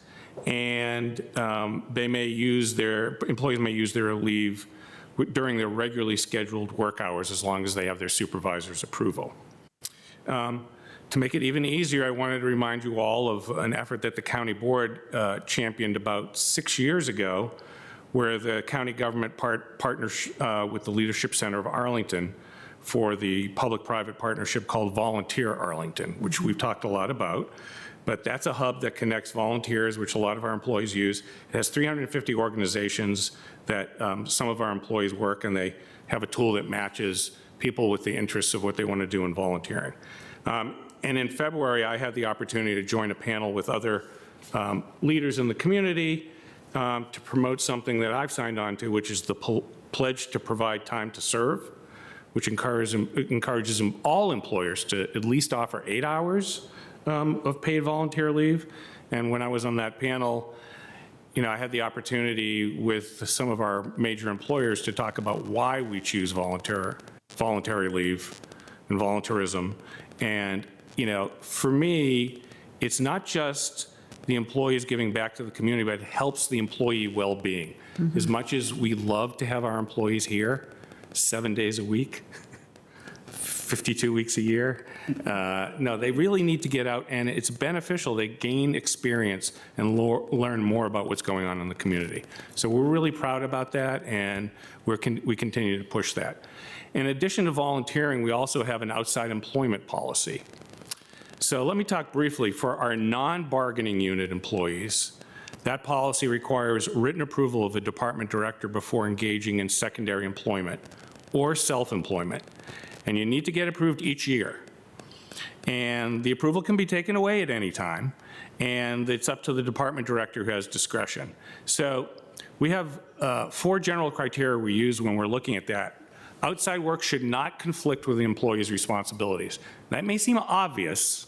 and employees may use their leave during their regularly scheduled work hours as long as they have their supervisor's approval. To make it even easier, I wanted to remind you all of an effort that the county board championed about 6 years ago, where the county government partners with the Leadership Center of Arlington for the public-private partnership called Volunteer Arlington, which we've talked a lot about. But that's a hub that connects volunteers, which a lot of our employees use. It has 350 organizations that some of our employees work, and they have a tool that matches people with the interests of what they want to do in volunteering. And in February, I had the opportunity to join a panel with other leaders in the community to promote something that I've signed on to, which is the Pledge to Provide Time to Serve, which encourages all employers to at least offer 8 hours of paid volunteer leave. And when I was on that panel, I had the opportunity with some of our major employers to talk about why we choose voluntary leave and volunteerism. And, for me, it's not just the employees giving back to the community, but it helps the employee well-being. Mm-hmm. As much as we love to have our employees here, 7 days a week, 52 weeks a year. No, they really need to get out, and it's beneficial. They gain experience and learn more about what's going on in the community. So we're really proud about that, and we continue to push that. In addition to volunteering, we also have an outside employment policy. So let me talk briefly. For our non-bargaining unit employees, that policy requires written approval of the department director before engaging in secondary employment or self-employment. And you need to get approved each year. And the approval can be taken away at any time, and it's up to the department director who has discretion. So we have 4 general criteria we use when we're looking at that. Outside work should not conflict with the employee's responsibilities. That may seem obvious,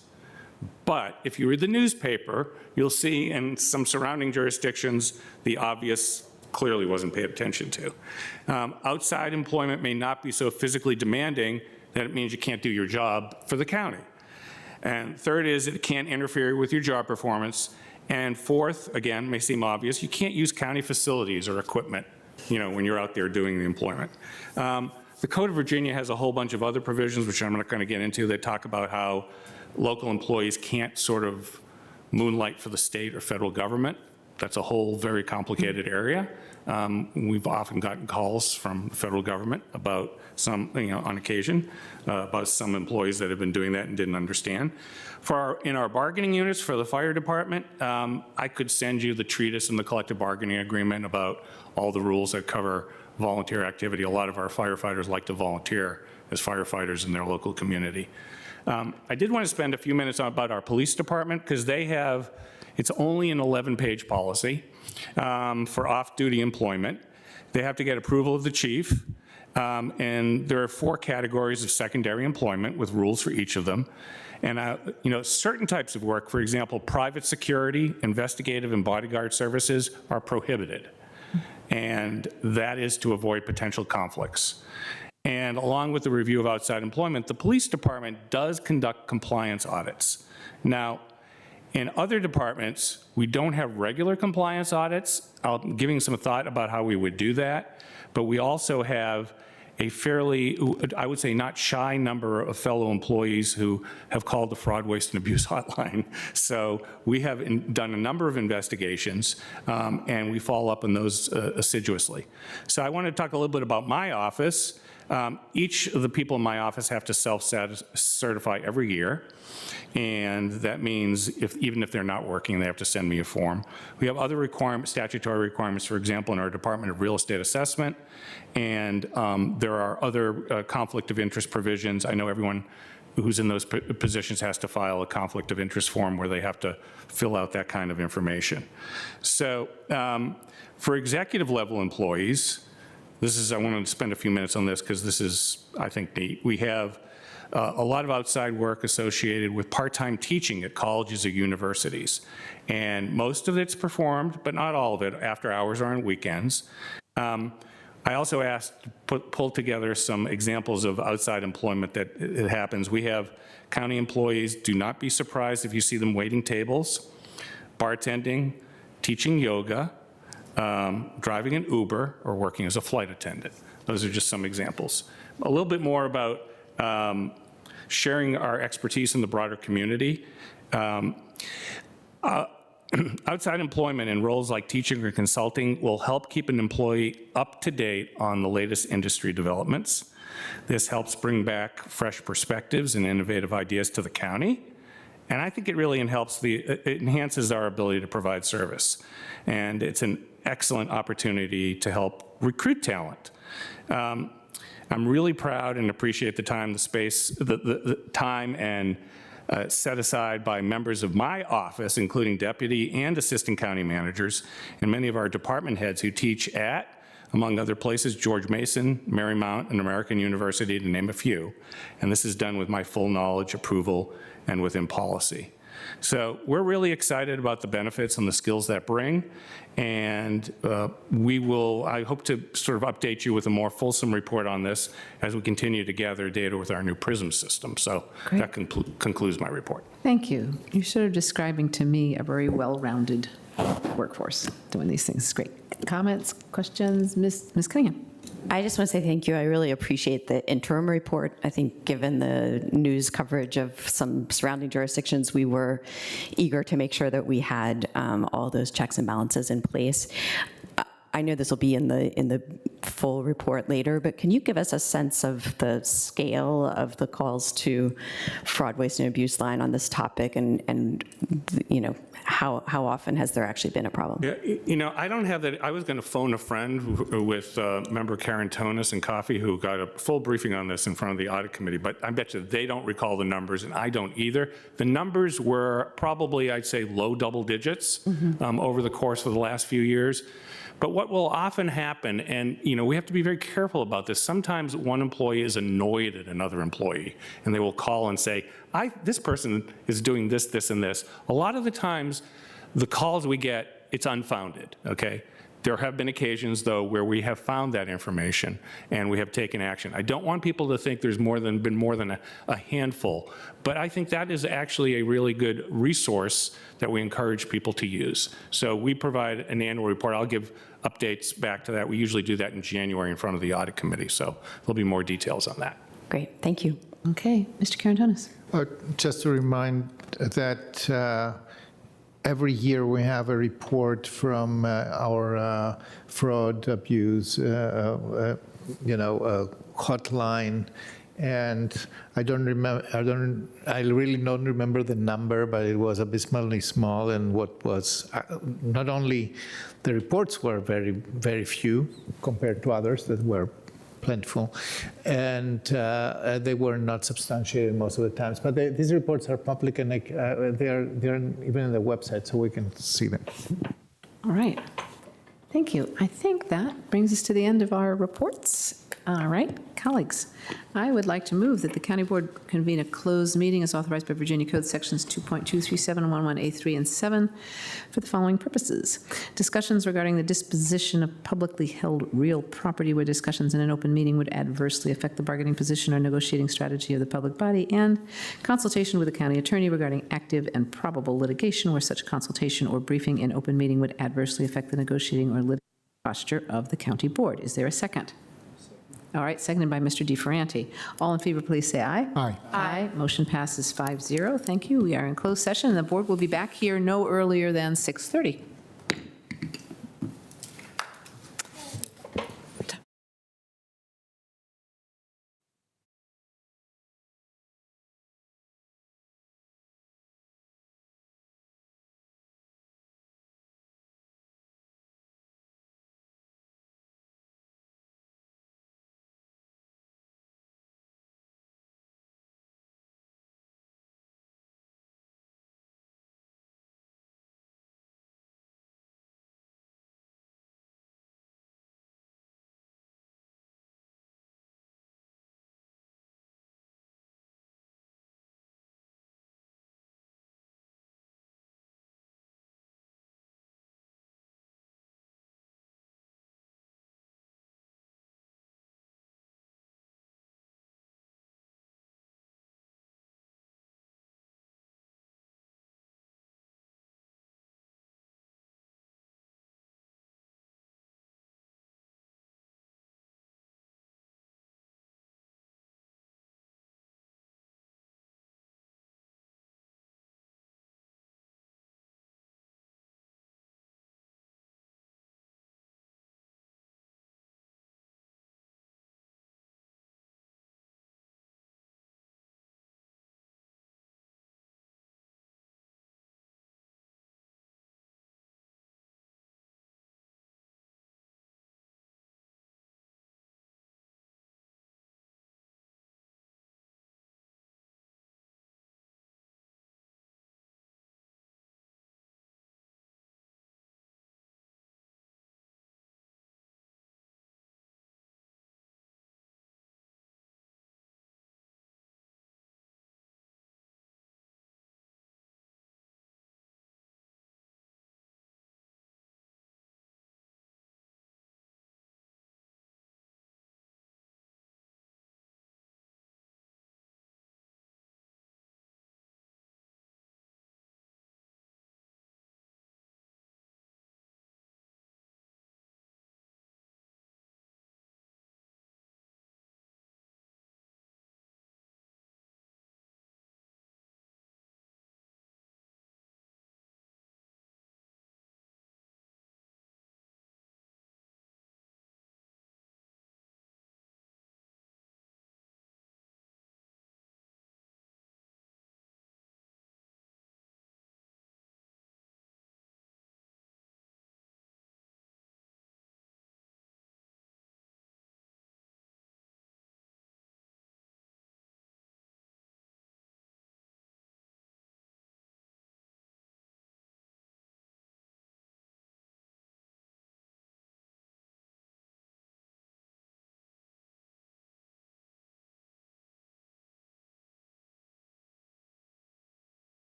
but if you read the newspaper, you'll see in some surrounding jurisdictions, the obvious clearly wasn't paid attention to. Outside employment may not be so physically demanding that it means you can't do your job for the county. And third is it can't interfere with your job performance. And fourth, again, may seem obvious, you can't use county facilities or equipment, when you're out there doing the employment. The Code of Virginia has a whole bunch of other provisions, which I'm not going to get into, that talk about how local employees can't sort of moonlight for the state or federal government. That's a whole very complicated area. We've often gotten calls from the federal government about some, on occasion, about some employees that have been doing that and didn't understand. In our bargaining units for the fire department, I could send you the treatise and the collective bargaining agreement about all the rules that cover volunteer activity. A lot of our firefighters like to volunteer as firefighters in their local community. I did want to spend a few minutes about our police department because it's only an 11-page policy for off-duty employment. They have to get approval of the chief, and there are 4 categories of secondary employment with rules for each of them. And certain types of work, for example, private security, investigative, and bodyguard services are prohibited, and that is to avoid potential conflicts. And along with the review of outside employment, the police department does conduct compliance audits. Now, in other departments, we don't have regular compliance audits. I'm giving some thought about how we would do that, but we also have a fairly, I would say, not shy number of fellow employees who have called the fraud, waste, and abuse hotline. So we have done a number of investigations, and we follow up on those assiduously. So I want to talk a little bit about my office. Each of the people in my office have to self-certify every year, and that means even if they're not working, they have to send me a form. We have other statutory requirements, for example, in our Department of Real Estate Assessment, and there are other conflict of interest provisions. I know everyone who's in those positions has to file a conflict of interest form where they have to fill out that kind of information. So for executive level employees, I wanted to spend a few minutes on this because this is, I think, neat. We have a lot of outside work associated with part-time teaching at colleges or universities. And most of it's performed, but not all of it, after hours or on weekends. I also asked to pull together some examples of outside employment that it happens. We have county employees. Do not be surprised if you see them waiting tables, bartending, teaching yoga, driving an Uber, or working as a flight attendant. Those are just some examples. A little bit more about sharing our expertise in the broader community. Outside employment in roles like teaching or consulting will help keep an employee up to date on the latest industry developments. This helps bring back fresh perspectives and innovative ideas to the county. And I think it really it enhances our ability to provide service. And it's an excellent opportunity to help recruit talent. I'm really proud and appreciate the time, the space, the time and set aside by members of my office, including deputy and assistant county managers, and many of our department heads who teach at, among other places, George Mason, Marymount, and American University, to name a few. And this is done with my full knowledge, approval, and within policy. So we're really excited about the benefits and the skills that bring, and I hope to sort of update you with a more fulsome report on this as we continue to gather data with our new PRISM system. So Great. That concludes my report. Thank you. You're sort of describing to me a very well-rounded workforce doing these things. Great. Comments, questions? Ms. Cunningham. I just want to say thank you. I really appreciate the interim report. I think given the news coverage of some surrounding jurisdictions, we were eager to make sure that we had all those checks and balances in place. I know this will be in the full report later, but can you give us a sense of the scale of the calls to fraud, waste, and abuse line on this topic, and how often has there actually been a problem? Yeah, I don't have that. I was going to phone a friend with member Karen Tonis and Coffee, who got a full briefing on this in front of the audit committee, but I bet you they don't recall the numbers, and I don't either. The numbers were probably, I'd say, low double digits over the course of the last few years. But what will often happen, and we have to be very careful about this, sometimes one employee is annoyed at another employee, and they will call and say, this person is doing this, this, and this. A lot of the times, the calls we get, it's unfounded, okay? There have been occasions, though, where we have found that information and we have taken action. I don't want people to think there's been more than a handful, but I think that is actually a really good resource that we encourage people to use. So we provide an annual report. I'll give updates back to that. We usually do that in January in front of the audit committee, so there'll be more details on that. Great, thank you. Okay, Mr. Karantonis. Just to remind that every year we have a report from our fraud abuse, hotline. And I really don't remember the number, but it was abysmally small. And what was, not only the reports were very, very few compared to others that were plentiful, and they were not substantiated most of the times. But these reports are public, and they're even on the website, so we can see them. All right. Thank you. I think that brings us to the end of our reports. All right, colleagues, I would like to move that the county board convene a closed meeting as authorized by Virginia Code Sections 2.23711A3 and 7 for the following purposes. Discussions regarding the disposition of publicly held real property where discussions in an open meeting would adversely affect the bargaining position or negotiating strategy of the public body, and consultation with the county attorney regarding active and probable litigation where such consultation or briefing in open meeting would adversely affect the negotiating or litigating posture of the county board. Is there a second? All right, seconded by Mr. DeFerranti. All in favor, please say aye. Aye. Aye. Motion passes 5-0. Thank you. We are in closed session, and the board will be back here no earlier than 6:30.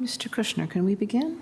Mr. Kushner, can we begin?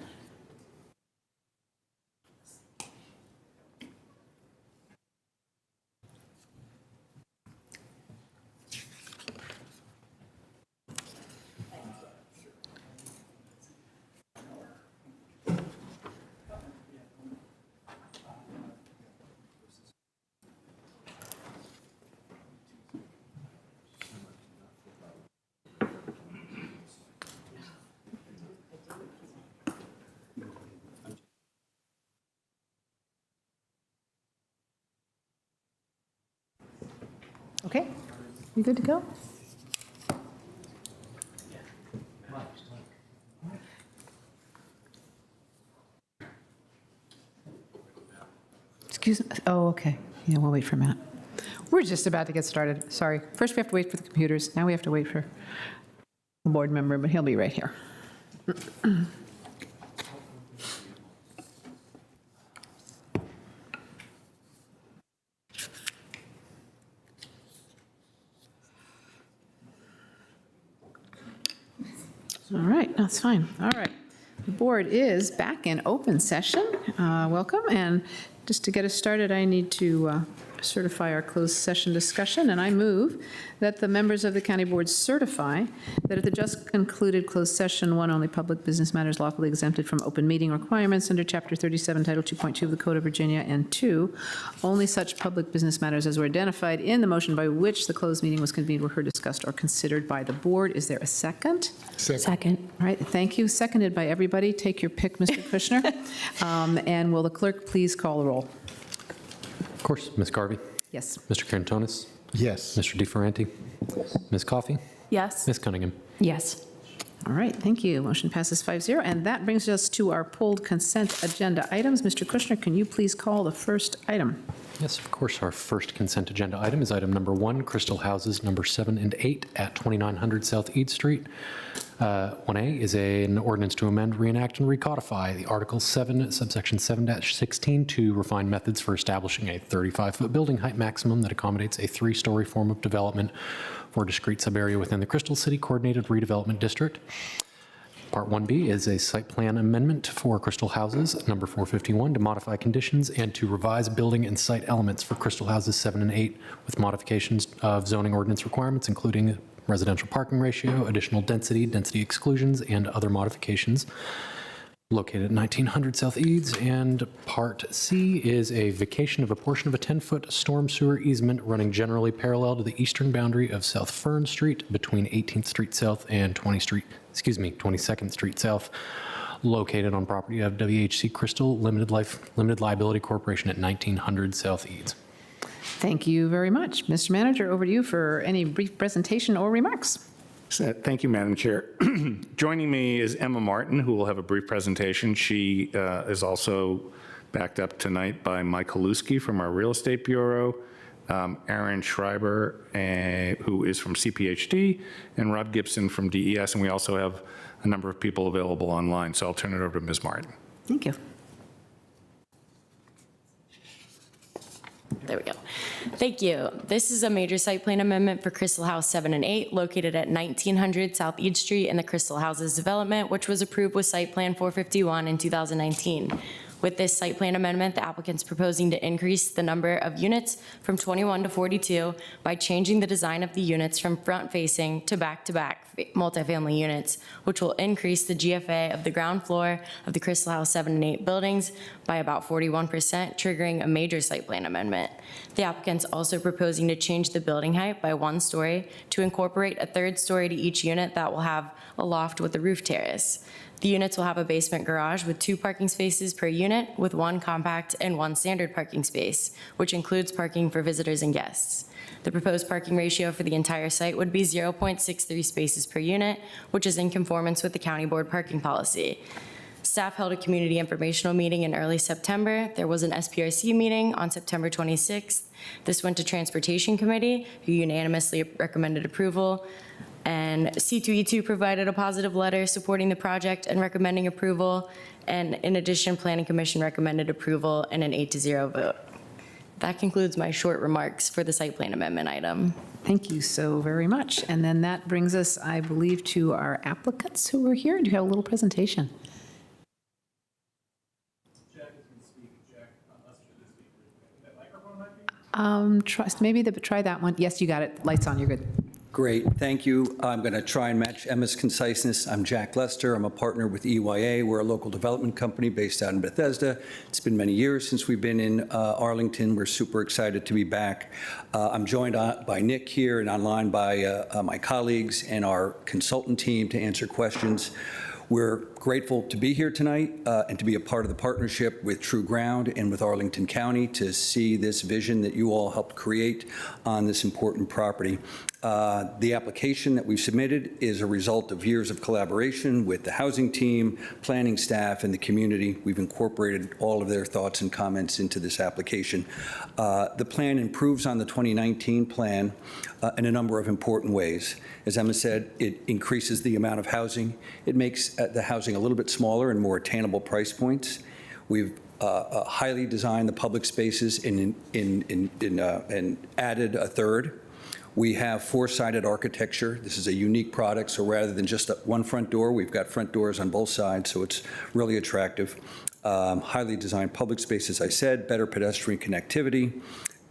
Okay, you good to go? Excuse me, oh, okay, yeah, we'll wait for Matt. We're just about to get started, sorry. First we have to wait for the computers, now we have to wait for a board member, but he'll be right here. All right, that's fine. All right. The board is back in open session. Welcome. And just to get us started, I need to certify our closed session discussion, and I move that the members of the county board certify that at the just concluded closed session, one, only public business matters lawfully exempted from open meeting requirements under Chapter 37, Title 2.2 of the Code of Virginia, and two, only such public business matters as were identified in the motion by which the closed meeting was convened were heard, discussed, or considered by the board. Is there a second? Second. All right, thank you. Seconded by everybody. Take your pick, Mr. Kushner. And will the clerk please call the roll? Of course, Ms. Garvey. Yes. Mr. Carantonis. Yes. Mr. DeFerranti. Ms. Coffey. Yes. Ms. Cunningham. Yes. All right, thank you. Motion passes 5-0. And that brings us to our pulled consent agenda items. Mr. Kushner, can you please call the first item? Yes, of course. Our first consent agenda item is item number 1, Crystal Houses number 7 and 8 at 2900 South East Street. 1A is an ordinance to amend, reenact, and recodify the Article 7, subsection 7-16 to refine methods for establishing a 35-foot building height maximum that accommodates a 3-story form of development for a discrete subarea within the Crystal City Coordinated Redevelopment District. Part 1B is a site plan amendment for Crystal Houses number 451 to modify conditions and to revise building and site elements for Crystal Houses 7 and 8 with modifications of zoning ordinance requirements, including residential parking ratio, additional density, density exclusions, and other modifications. Located at 1900 South Eads. And Part C is a vacation of a portion of a 10-foot storm sewer easement running generally parallel to the eastern boundary of South Fern Street between 18th Street South and 22nd Street South, located on property of WHC Crystal Limited Liability Corporation at 1900 South Eads. Thank you very much. Mr. Manager, over to you for any brief presentation or remarks. Thank you, Madam Chair. Joining me is Emma Martin, who will have a brief presentation. She is also backed up tonight by Mike Haluski from our Real Estate Bureau, Aaron Schreiber, who is from CPHD, and Rob Gibson from DES, and we also have a number of people available online. So I'll turn it over to Ms. Martin. Thank you. There we go. Thank you. This is a major site plan amendment for Crystal House 7 and 8, located at 1900 South East Street in the Crystal Houses development, which was approved with Site Plan 451 in 2019. With this site plan amendment, the applicant's proposing to increase the number of units from 21 to 42 by changing the design of the units from front-facing to back-to-back multifamily units, which will increase the GFA of the ground floor of the Crystal House 7 and 8 buildings by about 41%, triggering a major site plan amendment. The applicant's also proposing to change the building height by 1 story to incorporate a 3rd story to each unit that will have a loft with a roof terrace. The units will have a basement garage with 2 parking spaces per unit, with 1 compact and 1 standard parking space, which includes parking for visitors and guests. The proposed parking ratio for the entire site would be 0.63 spaces per unit, which is in conformance with the county board parking policy. Staff held a community informational meeting in early September. There was an SPRC meeting on September 26th. This went to Transportation Committee, who unanimously recommended approval. And C2E2 provided a positive letter supporting the project and recommending approval. And in addition, Planning Commission recommended approval in an 8-0 vote. That concludes my short remarks for the site plan amendment item. Thank you so very much. And then that brings us, I believe, to our applicants who are here. Do you have a little presentation? Try that one. Yes, you got it. Lights on, you're good. Great, thank you. I'm going to try and match Emma's conciseness. I'm Jack Lester. I'm a partner with EYA. We're a local development company based out in Bethesda. It's been many years since we've been in Arlington. We're super excited to be back. I'm joined by Nick here and online by my colleagues and our consultant team to answer questions. We're grateful to be here tonight and to be a part of the partnership with True Ground and with Arlington County to see this vision that you all helped create on this important property. The application that we've submitted is a result of years of collaboration with the housing team, planning staff, and the community. We've incorporated all of their thoughts and comments into this application. The plan improves on the 2019 plan in a number of important ways. As Emma said, it increases the amount of housing. It makes the housing a little bit smaller and more attainable price points. We've highly designed the public spaces and added a third. We have four-sided architecture. This is a unique product, so rather than just one front door, we've got front doors on both sides, so it's really attractive. Highly designed public space, as I said, better pedestrian connectivity,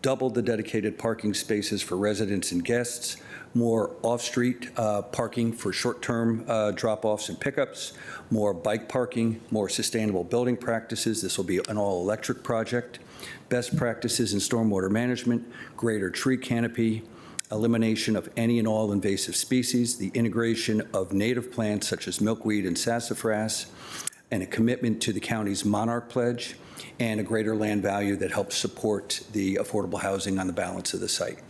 doubled the dedicated parking spaces for residents and guests, more off-street parking for short-term drop-offs and pickups, more bike parking, more sustainable building practices. This will be an all-electric project. Best practices in stormwater management, greater tree canopy, elimination of any and all invasive species, the integration of native plants such as milkweed and sassafras, and a commitment to the county's Monarch Pledge, and a greater land value that helps support the affordable housing on the balance of the site.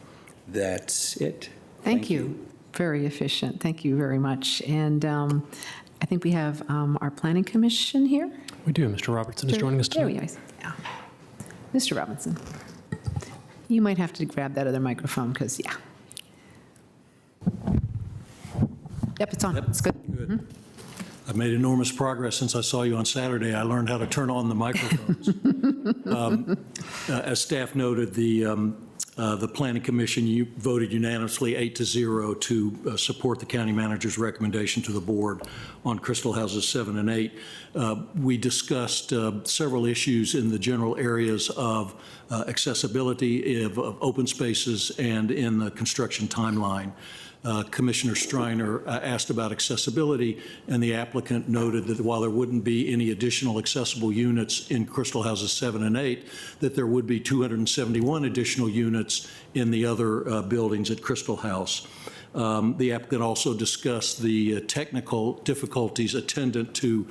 That's it. Thank you. Very efficient. Thank you very much. And I think we have our Planning Commission here. We do. Mr. Robertson is joining us tonight. There we are. Yeah. Mr. Robinson, you might have to grab that other microphone because, yeah. Yep, it's on. It's good. Good. I've made enormous progress since I saw you on Saturday. I learned how to turn on the microphones. As staff noted, the Planning Commission, you voted unanimously 8-0 to support the county manager's recommendation to the board on Crystal Houses 7 and 8. We discussed several issues in the general areas of accessibility, of open spaces, and in the construction timeline. Commissioner Striner asked about accessibility, and the applicant noted that while there wouldn't be any additional accessible units in Crystal Houses 7 and 8, that there would be 271 additional units in the other buildings at Crystal House. The applicant also discussed the technical difficulties attendant to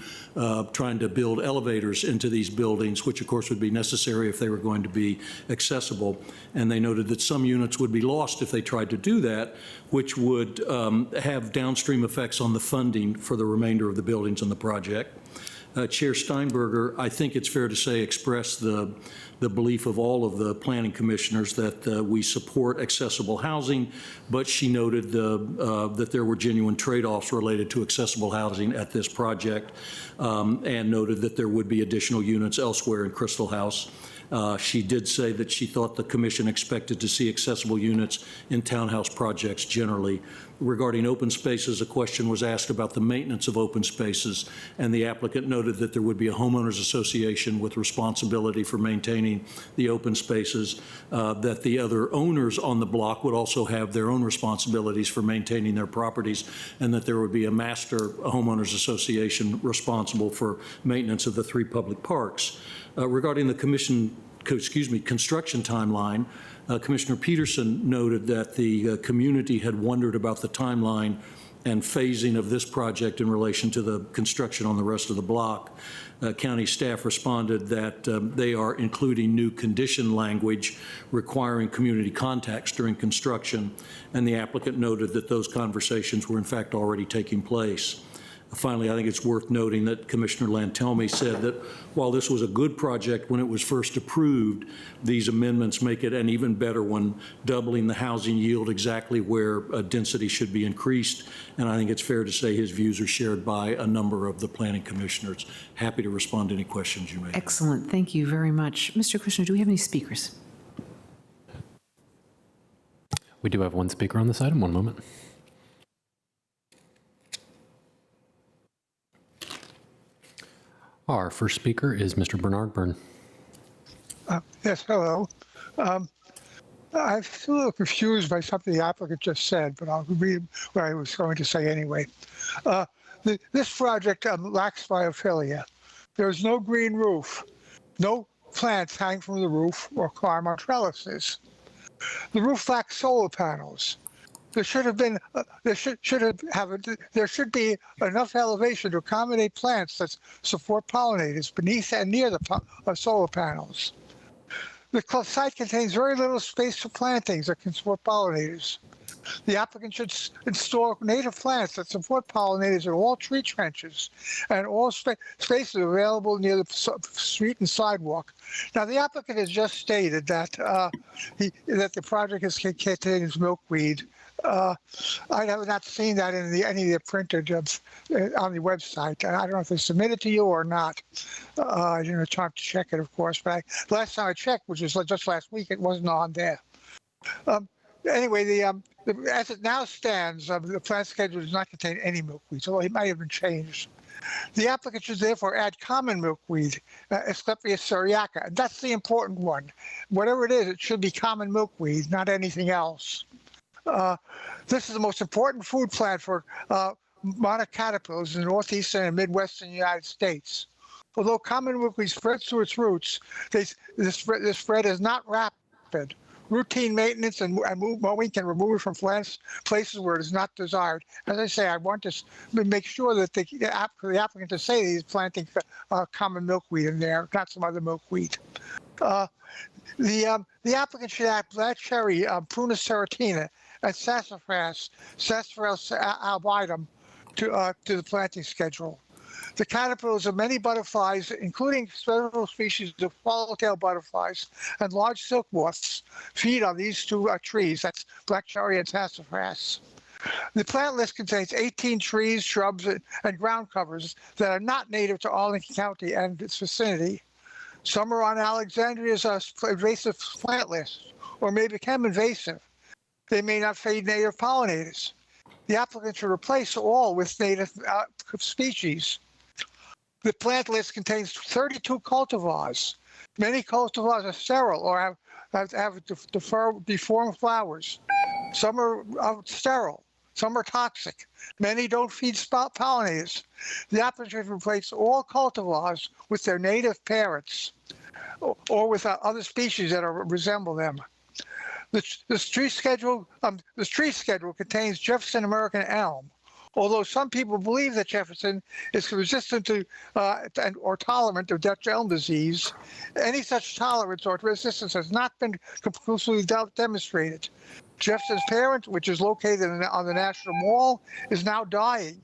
trying to build elevators into these buildings, which of course would be necessary if they were going to be accessible. And they noted that some units would be lost if they tried to do that, which would have downstream effects on the funding for the remainder of the buildings in the project. Chair Steinberger, I think it's fair to say, expressed the belief of all of the planning commissioners that we support accessible housing, but she noted that there were genuine trade-offs related to accessible housing at this project, and noted that there would be additional units elsewhere in Crystal House. She did say that she thought the commission expected to see accessible units in townhouse projects generally. Regarding open spaces, a question was asked about the maintenance of open spaces, and the applicant noted that there would be a homeowners association with responsibility for maintaining the open spaces, that the other owners on the block would also have their own responsibilities for maintaining their properties, and that there would be a master homeowners association responsible for maintenance of the 3 public parks. Regarding the construction timeline, Commissioner Peterson noted that the community had wondered about the timeline and phasing of this project in relation to the construction on the rest of the block. County staff responded that they are including new condition language requiring community contacts during construction, and the applicant noted that those conversations were in fact already taking place. Finally, I think it's worth noting that Commissioner Lantelmi said that while this was a good project when it was first approved, these amendments make it an even better one, doubling the housing yield exactly where density should be increased. And I think it's fair to say his views are shared by a number of the planning commissioners. Happy to respond to any questions you may have. Excellent. Thank you very much. Mr. Kushner, do we have any speakers? We do have one speaker on this item. One moment. Our first speaker is Mr. Bernard Byrne. Yes, hello. I'm a little confused by something the applicant just said, but I'll read what I was going to say anyway. This project lacks biophilia. There's no green roof, no plants hang from the roof or climb on trellises. The roof lacks solar panels. There should have been there should be enough elevation to accommodate plants that support pollinators beneath and near the solar panels. The site contains very little space for plantings that can support pollinators. The applicant should install native plants that support pollinators in all tree trenches and all spaces available near the street and sidewalk. Now, the applicant has just stated that that the project contains milkweed. I have not seen that in any of the printed on the website. I don't know if they submitted to you or not. I didn't have time to check it, of course, but last time I checked, which was just last week, it wasn't on there. Anyway, as it now stands, the plant schedule does not contain any milkweed, although it might have been changed. The applicant should therefore add common milkweed, Asclepias syriaca, and that's the important one. Whatever it is, it should be common milkweed, not anything else. This is the most important food plant for monarch caterpillars in the northeastern and midwestern United States. Although common milkweed spreads through its roots, the spread is not rapid. Routine maintenance and mowing can remove it from places where it is not desired. As I say, I want to make sure that the applicant to say he's planting common milkweed in there, not some other milkweed. The applicant should add black cherry, Prunus serratina, and sassafras albidum to the planting schedule. The caterpillars of many butterflies, including several species of swallowtail butterflies and large silk moths, feed on these two trees. That's black cherry and sassafras. The plant list contains 18 trees, shrubs, and ground covers that are not native to Arlington County and its vicinity. Some are on Alexandria's invasive plant list, or may become invasive. They may not feed native pollinators. The applicant should replace all with native species. The plant list contains 32 cultivars. Many cultivars are sterile or have deformed flowers. Some are sterile. Some are toxic. Many don't feed pollinators. The applicant should replace all cultivars with their native parents or with other species that resemble them. The tree schedule contains Jefferson American elm. Although some people believe that Jefferson is resistant to or tolerant to Dutch elm disease, any such tolerance or resistance has not been conclusively demonstrated. Jefferson's parent, which is located on the National Mall, is now dying.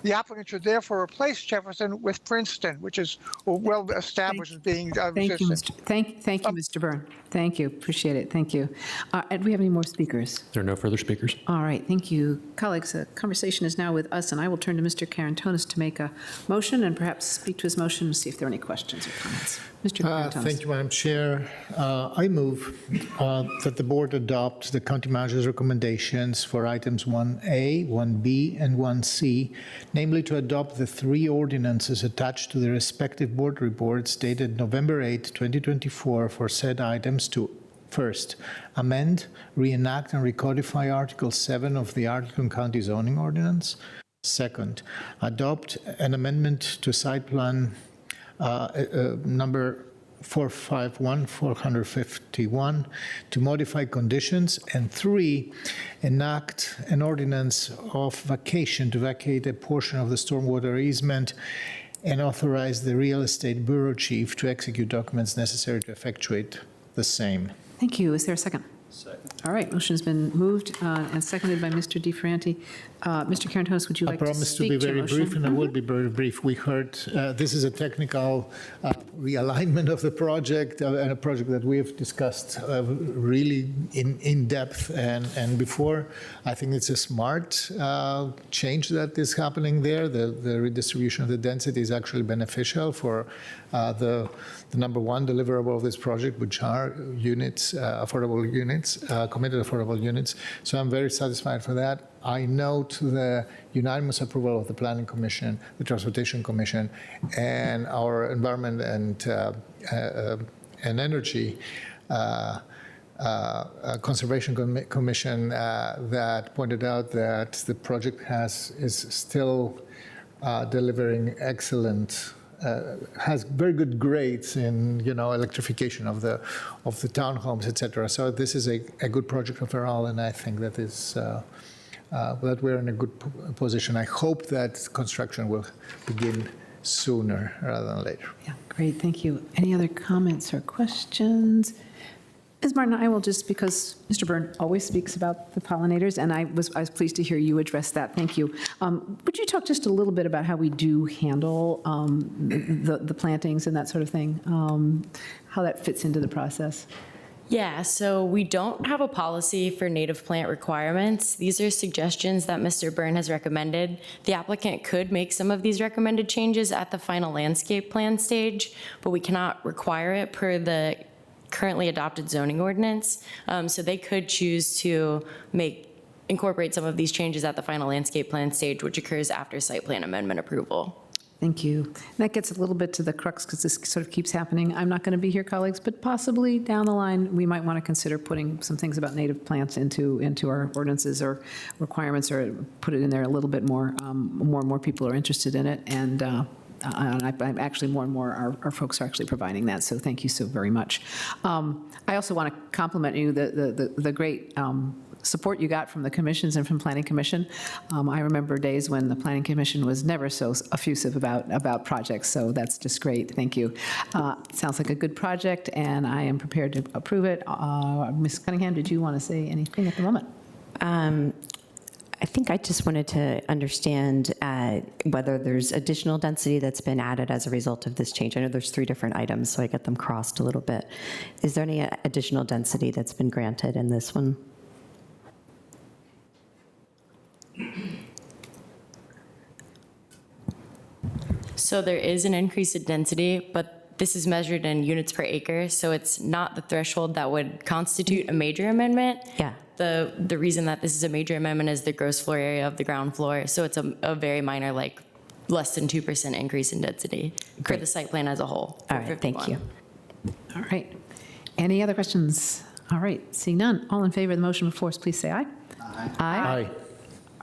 The applicant should therefore replace Jefferson with Princeton, which is well established as being resistant. Thank you, Mr. Byrne. Thank you. Appreciate it. Thank you. And do we have any more speakers? There are no further speakers. All right. Thank you. Colleagues, the conversation is now with us, and I will turn to Mr. Karantonis to make a motion and perhaps speak to his motion and see if there are any questions or comments. Mr. Karantonis. Thank you, Madam Chair. I move that the board adopt the county manager's recommendations for items 1A, 1B, and 1C, namely to adopt the three ordinances attached to the respective board reports dated November 8, 2024 for said items to, first, amend, reenact, and recodify Article 7 of the Arlington County zoning ordinance. Second, adopt an amendment to site plan number 451 to modify conditions, and three, enact an ordinance of vacation to vacate a portion of the stormwater easement and authorize the real estate bureau chief to execute documents necessary to effectuate the same. Thank you. Is there a second? Second. All right. Motion has been moved and seconded by Mr. DiFranti. Mr. Karantonis, would you like to speak to your motion? I promise to be very brief, and I will be very brief. We heard this is a technical realignment of the project, and a project that we have discussed really in depth and before. I think it's a smart change that is happening there. The redistribution of the density is actually beneficial for the number one deliverable of this project, which are units, affordable units. units, committed affordable units. So I'm very satisfied for that. I note the unanimous approval of the Planning Commission, the Transportation Commission, and our Environment and Energy Conservation Commission that pointed out that the project is still delivering excellent, has very good grades in electrification of the townhomes, etc. So this is a good project overall, and I think that is that we're in a good position. I hope that construction will begin sooner rather than later. Yeah, great, thank you. Any other comments or questions? Ms. Martin, I will just, because Mr. Byrne always speaks about the pollinators, and I was pleased to hear you address that. Thank you. Would you talk just a little bit about how we do handle the plantings and that sort of thing, how that fits into the process? Yeah, so we don't have a policy for native plant requirements. These are suggestions that Mr. Byrne has recommended. The applicant could make some of these recommended changes at the final landscape plan stage, but we cannot require it per the currently adopted zoning ordinance. So they could choose to incorporate some of these changes at the final landscape plan stage, which occurs after site plan amendment approval. Thank you. And that gets a little bit to the crux, because this sort of keeps happening. I'm not going to be here, colleagues, but possibly down the line, we might want to consider putting some things about native plants into our ordinances or requirements, or put it in there a little bit more. More and more people are interested in it, and I'm actually more and more our folks are actually providing that. So thank you so very much. I also want to compliment you the great support you got from the commissions and from Planning Commission. I remember days when the Planning Commission was never so effusive about projects, so that's just great. Thank you. Sounds like a good project, and I am prepared to approve it. Ms. Cunningham, did you want to say anything at the moment? I think I just wanted to understand whether there's additional density that's been added as a result of this change. I know there's 3 different items, so I get them crossed a little bit. Is there any additional density that's been granted in this one? So there is an increase in density, but this is measured in units per acre, so it's not the threshold that would constitute a major amendment. Yeah. The reason that this is a major amendment is the gross floor area of the ground floor, so it's a very minor, like less than 2% increase in density for the site plan as a whole. All right, thank you. All right. Any other questions? All right, seeing none. All in favor of the motion before us, please say aye. Aye. Aye.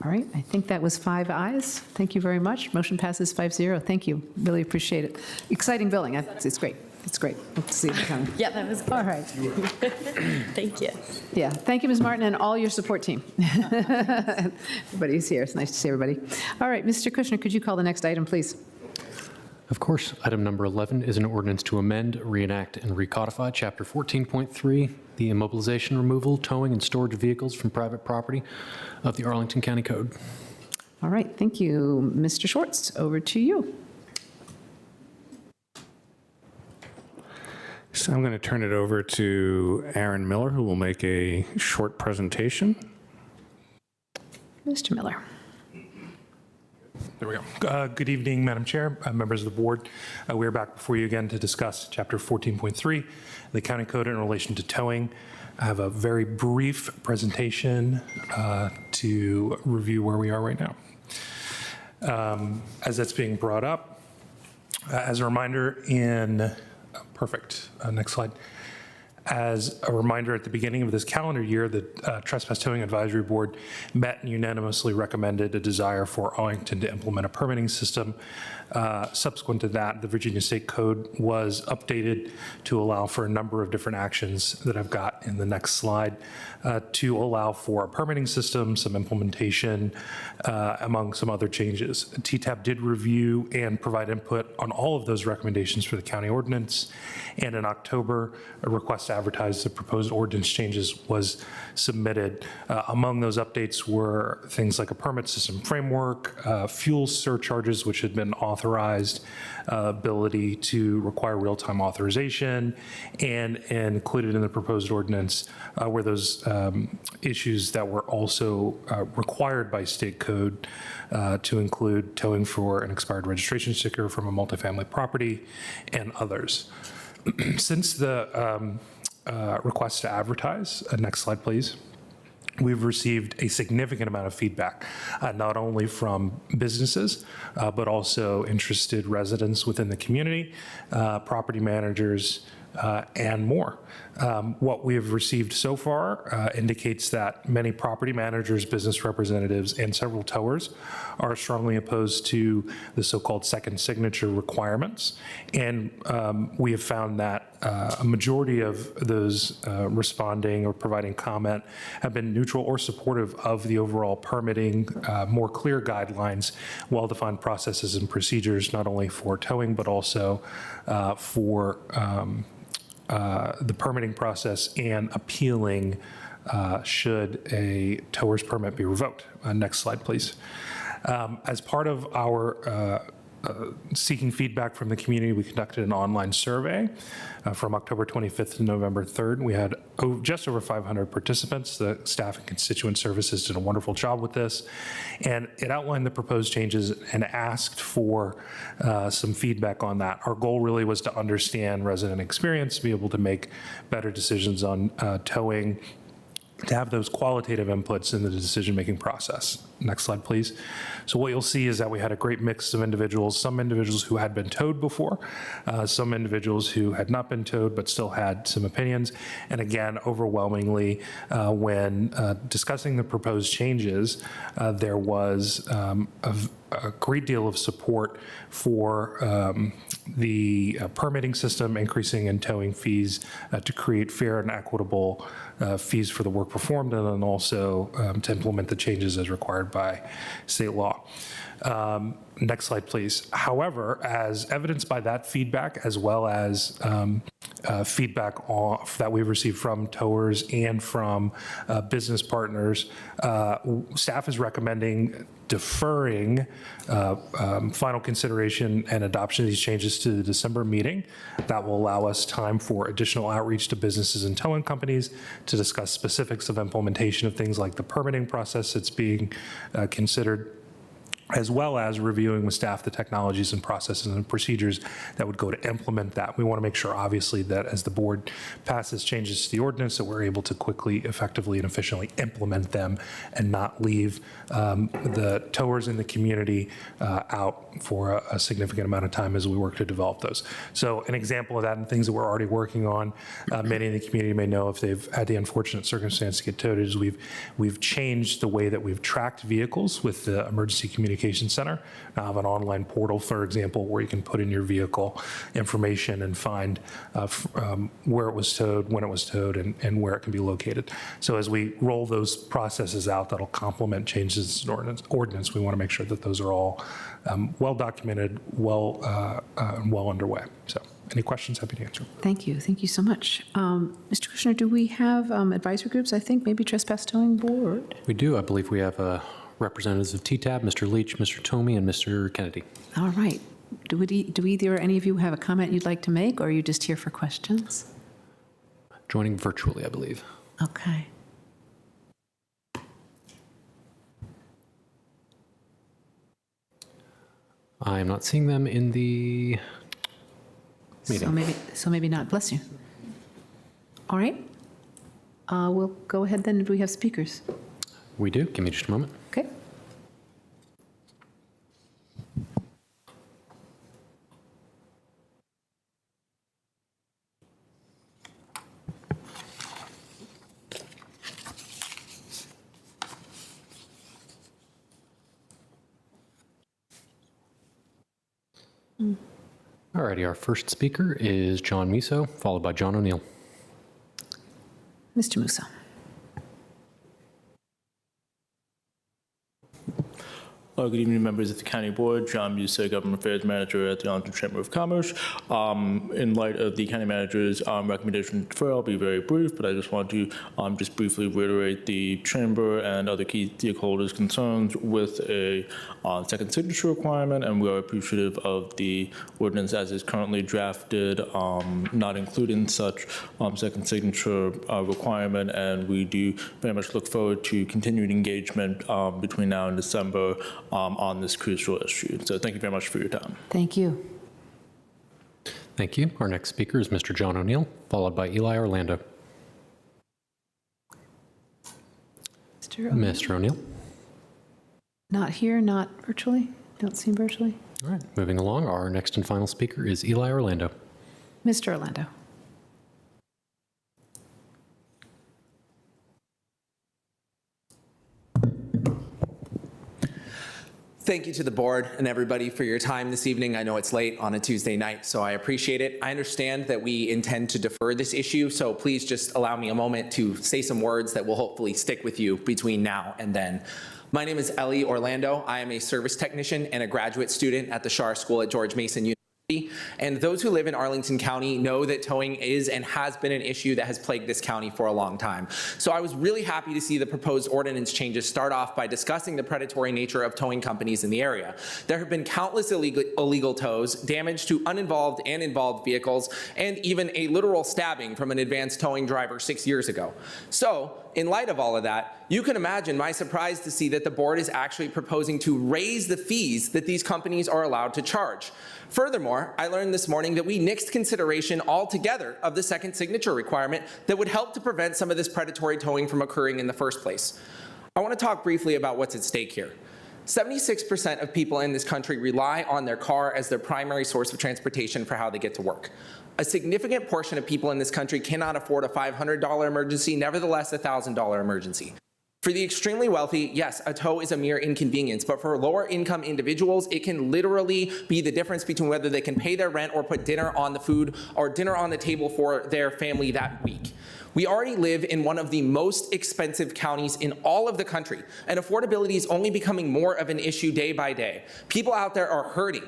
All right, I think that was 5 ayes. Thank you very much. Motion passes 5-0. Thank you. Really appreciate it. Exciting building. It's great. It's great. Hope to see it coming. Yeah, that was good. All right. Thank you. Yeah, thank you, Ms. Martin, and all your support team. Everybody's here. It's nice to see everybody. All right, Mr. Kushner, could you call the next item, please? Of course. Item number 11 is an ordinance to amend, reenact, and recodify Chapter 14.3, the immobilization, removal, towing, and storage of vehicles from private property of the Arlington County Code. All right, thank you. Mr. Schwartz, over to you. So I'm going to turn it over to Aaron Miller, who will make a short presentation. Mr. Miller. There we go. Good evening, Madam Chair, members of the board. We are back before you again to discuss Chapter 14.3, the County Code in relation to towing. I have a very brief presentation to review where we are right now. As that's being brought up, as a reminder perfect, next slide. As a reminder, at the beginning of this calendar year, the Trespass Towing Advisory Board met and unanimously recommended a desire for Arlington to implement a permitting system. Subsequent to that, the Virginia State Code was updated to allow for a number of different actions that I've got in the next slide to allow for a permitting system, some implementation, among some other changes. TTAB did review and provide input on all of those recommendations for the county ordinance, and in October, a request to advertise the proposed ordinance changes was submitted. Among those updates were things like a permit system framework, fuel surcharges, which had been authorized, ability to require real-time authorization, and included in the proposed ordinance were those issues that were also required by state code to include towing for an expired registration sticker from a multifamily property and others. Since the request to advertise. Next slide, please. We've received a significant amount of feedback, not only from businesses, but also interested residents within the community, property managers, and more. What we have received so far indicates that many property managers, business representatives, and several towers are strongly opposed to the so-called second signature requirements. And we have found that a majority of those responding or providing comment have been neutral or supportive of the overall permitting, more clear guidelines, well-defined processes and procedures, not only for towing, but also for the permitting process and appealing should a tower's permit be revoked. Next slide, please. As part of our seeking feedback from the community, we conducted an online survey from October 25th to November 3rd. We had just over 500 participants. The staff and constituent services did a wonderful job with this, and it outlined the proposed changes and asked for some feedback on that. Our goal really was to understand resident experience, to be able to make better decisions on towing, to have those qualitative inputs in the decision-making process. Next slide, please. So what you'll see is that we had a great mix of individuals, some individuals who had been towed before, some individuals who had not been towed but still had some opinions. And again, overwhelmingly, when discussing the proposed changes, there was a great deal of support for the permitting system, increasing and towing fees to create fair and equitable fees for the work performed, and then also to implement the changes as required by state law. Next slide, please. However, as evidenced by that feedback, as well as feedback that we've received from towers and from business partners, staff is recommending deferring final consideration and adoption of these changes to the December meeting. That will allow us time for additional outreach to businesses and towing companies to discuss specifics of implementation of things like the permitting process that's being considered, as well as reviewing with staff the technologies and processes and procedures that would go to implement that. We want to make sure, obviously, that as the board passes changes to the ordinance, that we're able to quickly, effectively, and efficiently implement them and not leave the towers in the community out for a significant amount of time as we work to develop those. So an example of that and things that we're already working on, many in the community may know if they've had the unfortunate circumstance to get towed, is we've changed the way that we've tracked vehicles with the Emergency Communication Center. Now have an online portal, for example, where you can put in your vehicle information and find where it was towed, when it was towed, and where it can be located. So as we roll those processes out, that'll complement changes in ordinance. We want to make sure that those are all well documented, well underway. So any questions, happy to answer. Thank you. Thank you so much. Mr. Kushner, do we have advisory groups? I think maybe Trespass Towing Board? We do. I believe we have representatives of TTAB, Mr. Leach, Mr. Tomey, and Mr. Kennedy. All right. Do either or any of you have a comment you'd like to make, or are you just here for questions? Joining virtually, I believe. Okay. I am not seeing them in the meeting. So maybe not. Bless you. All right. We'll go ahead then. Do we have speakers? We do. Give me just a moment. Okay. All righty. Our first speaker is John Musso, followed by John O'Neill. Mr. Musso. Good evening, members of the County Board. John Musso, Government Affairs Manager at the Arlington Chamber of Commerce. In light of the County Manager's recommendation to defer, I'll be very brief, but I just want to just briefly reiterate the Chamber and other key stakeholders' concerns with a second signature requirement, and we are appreciative of the ordinance as is currently drafted, not including such second signature requirement, and we do very much look forward to continued engagement between now and December on this crucial issue. So thank you very much for your time. Thank you. Thank you. Our next speaker is Mr. John O'Neill, followed by Eli Orlando. Mr. O'Neill. Not here, not virtually. Don't see him virtually. All right, moving along, our next and final speaker is Eli Orlando. Mr. Orlando. Thank you to the board and everybody for your time this evening. I know it's late on a Tuesday night, so I appreciate it. I understand that we intend to defer this issue, so please just allow me a moment to say some words that will hopefully stick with you between now and then. My name is Ellie Orlando. I am a service technician and a graduate student at the Schar School at George Mason University. And those who live in Arlington County know that towing is and has been an issue that has plagued this county for a long time. So I was really happy to see the proposed ordinance changes start off by discussing the predatory nature of towing companies in the area. There have been countless illegal tows, damage to uninvolved and involved vehicles, and even a literal stabbing from an advanced towing driver 6 years ago. So, in light of all of that, you can imagine my surprise to see that the board is actually proposing to raise the fees that these companies are allowed to charge. Furthermore, I learned this morning that we nixed consideration altogether of the second signature requirement that would help to prevent some of this predatory towing from occurring in the first place. I want to talk briefly about what's at stake here. 76% of people in this country rely on their car as their primary source of transportation for how they get to work. A significant portion of people in this country cannot afford a $500 emergency, nevertheless a $1,000 emergency. For the extremely wealthy, yes, a tow is a mere inconvenience, but for lower income individuals, it can literally be the difference between whether they can pay their rent or put dinner on the food or dinner on the table for their family that week. We already live in one of the most expensive counties in all of the country, and affordability is only becoming more of an issue day by day. People out there are hurting.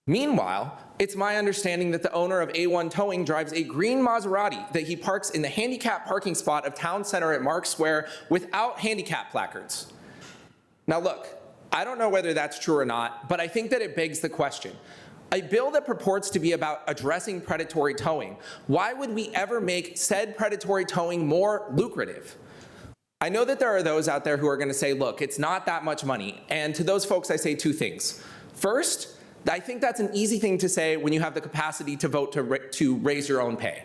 Meanwhile, it's my understanding that the owner of A1 Towing drives a green Maserati that he parks in the handicap parking spot of Town Center at Mark Square without handicap placards. Now look, I don't know whether that's true or not, but I think that it begs the question. A bill that purports to be about addressing predatory towing, why would we ever make said predatory towing more lucrative? I know that there are those out there who are going to say, look, it's not that much money. And to those folks, I say two things. First, I think that's an easy thing to say when you have the capacity to vote to raise your own pay.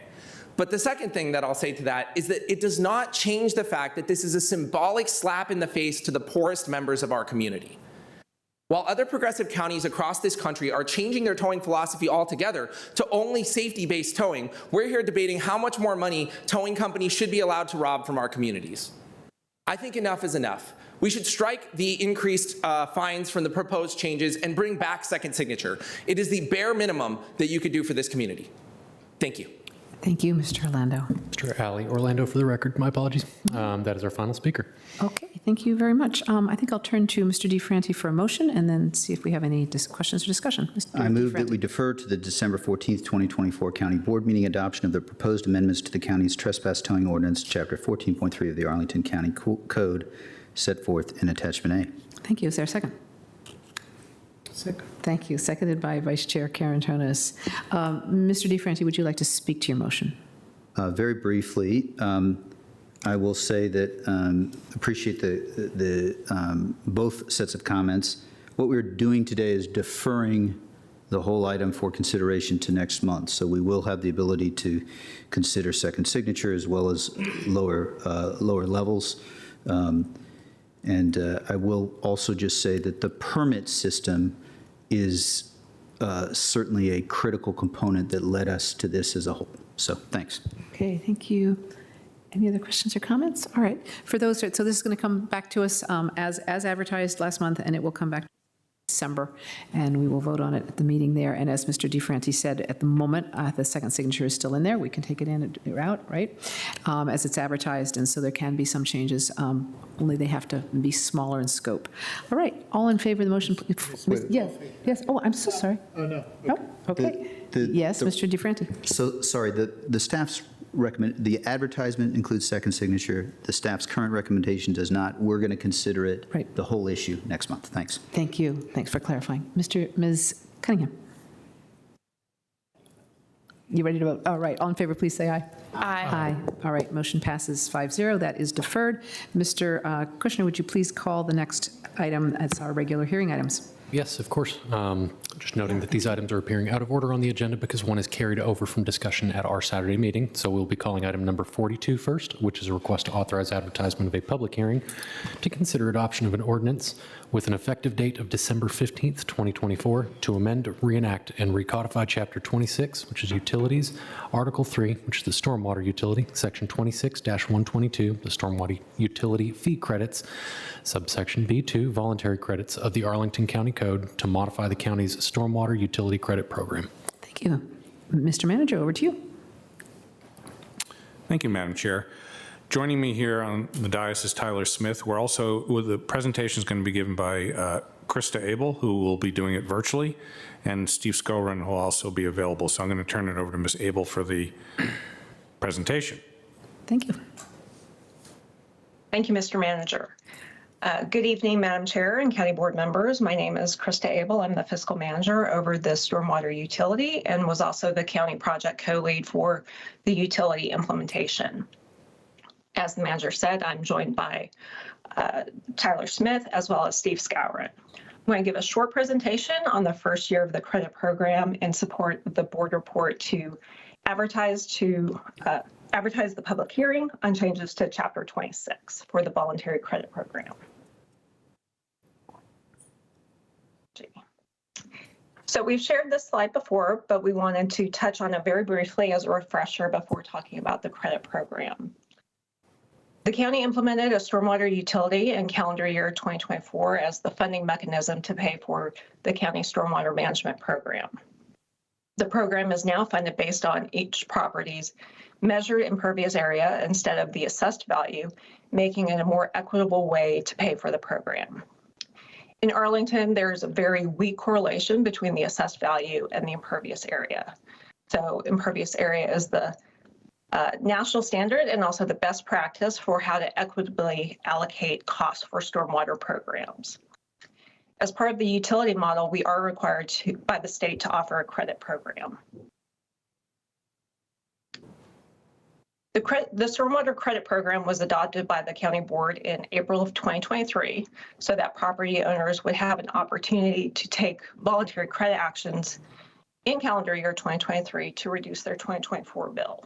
But the second thing that I'll say to that is that it does not change the fact that this is a symbolic slap in the face to the poorest members of our community. While other progressive counties across this country are changing their towing philosophy altogether to only safety-based towing, we're here debating how much more money towing companies should be allowed to rob from our communities. I think enough is enough. We should strike the increased fines from the proposed changes and bring back second signature. It is the bare minimum that you could do for this community. Thank you. Thank you, Mr. Orlando. Mr. Ali Orlando, for the record, my apologies. That is our final speaker. Okay, thank you very much. I think I'll turn to Mr. DeFranti for a motion and then see if we have any questions or discussion. Mr. I move DeFranti. that we defer to the December 14th, 2024 County Board meeting adoption of the proposed amendments to the county's trespass towing ordinance, Chapter 14.3 of the Arlington County Code, set forth in Attachment A. Thank you. Is there a second? Second. Thank you. Seconded by Vice Chair Karantonis. Mr. DeFranti, would you like to speak to your motion? Very briefly, I will say that appreciate the both sets of comments. What we're doing today is deferring the whole item for consideration to next month. So we will have the ability to consider second signature as well as lower levels. And I will also just say that the permit system is certainly a critical component that led us to this as a whole. So thanks. Okay, thank you. Any other questions or comments? All right. For those, so this is going to come back to us as advertised last month, and it will come back December, and we will vote on it at the meeting there. And as Mr. DeFranti said, at the moment, the second signature is still in there. We can take it in and out, right, as it's advertised, and so there can be some changes, only they have to be smaller in scope. All right, all in favor of the motion? Yes, yes. Oh, I'm so sorry. Oh, no. Oh, okay. Yes, Mr. DeFranti. So, sorry, the staff's the advertisement includes second signature. The staff's current recommendation does not. We're going to consider it the whole issue next month. Thanks. Thank you. Thanks for clarifying. Ms. Cunningham. You ready to vote? All right. All in favor, please say aye. Aye. Aye. All right. Motion passes 5-0. That is deferred. Mr. Kushner, would you please call the next item as our regular hearing items? Yes, of course. Just noting that these items are appearing out of order on the agenda because one is carried over from discussion at our Saturday meeting. So we'll be calling item number 42 first, which is a request to authorize advertisement of a public hearing to consider adoption of an ordinance with an effective date of December 15th, 2024, to amend, reenact, and recodify Chapter 26, which is Utilities, Article 3, which is the Stormwater Utility, Section 26-122, the Stormwater Utility Fee Credits, subsection B2, Voluntary Credits of the Arlington County Code to modify the county's Stormwater Utility Credit Program. Thank you. Mr. Manager, over to you. Thank you, Madam Chair. Joining me here on the dais is Tyler Smith. We're also, the presentation is going to be given by Krista Abel, who will be doing it virtually, and Steve Skowron will also be available. So I'm going to turn it over to Ms. Abel for the presentation. Thank you. Thank you, Mr. Manager. Good evening, Madam Chair and County Board members. My name is Krista Abel. I'm the fiscal manager over the stormwater utility and was also the county project co-lead for the utility implementation. As the manager said, I'm joined by Tyler Smith as well as Steve Skowron. I'm going to give a short presentation on the first year of the credit program in support of the board report to advertise the public hearing on changes to Chapter 26 for the voluntary credit program. So we've shared this slide before, but we wanted to touch on it very briefly as a refresher before talking about the credit program. The county implemented a stormwater utility in calendar year 2024 as the funding mechanism to pay for the county stormwater management program. The program is now funded based on each property's measured impervious area instead of the assessed value, making it a more equitable way to pay for the program. In Arlington, there's a very weak correlation between the assessed value and the impervious area. So impervious area is the national standard and also the best practice for how to equitably allocate costs for stormwater programs. As part of the utility model, we are required by the state to offer a credit program. The stormwater credit program was adopted by the county board in April of 2023, so that property owners would have an opportunity to take voluntary credit actions in calendar year 2023 to reduce their 2024 bill.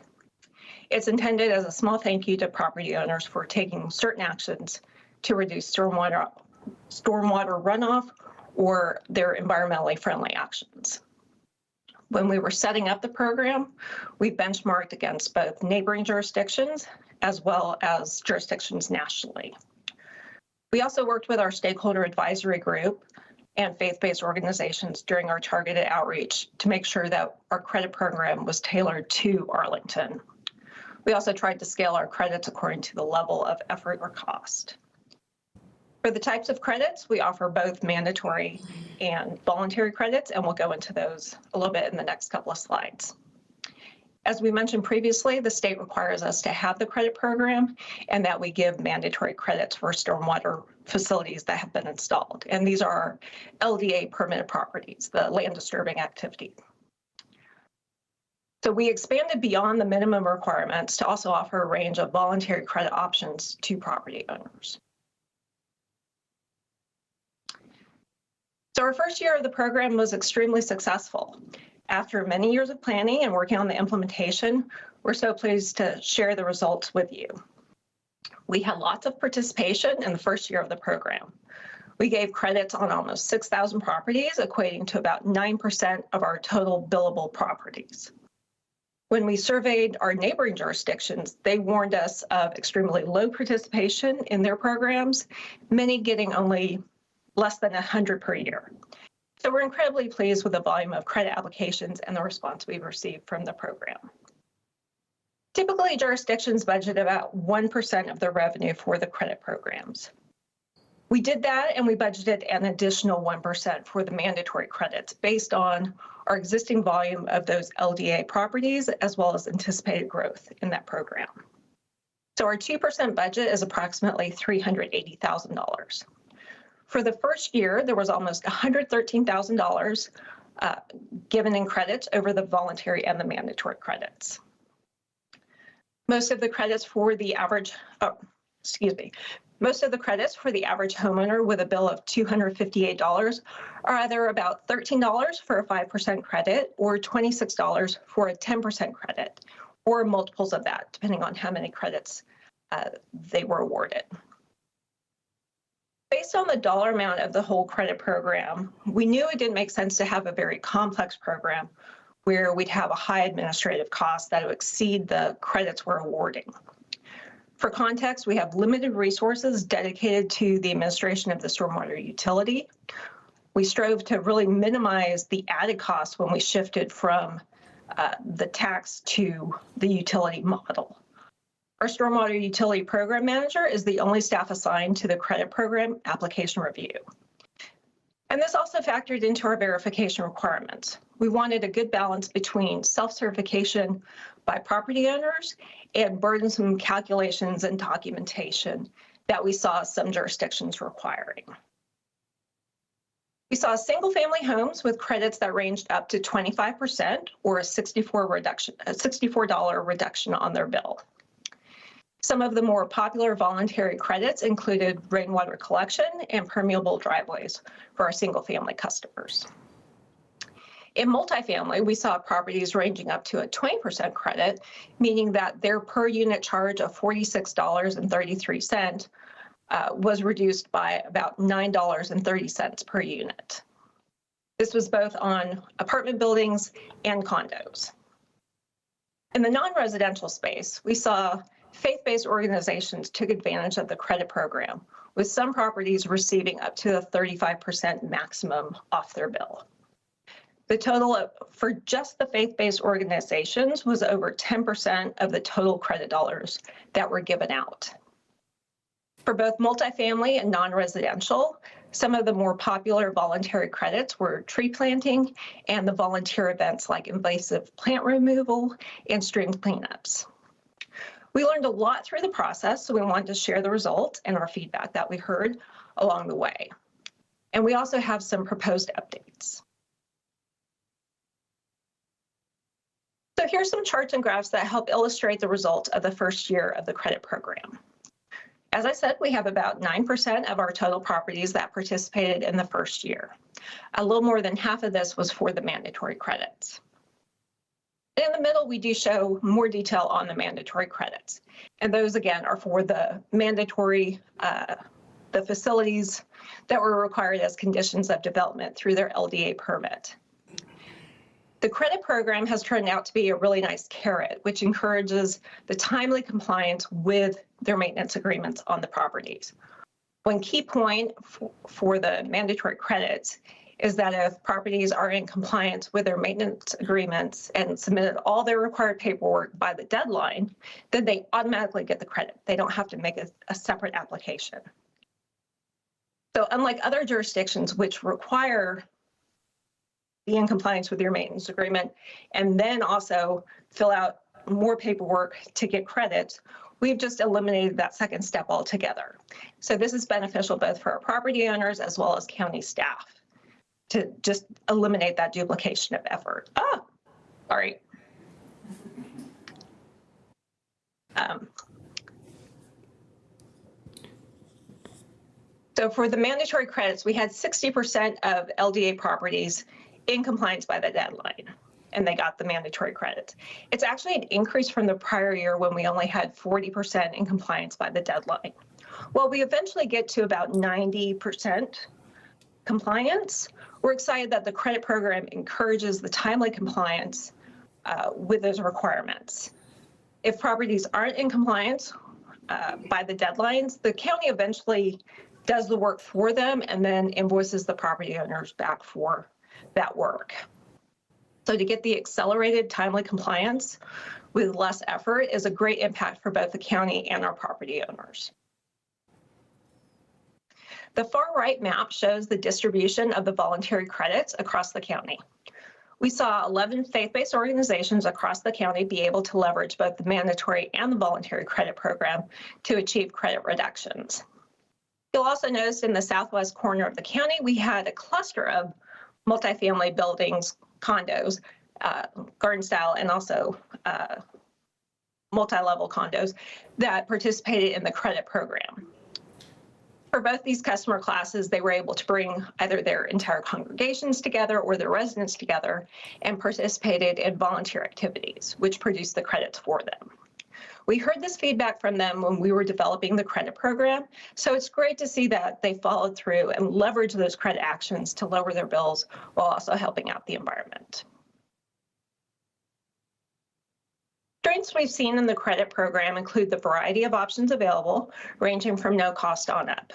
It's intended as a small thank you to property owners for taking certain actions to reduce stormwater runoff or their environmentally friendly actions. When we were setting up the program, we benchmarked against both neighboring jurisdictions as well as jurisdictions nationally. We also worked with our stakeholder advisory group and faith-based organizations during our targeted outreach to make sure that our credit program was tailored to Arlington. We also tried to scale our credits according to the level of effort or cost. For the types of credits, we offer both mandatory and voluntary credits, and we'll go into those a little bit in the next couple of slides. As we mentioned previously, the state requires us to have the credit program and that we give mandatory credits for stormwater facilities that have been installed. And these are LDA permitted properties, the land disturbing activity. So we expanded beyond the minimum requirements to also offer a range of voluntary credit options to property owners. So our first year of the program was extremely successful. After many years of planning and working on the implementation, we're so pleased to share the results with you. We had lots of participation in the first year of the program. We gave credits on almost 6,000 properties, equating to about 9% of our total billable properties. When we surveyed our neighboring jurisdictions, they warned us of extremely low participation in their programs, many getting only less than 100 per year. So we're incredibly pleased with the volume of credit applications and the response we've received from the program. Typically, jurisdictions budget about 1% of their revenue for the credit programs. We did that and we budgeted an additional 1% for the mandatory credits based on our existing volume of those LDA properties as well as anticipated growth in that program. So our 2% budget is approximately $380,000. For the first year, there was almost $113,000 given in credits over the voluntary and the mandatory credits. Most of the credits for the Most of the credits for the average homeowner with a bill of $258 are either about $13 for a 5% credit or $26 for a 10% credit, or multiples of that, depending on how many credits they were awarded. Based on the dollar amount of the whole credit program, we knew it didn't make sense to have a very complex program where we'd have a high administrative cost that would exceed the credits we're awarding. For context, we have limited resources dedicated to the administration of the stormwater utility. We strove to really minimize the added costs when we shifted from the tax to the utility model. Our stormwater utility program manager is the only staff assigned to the credit program application review. And this also factored into our verification requirements. We wanted a good balance between self-certification by property owners and burdensome calculations and documentation that we saw some jurisdictions requiring. We saw single-family homes with credits that ranged up to 25% or a $64 reduction on their bill. Some of the more popular voluntary credits included rainwater collection and permeable driveways for our single-family customers. In multifamily, we saw properties ranging up to a 20% credit, meaning that their per unit charge of $46.33 was reduced by about $9.30 per unit. This was both on apartment buildings and condos. In the non-residential space, we saw faith-based organizations took advantage of the credit program, with some properties receiving up to a 35% maximum off their bill. The total for just the faith-based organizations was over 10% of the total credit dollars that were given out. For both multifamily and non-residential, some of the more popular voluntary credits were tree planting and the volunteer events like invasive plant removal and stream cleanups. We learned a lot through the process, so we wanted to share the results and our feedback that we heard along the way. And we also have some proposed updates. So here's some charts and graphs that help illustrate the results of the first year of the credit program. As I said, we have about 9% of our total properties that participated in the first year. A little more than half of this was for the mandatory credits. In the middle, we do show more detail on the mandatory credits. And those, again, are for the mandatory, the facilities that were required as conditions of development through their LDA permit. The credit program has turned out to be a really nice carrot, which encourages the timely compliance with their maintenance agreements on the properties. One key point for the mandatory credits is that if properties are in compliance with their maintenance agreements and submitted all their required paperwork by the deadline, then they automatically get the credit. They don't have to make a separate application. So unlike other jurisdictions which require be in compliance with your maintenance agreement and then also fill out more paperwork to get credits, we've just eliminated that second step altogether. So this is beneficial both for our property owners as well as county staff to just eliminate that duplication of effort. Oh, sorry. So for the mandatory credits, we had 60% of LDA properties in compliance by the deadline, and they got the mandatory credits. It's actually an increase from the prior year when we only had 40% in compliance by the deadline. Well, we eventually get to about 90% compliance. We're excited that the credit program encourages the timely compliance with those requirements. If properties aren't in compliance by the deadlines, the county eventually does the work for them and then invoices the property owners back for that work. So to get the accelerated timely compliance with less effort is a great impact for both the county and our property owners. The far right map shows the distribution of the voluntary credits across the county. We saw 11 faith-based organizations across the county be able to leverage both the mandatory and the voluntary credit program to achieve credit reductions. You'll also notice in the southwest corner of the county, we had a cluster of multifamily buildings, condos, garden style, and also multi-level condos that participated in the credit program. For both these customer classes, they were able to bring either their entire congregations together or their residents together and participated in volunteer activities, which produced the credits for them. We heard this feedback from them when we were developing the credit program, so it's great to see that they followed through and leveraged those credit actions to lower their bills while also helping out the environment. Strengths we've seen in the credit program include the variety of options available, ranging from no cost on up.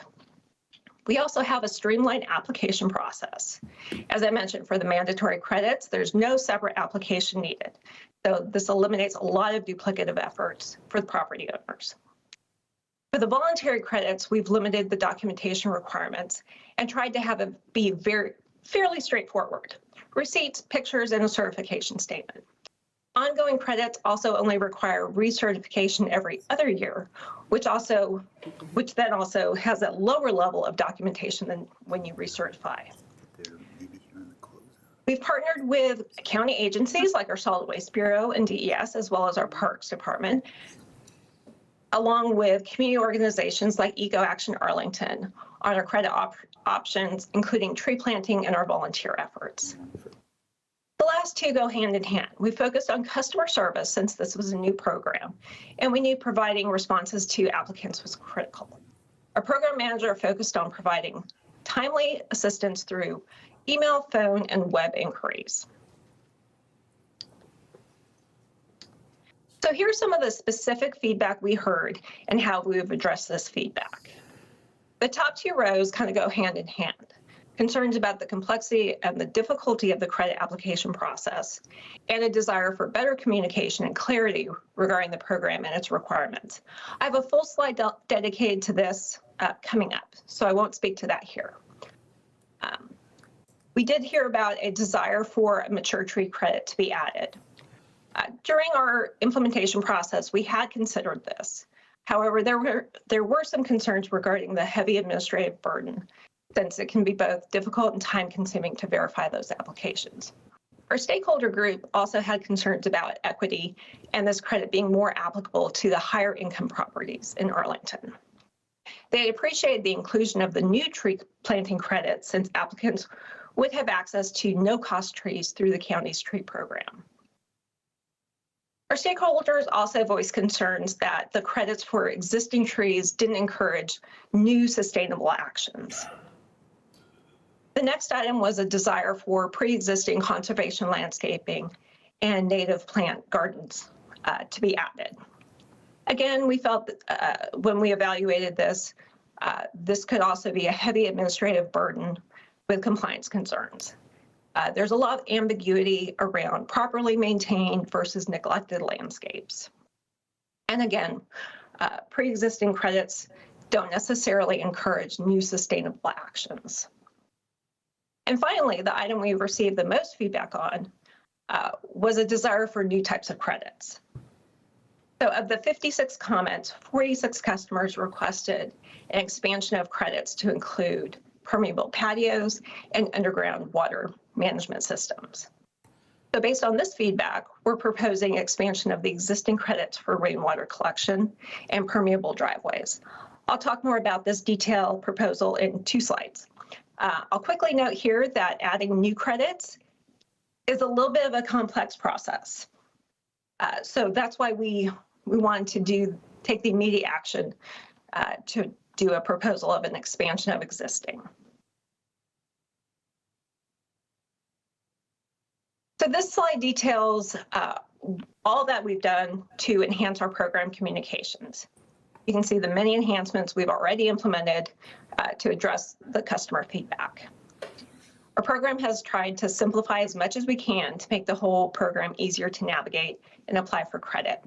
We also have a streamlined application process. As I mentioned, for the mandatory credits, there's no separate application needed. So this eliminates a lot of duplicative efforts for the property owners. For the voluntary credits, we've limited the documentation requirements and tried to have it be fairly straightforward. Receipts, pictures, and a certification statement. Ongoing credits also only require recertification every other year, which then also has a lower level of documentation than when you recertify. We've partnered with county agencies like our Solid Waste Bureau and DES, as well as our Parks Department, along with community organizations like Eco Action Arlington on our credit options, including tree planting and our volunteer efforts. The last two go hand in hand. We focused on customer service since this was a new program, and we knew providing responses to applicants was critical. Our program manager focused on providing timely assistance through email, phone, and web inquiries. So here's some of the specific feedback we heard and how we've addressed this feedback. The top two rows kind of go hand in hand. Concerns about the complexity and the difficulty of the credit application process, and a desire for better communication and clarity regarding the program and its requirements. I have a full slide dedicated to this coming up, so I won't speak to that here. We did hear about a desire for a mature tree credit to be added. During our implementation process, we had considered this. However, there were some concerns regarding the heavy administrative burden, since it can be both difficult and time-consuming to verify those applications. Our stakeholder group also had concerns about equity and this credit being more applicable to the higher income properties in Arlington. They appreciated the inclusion of the new tree planting credit since applicants would have access to no-cost trees through the county's tree program. Our stakeholders also voiced concerns that the credits for existing trees didn't encourage new sustainable actions. The next item was a desire for pre-existing conservation landscaping and native plant gardens to be added. Again, we felt that when we evaluated this, this could also be a heavy administrative burden with compliance concerns. There's a lot of ambiguity around properly maintained versus neglected landscapes. And again, pre-existing credits don't necessarily encourage new sustainable actions. And finally, the item we received the most feedback on was a desire for new types of credits. So of the 56 comments, 46 customers requested an expansion of credits to include permeable patios and underground water management systems. So based on this feedback, we're proposing expansion of the existing credits for rainwater collection and permeable driveways. I'll talk more about this detailed proposal in 2 slides. I'll quickly note here that adding new credits is a little bit of a complex process. So that's why we wanted to take the immediate action to do a proposal of an expansion of existing. So this slide details all that we've done to enhance our program communications. You can see the many enhancements we've already implemented to address the customer feedback. Our program has tried to simplify as much as we can to make the whole program easier to navigate and apply for credit.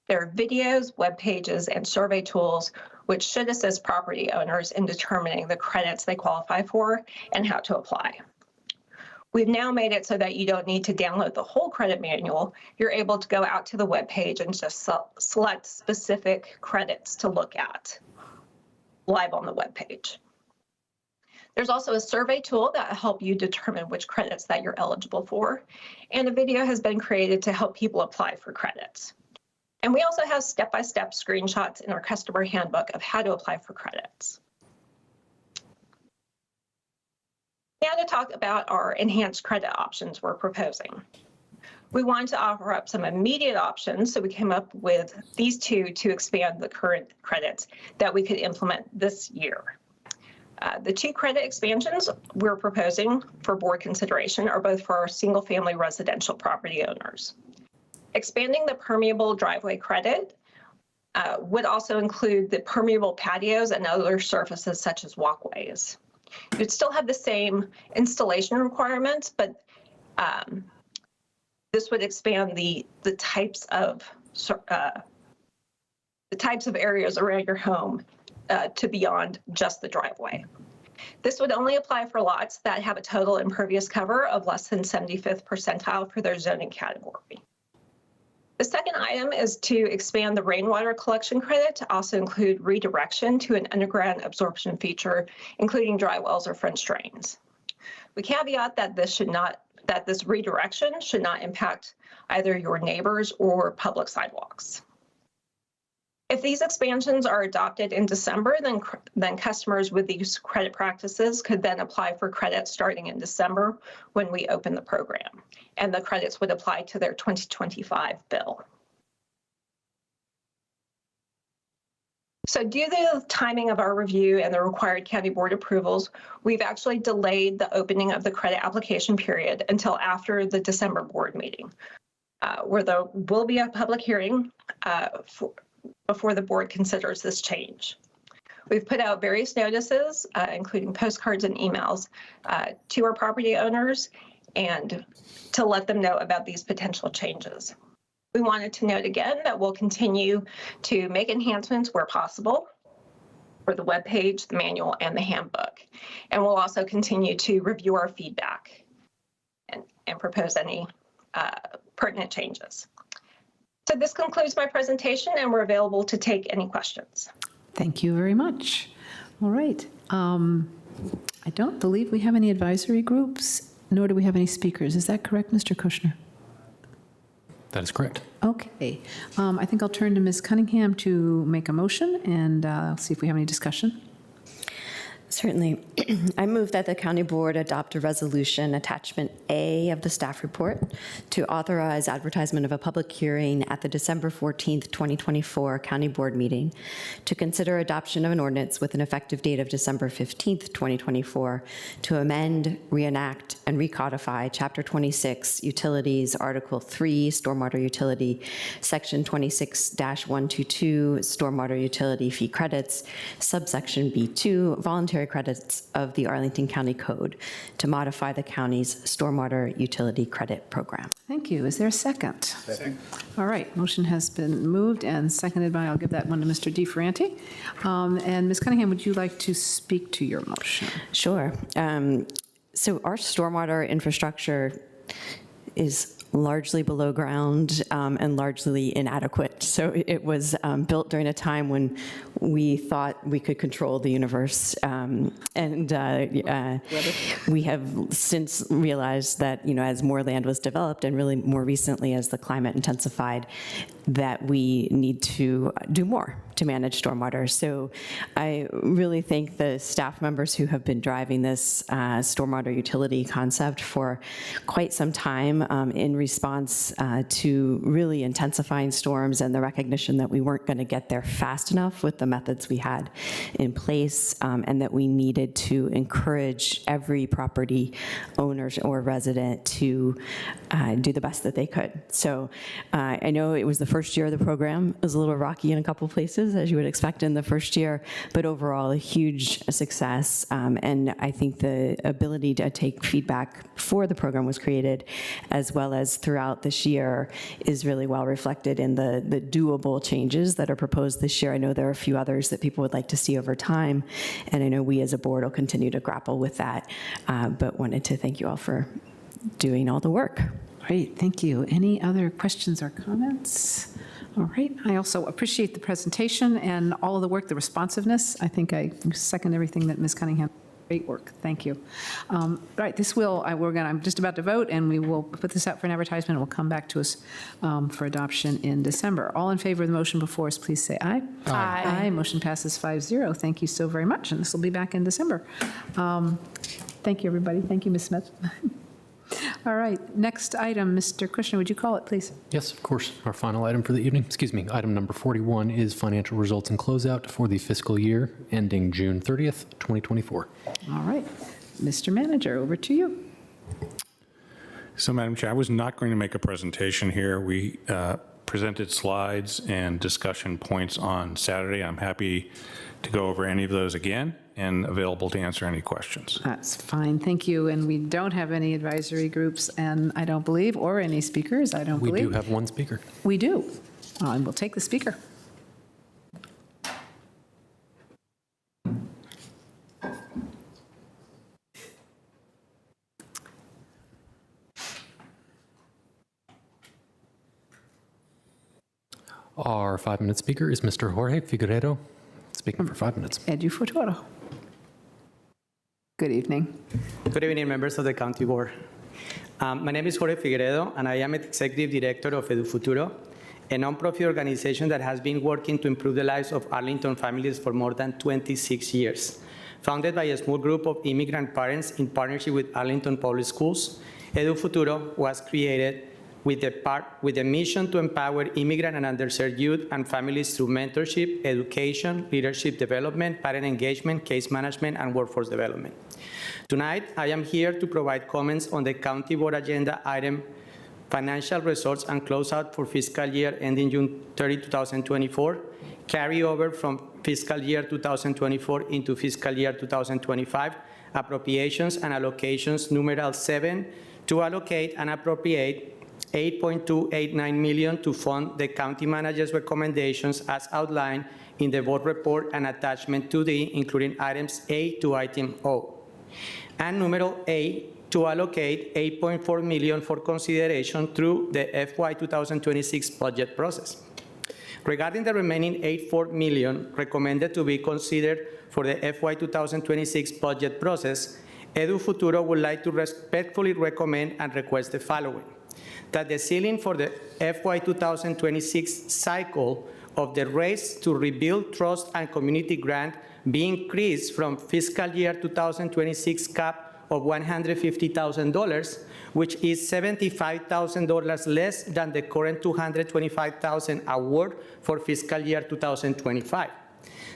There are videos, web pages, and survey tools which should assist property owners in determining the credits they qualify for and how to apply. We've now made it so that you don't need to download the whole credit manual. You're able to go out to the web page and just select specific credits to look at live on the web page. There's also a survey tool that will help you determine which credits that you're eligible for, and a video has been created to help people apply for credits. And we also have step-by-step screenshots in our customer handbook of how to apply for credits. Now to talk about our enhanced credit options we're proposing. We wanted to offer up some immediate options, so we came up with these two to expand the current credits that we could implement this year. The two credit expansions we're proposing for board consideration are both for our single-family residential property owners. Expanding the permeable driveway credit would also include the permeable patios and other surfaces such as walkways. You'd still have the same installation requirements, but this would expand the types of areas around your home to beyond just the driveway. This would only apply for lots that have a total impervious cover of less than 75th percentile for their zoning category. The second item is to expand the rainwater collection credit to also include redirection to an underground absorption feature, including dry wells or French drains. We caveat that this redirection should not impact either your neighbors or public sidewalks. If these expansions are adopted in December, then customers with these credit practices could then apply for credit starting in December when we open the program, and the credits would apply to their 2025 bill. So due to the timing of our review and the required county board approvals, we've actually delayed the opening of the credit application period until after the December board meeting, where there will be a public hearing before the board considers this change. We've put out various notices, including postcards and emails, to our property owners and to let them know about these potential changes. We wanted to note again that we'll continue to make enhancements where possible for the webpage, the manual, and the handbook. And we'll also continue to review our feedback and propose any pertinent changes. So this concludes my presentation, and we're available to take any questions. Thank you very much. All right. I don't believe we have any advisory groups, nor do we have any speakers. Is that correct, Mr. Kushner? That is correct. Okay. I think I'll turn to Ms. Cunningham to make a motion, and I'll see if we have any discussion. Certainly. I move that the county board adopt a resolution, attachment A of the staff report, to authorize advertisement of a public hearing at the December 14th, 2024 county board meeting to consider adoption of an ordinance with an effective date of December 15th, 2024 to amend, reenact, and recodify Chapter 26, Utilities, Article 3, Stormwater Utility, Section 26-122, Stormwater Utility Fee Credits, subsection B2, Voluntary Credits of the Arlington County Code to modify the county's stormwater utility credit program. Thank you. Is there a second? Second. All right. Motion has been moved and seconded by, I'll give that one to Mr. DeFerranti. And Ms. Cunningham, would you like to speak to your motion? Sure. So our stormwater infrastructure is largely below ground and largely inadequate. So it was built during a time when we thought we could control the universe. We have since realized that, as more land was developed and really more recently as the climate intensified, that we need to do more to manage stormwater. So I really thank the staff members who have been driving this stormwater utility concept for quite some time in response to really intensifying storms and the recognition that we weren't going to get there fast enough with the methods we had in place, and that we needed to encourage every property owner or resident to do the best that they could. So I know it was the first year of the program. It was a little rocky in a couple places, as you would expect in the first year, but overall a huge success. And I think the ability to take feedback before the program was created, as well as throughout this year, is really well reflected in the doable changes that are proposed this year. I know there are a few others that people would like to see over time, and I know we as a board will continue to grapple with that, but wanted to thank you all for doing all the work. Great, thank you. Any other questions or comments? All right, I also appreciate the presentation and all of the work, the responsiveness. I think I second everything that Ms. Cunningham. Great work, thank you. All right, I'm just about to vote, and we will put this out for an advertisement, and will come back to us for adoption in December. All in favor of the motion before us, please say aye. Aye. Aye, motion passes 5-0. Thank you so very much, and this will be back in December. Thank you, everybody. Thank you, Ms. Smith. All right, next item, Mr. Kushner, would you call it, please? Yes, of course. Our final item for the evening, item number 41 is financial results and closeout for the fiscal year ending June 30th, 2024. All right, Mr. Manager, over to you. So, Madam Chair, I was not going to make a presentation here. We presented slides and discussion points on Saturday. I'm happy to go over any of those again and available to answer any questions. That's fine, thank you. And we don't have any advisory groups, and I don't believe, or any speakers, I don't We believe. do have one speaker. We do, and we'll take the speaker. Our 5-minute speaker is Mr. Jorge Figueredo, speaking for 5 minutes. Edu Futuro. Good evening. Good evening, members of the County Board. My name is Jorge Figueredo, and I am Executive Director of Edu Futuro, a nonprofit organization that has been working to improve the lives of Arlington families for more than 26 years. Founded by a small group of immigrant parents in partnership with Arlington Public Schools, Edu Futuro was created with the mission to empower immigrant and underserved youth and families through mentorship, education, leadership development, parent engagement, case management, and workforce development. Tonight, I am here to provide comments on the County Board agenda item, financial results and closeout for fiscal year ending June 30, 2024, carryover from fiscal year 2024 into fiscal year 2025, appropriations and allocations, numeral 7, to allocate and appropriate $8.289 million to fund the county manager's recommendations as outlined in the board report and attachment 2D, including items A to item O. And numeral A, to allocate $8.4 million for consideration through the FY 2026 budget process. Regarding the remaining $8.4 million recommended to be considered for the FY 2026 budget process, Edu Futuro would like to respectfully recommend and request the following: that the ceiling for the FY 2026 cycle of the Race to Rebuild Trust and Community Grant be increased from fiscal year 2026 cap of $150,000, which is $75,000 less than the current $225,000 award for fiscal year 2025,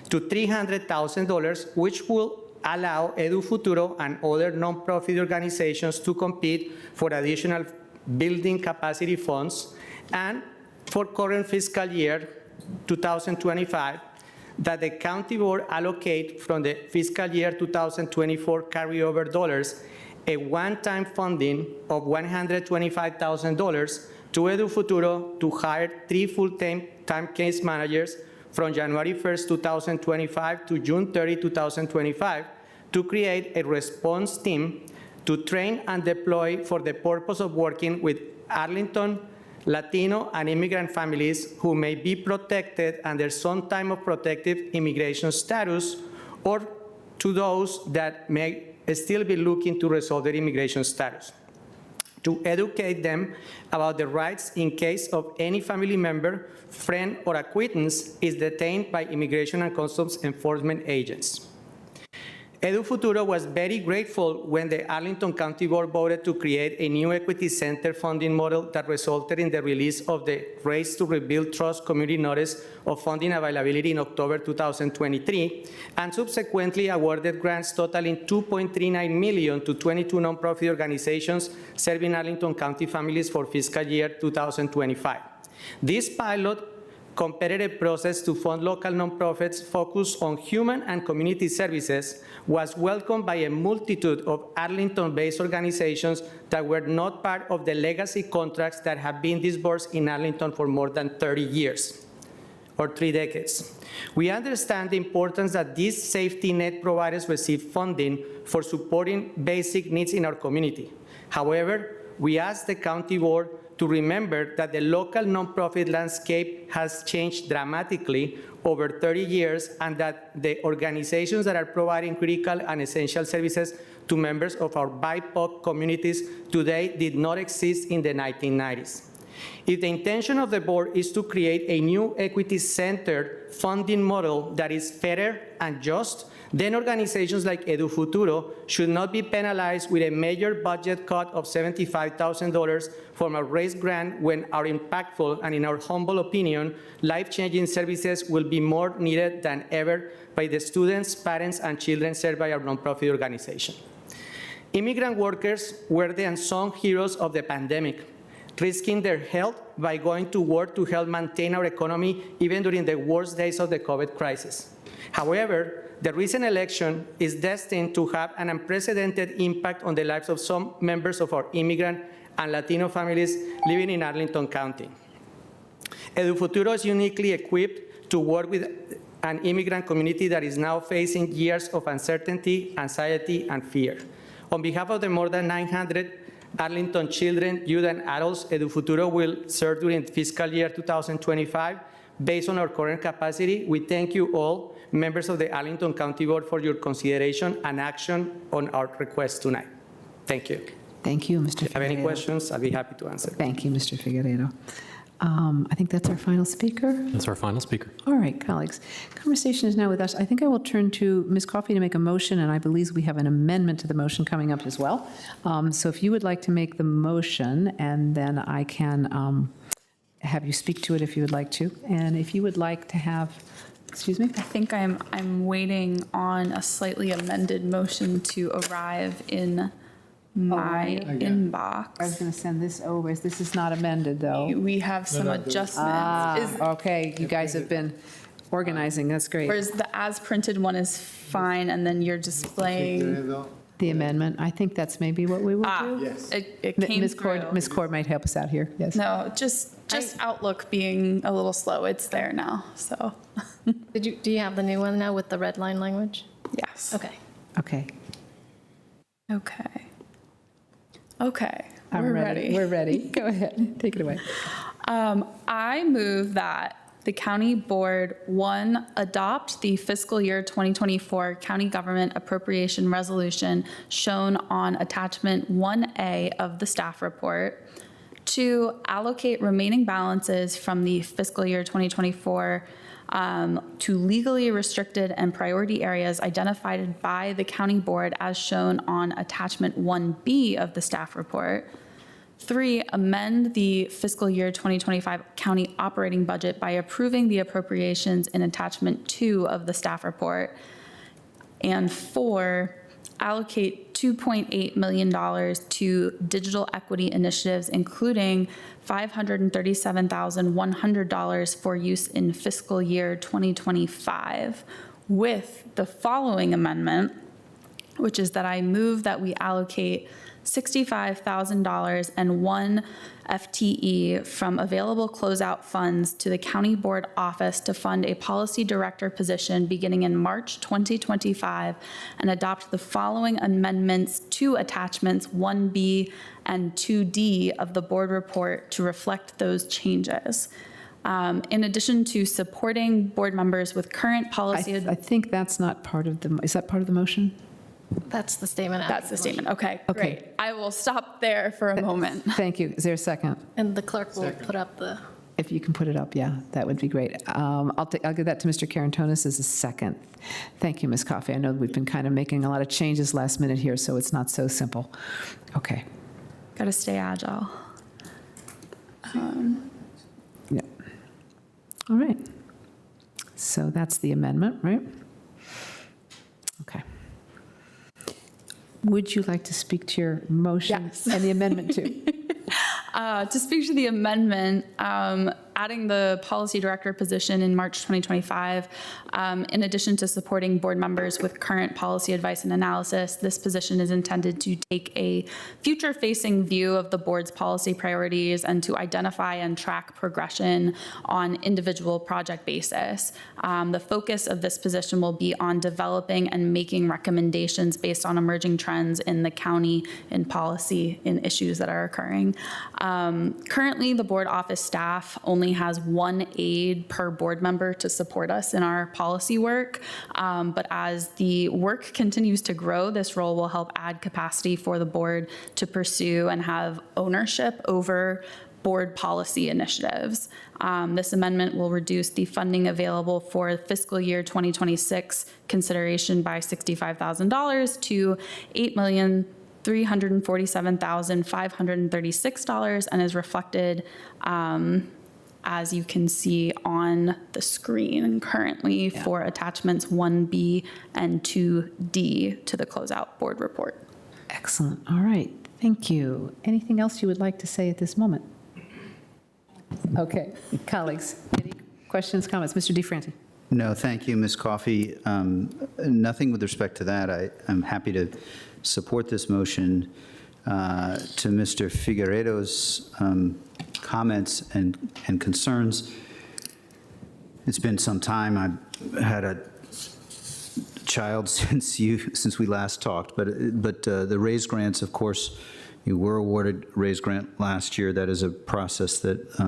to $300,000, which will allow Edu Futuro and other nonprofit organizations to compete for additional building capacity funds, and for current fiscal year 2025, that the county board allocate from the fiscal year 2024 carryover dollars a one-time funding of $125,000 to Edu Futuro to hire 3 full-time case managers from January 1st, 2025 to June 30, 2025, to create a response team to train and deploy for the purpose of working with Arlington, Latino, and immigrant families who may be protected under some type of protective immigration status, or to those that may still be looking to resolve their immigration status, to educate them about the rights in case of any family member, friend, or acquaintance is detained by Immigration and Customs Enforcement agents. Edu Futuro was very grateful when the Arlington County Board voted to create a new equity center funding model that resulted in the release of the Race to Rebuild Trust Community Notice of funding availability in October 2023, and subsequently awarded grants totaling $2.39 million to 22 nonprofit organizations serving Arlington County families for fiscal year 2025. This pilot competitive process to fund local nonprofits focused on human and community services was welcomed by a multitude of Arlington-based organizations that were not part of the legacy contracts that have been disbursed in Arlington for more than 30 years, or 3 decades. We understand the importance that these safety net providers receive funding for supporting basic needs in our community. However, we ask the county board to remember that the local nonprofit landscape has changed dramatically over 30 years, and that the organizations that are providing critical and essential services to members of our BIPOC communities today did not exist in the 1990s. If the intention of the board is to create a new equity-centered funding model that is fairer and just, then organizations like Edu Futuro should not be penalized with a major budget cut of $75,000 from a raised grant when our impactful and, in our humble opinion, life-changing services will be more needed than ever by the students, parents, and children served by our nonprofit organization. Immigrant workers were the unsung heroes of the pandemic, risking their health by going to work to help maintain our economy even during the worst days of the COVID crisis. However, the recent election is destined to have an unprecedented impact on the lives of some members of our immigrant and Latino families living in Arlington County. Edu Futuro is uniquely equipped to work with an immigrant community that is now facing years of uncertainty, anxiety, and fear. On behalf of the more than 900 Arlington children, youth, and adults Edu Futuro will serve during fiscal year 2025. Based on our current capacity, we thank you all, members of the Arlington County Board, for your consideration and action on our request tonight. Thank you. Thank you, Mr. If you have any Figueredo. questions, I'll be happy to answer. Thank you, Mr. Figueredo. I think that's our final speaker. That's our final speaker. All right, colleagues. Conversation is now with us. I think I will turn to Ms. Coffey to make a motion, and I believe we have an amendment to the motion coming up as well. So if you would like to make the motion, and then I can have you speak to it if you would like to. And if you would like to have, excuse me? I think I'm waiting on a slightly amended motion to arrive in my inbox. I was going to send this over. This is not amended, though. We have some adjustments. Okay, you guys have been organizing. That's great. Whereas the as printed one is fine, and then you're displaying. The amendment, I think that's maybe what we will do. Yes. It came Ms. through. Ms. Cord might help us out here, yes. No, just Outlook being a little slow. It's there now, so. Do you have the new one now with the red line language? Yes. Okay. Okay. Okay. Okay. I'm We're ready. ready. We're ready. Go ahead. Take it away. I move that the county board, 1, adopt the fiscal year 2024 county government appropriation resolution shown on attachment 1A of the staff report. 2, allocate remaining balances from the fiscal year 2024 to legally restricted and priority areas identified by the county board as shown on attachment 1B of the staff report. 3, amend the fiscal year 2025 county operating budget by approving the appropriations in attachment 2 of the staff report. And 4, allocate $2.8 million to digital equity initiatives, including $537,100 for use in fiscal year 2025, with the following amendment, which is that I move that we allocate $65,000 and 1 FTE from available closeout funds to the county board office to fund a policy director position beginning in March 2025, and adopt the following amendments to attachments 1B and 2D of the board report to reflect those changes. In addition to supporting board members with current policy. I think that's not part of the, is that part of the motion? That's the statement. That's the statement. Okay, Okay. great. I will stop there for a moment. Thank you. Is there a second? And the clerk will put up the. If you can put it up, yeah, that would be great. I'll give that to Mr. Karantonis as a second. Thank you, Ms. Coffey. I know we've been kind of making a lot of changes last minute here, so it's not so simple. Okay. Got to stay agile. Yeah. All right. So that's the amendment, right? Okay. Would you like to speak to your motion? Yes. And the amendment too? To speak to the amendment, adding the policy director position in March 2025, in addition to supporting board members with current policy advice and analysis, this position is intended to take a future-facing view of the board's policy priorities and to identify and track progression on individual project basis. The focus of this position will be on developing and making recommendations based on emerging trends in the county, in policy, in issues that are occurring. Currently, the board office staff only only has one aide per board member to support us in our policy work. But as the work continues to grow, this role will help add capacity for the board to pursue and have ownership over board policy initiatives. This amendment will reduce the funding available for fiscal year 2026 consideration by $65,000 to $8,347,536 and is reflected as you can see on the screen currently for attachments 1B and 2D to the closeout board report. Excellent. All right. Thank you. Anything else you would like to say at this moment? Okay, colleagues, any questions, comments? Mr. DeFranti. No, thank you, Ms. Coffey. Nothing with respect to that. I'm happy to support this motion. To Mr. Figueredo's comments and concerns, it's been some time. I've had a child since we last talked, but the raise grants, of course, you were awarded raise grant last year. That is a process that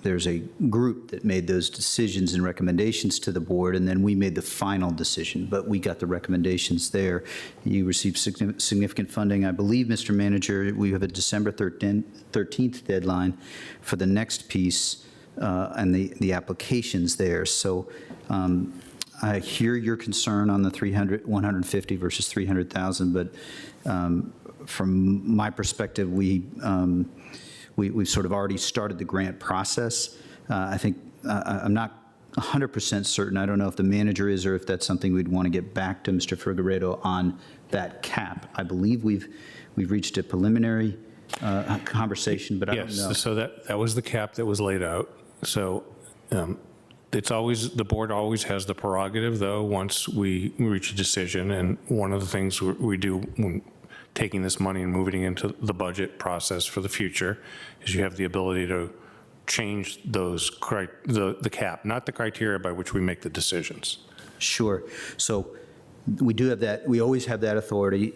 there's a group that made those decisions and recommendations to the board, and then we made the final decision, but we got the recommendations there. You received significant funding. I believe, Mr. Manager, we have a December 13th deadline for the next piece and the applications there. So I hear your concern on the 150 versus 300,000, but from my perspective, we've sort of already started the grant process. I think I'm not 100% certain. I don't know if the manager is or if that's something we'd want to get back to Mr. Figueredo on that cap. I believe we've reached a preliminary conversation, but I don't know. Yes, so that was the cap that was laid out. So it's always, the board always has the prerogative, though, once we reach a decision. And one of the things we do when taking this money and moving it into the budget process for the future is you have the ability to change those, the cap, not the criteria by which we make the decisions. Sure. So we do have that. We always have that authority.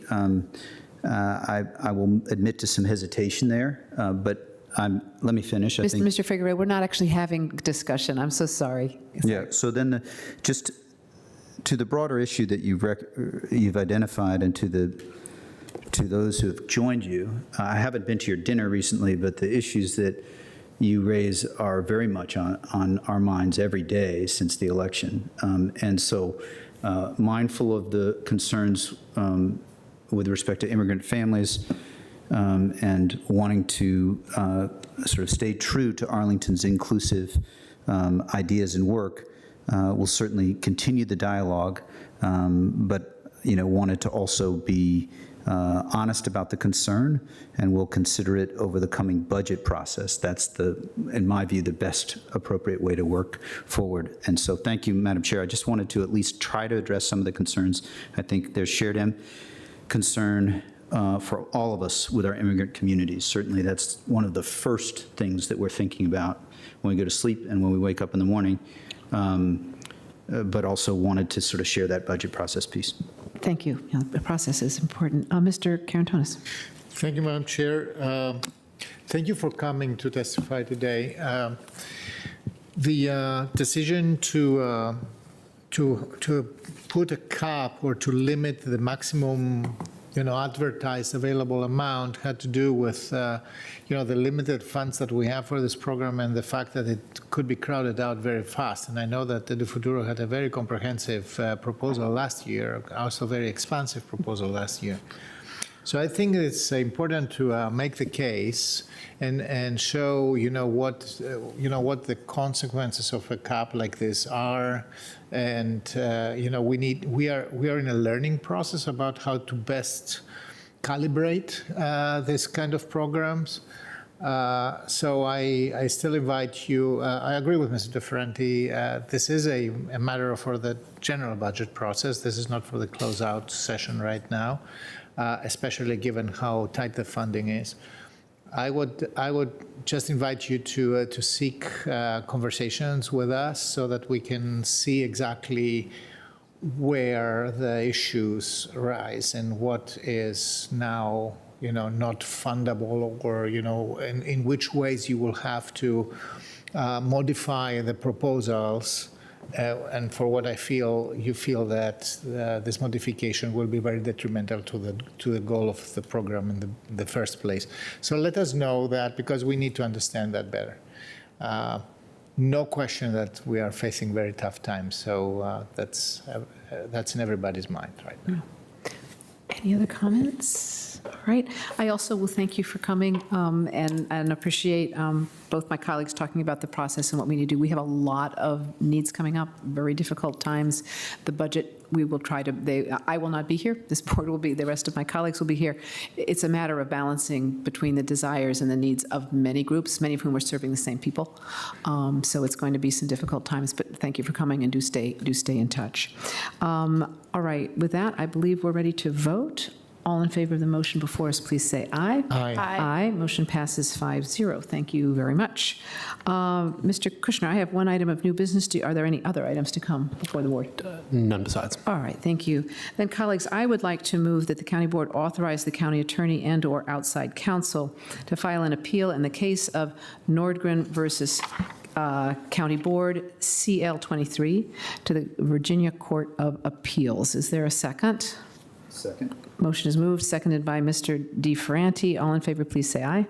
I will admit to some hesitation there, but let me finish. Mr. Figueredo, we're not actually having discussion. I'm so sorry. Yeah. So then, just to the broader issue that you've identified, and to those who have joined you, I haven't been to your dinner recently, but the issues that you raise are very much on our minds every day since the election. And so, mindful of the concerns with respect to immigrant families, and wanting to sort of stay true to Arlington's inclusive ideas and work, we'll certainly continue the dialogue, but wanted to also be honest about the concern, and we'll consider it over the coming budget process. That's in my view, the best appropriate way to work forward. And so thank you, Madam Chair. I just wanted to at least try to address some of the concerns. I think there's shared concern for all of us with our immigrant communities. Certainly that's one of the first things that we're thinking about when we go to sleep and when we wake up in the morning, but also wanted to sort of share that budget process piece. Thank you. The process is important. Mr. Karantonis. Thank you, Madam Chair. Thank you for coming to testify today. The decision to put a cap or to limit the maximum advertised available amount had to do with, the limited funds that we have for this program and the fact that it could be crowded out very fast. And I know that the Futuro had a very comprehensive proposal last year, also very expansive proposal last year. So I think it's important to make the case and show, what the consequences of a cap like this are. And, we are in a learning process about how to best calibrate this kind of programs. So I still invite you, I agree with Mr. DeFranti, this is a matter for the general budget process. This is not for the closeout session right now, especially given how tight the funding is. I would just invite you to seek conversations with us so that we can see exactly where the issues rise and what is now not fundable, or, in which ways you will have to modify the proposals. And for what you feel that this modification will be very detrimental to the goal of the program in the first place. So let us know that, because we need to understand that better. No question that we are facing very tough times. So that's in everybody's mind right now. Any other comments? All right. I also will thank you for coming and appreciate both my colleagues talking about the process and what we need to do. We have a lot of needs coming up, very difficult times. The budget, we will try to, I will not be here. This board will be, the rest of my colleagues will be here. It's a matter of balancing between the desires and the needs of many groups, many of whom are serving the same people. So it's going to be some difficult times, but thank you for coming, and do stay in touch. All right. With that, I believe we're ready to vote. All in favor of the motion before us, please say aye. Aye. Aye. Motion passes 5-0. Thank you very much. Mr. Kushner, I have one item of new business. Are there any other items to come before the board? None besides. All right, thank you. Then, colleagues, I would like to move that the county board authorize the county attorney and/or outside counsel to file an appeal in the case of Nordgren versus County Board, CL23, to the Virginia Court of Appeals. Is there a second? Second. Motion is moved, seconded by Mr. DeFerranti. All in favor, please say aye.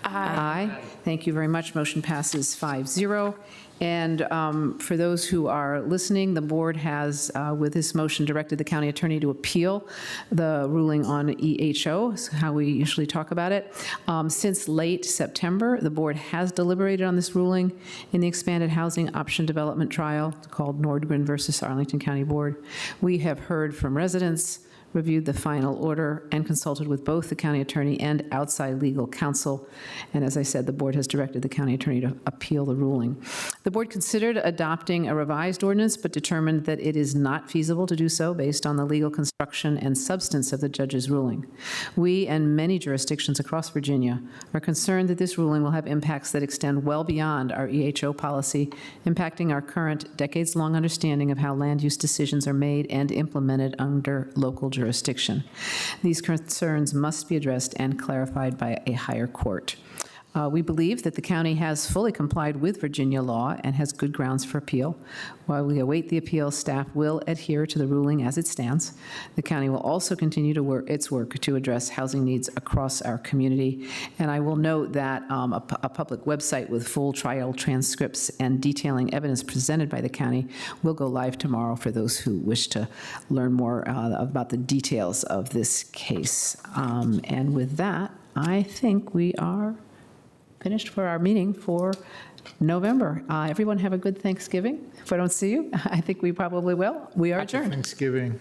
Aye. Thank you very much. Motion passes 5-0. And for those who are listening, the board has, with this motion, directed the county attorney to appeal the ruling on EHO, is how we usually talk about it. Since late September, the board has deliberated on this ruling in the expanded housing option development trial called Nordgren versus Arlington County Board. We have heard from residents, reviewed the final order, and consulted with both the county attorney and outside legal counsel. And as I said, the board has directed the county attorney to appeal the ruling. The board considered adopting a revised ordinance, but determined that it is not feasible to do so based on the legal construction and substance of the judge's ruling. We and many jurisdictions across Virginia are concerned that this ruling will have impacts that extend well beyond our EHO policy, impacting our current decades-long understanding of how land use decisions are made and implemented under local jurisdiction. These concerns must be addressed and clarified by a higher court. We believe that the county has fully complied with Virginia law and has good grounds for appeal. While we await the appeal, staff will adhere to the ruling as it stands. The county will also continue to work to address housing needs across our community. And I will note that a public website with full trial transcripts and detailing evidence presented by the county will go live tomorrow for those who wish to learn more about the details of this case. And with that, I think we are finished for our meeting for November. Everyone have a good Thanksgiving. If I don't see you, I think we probably will. We are adjourned. Thanksgiving.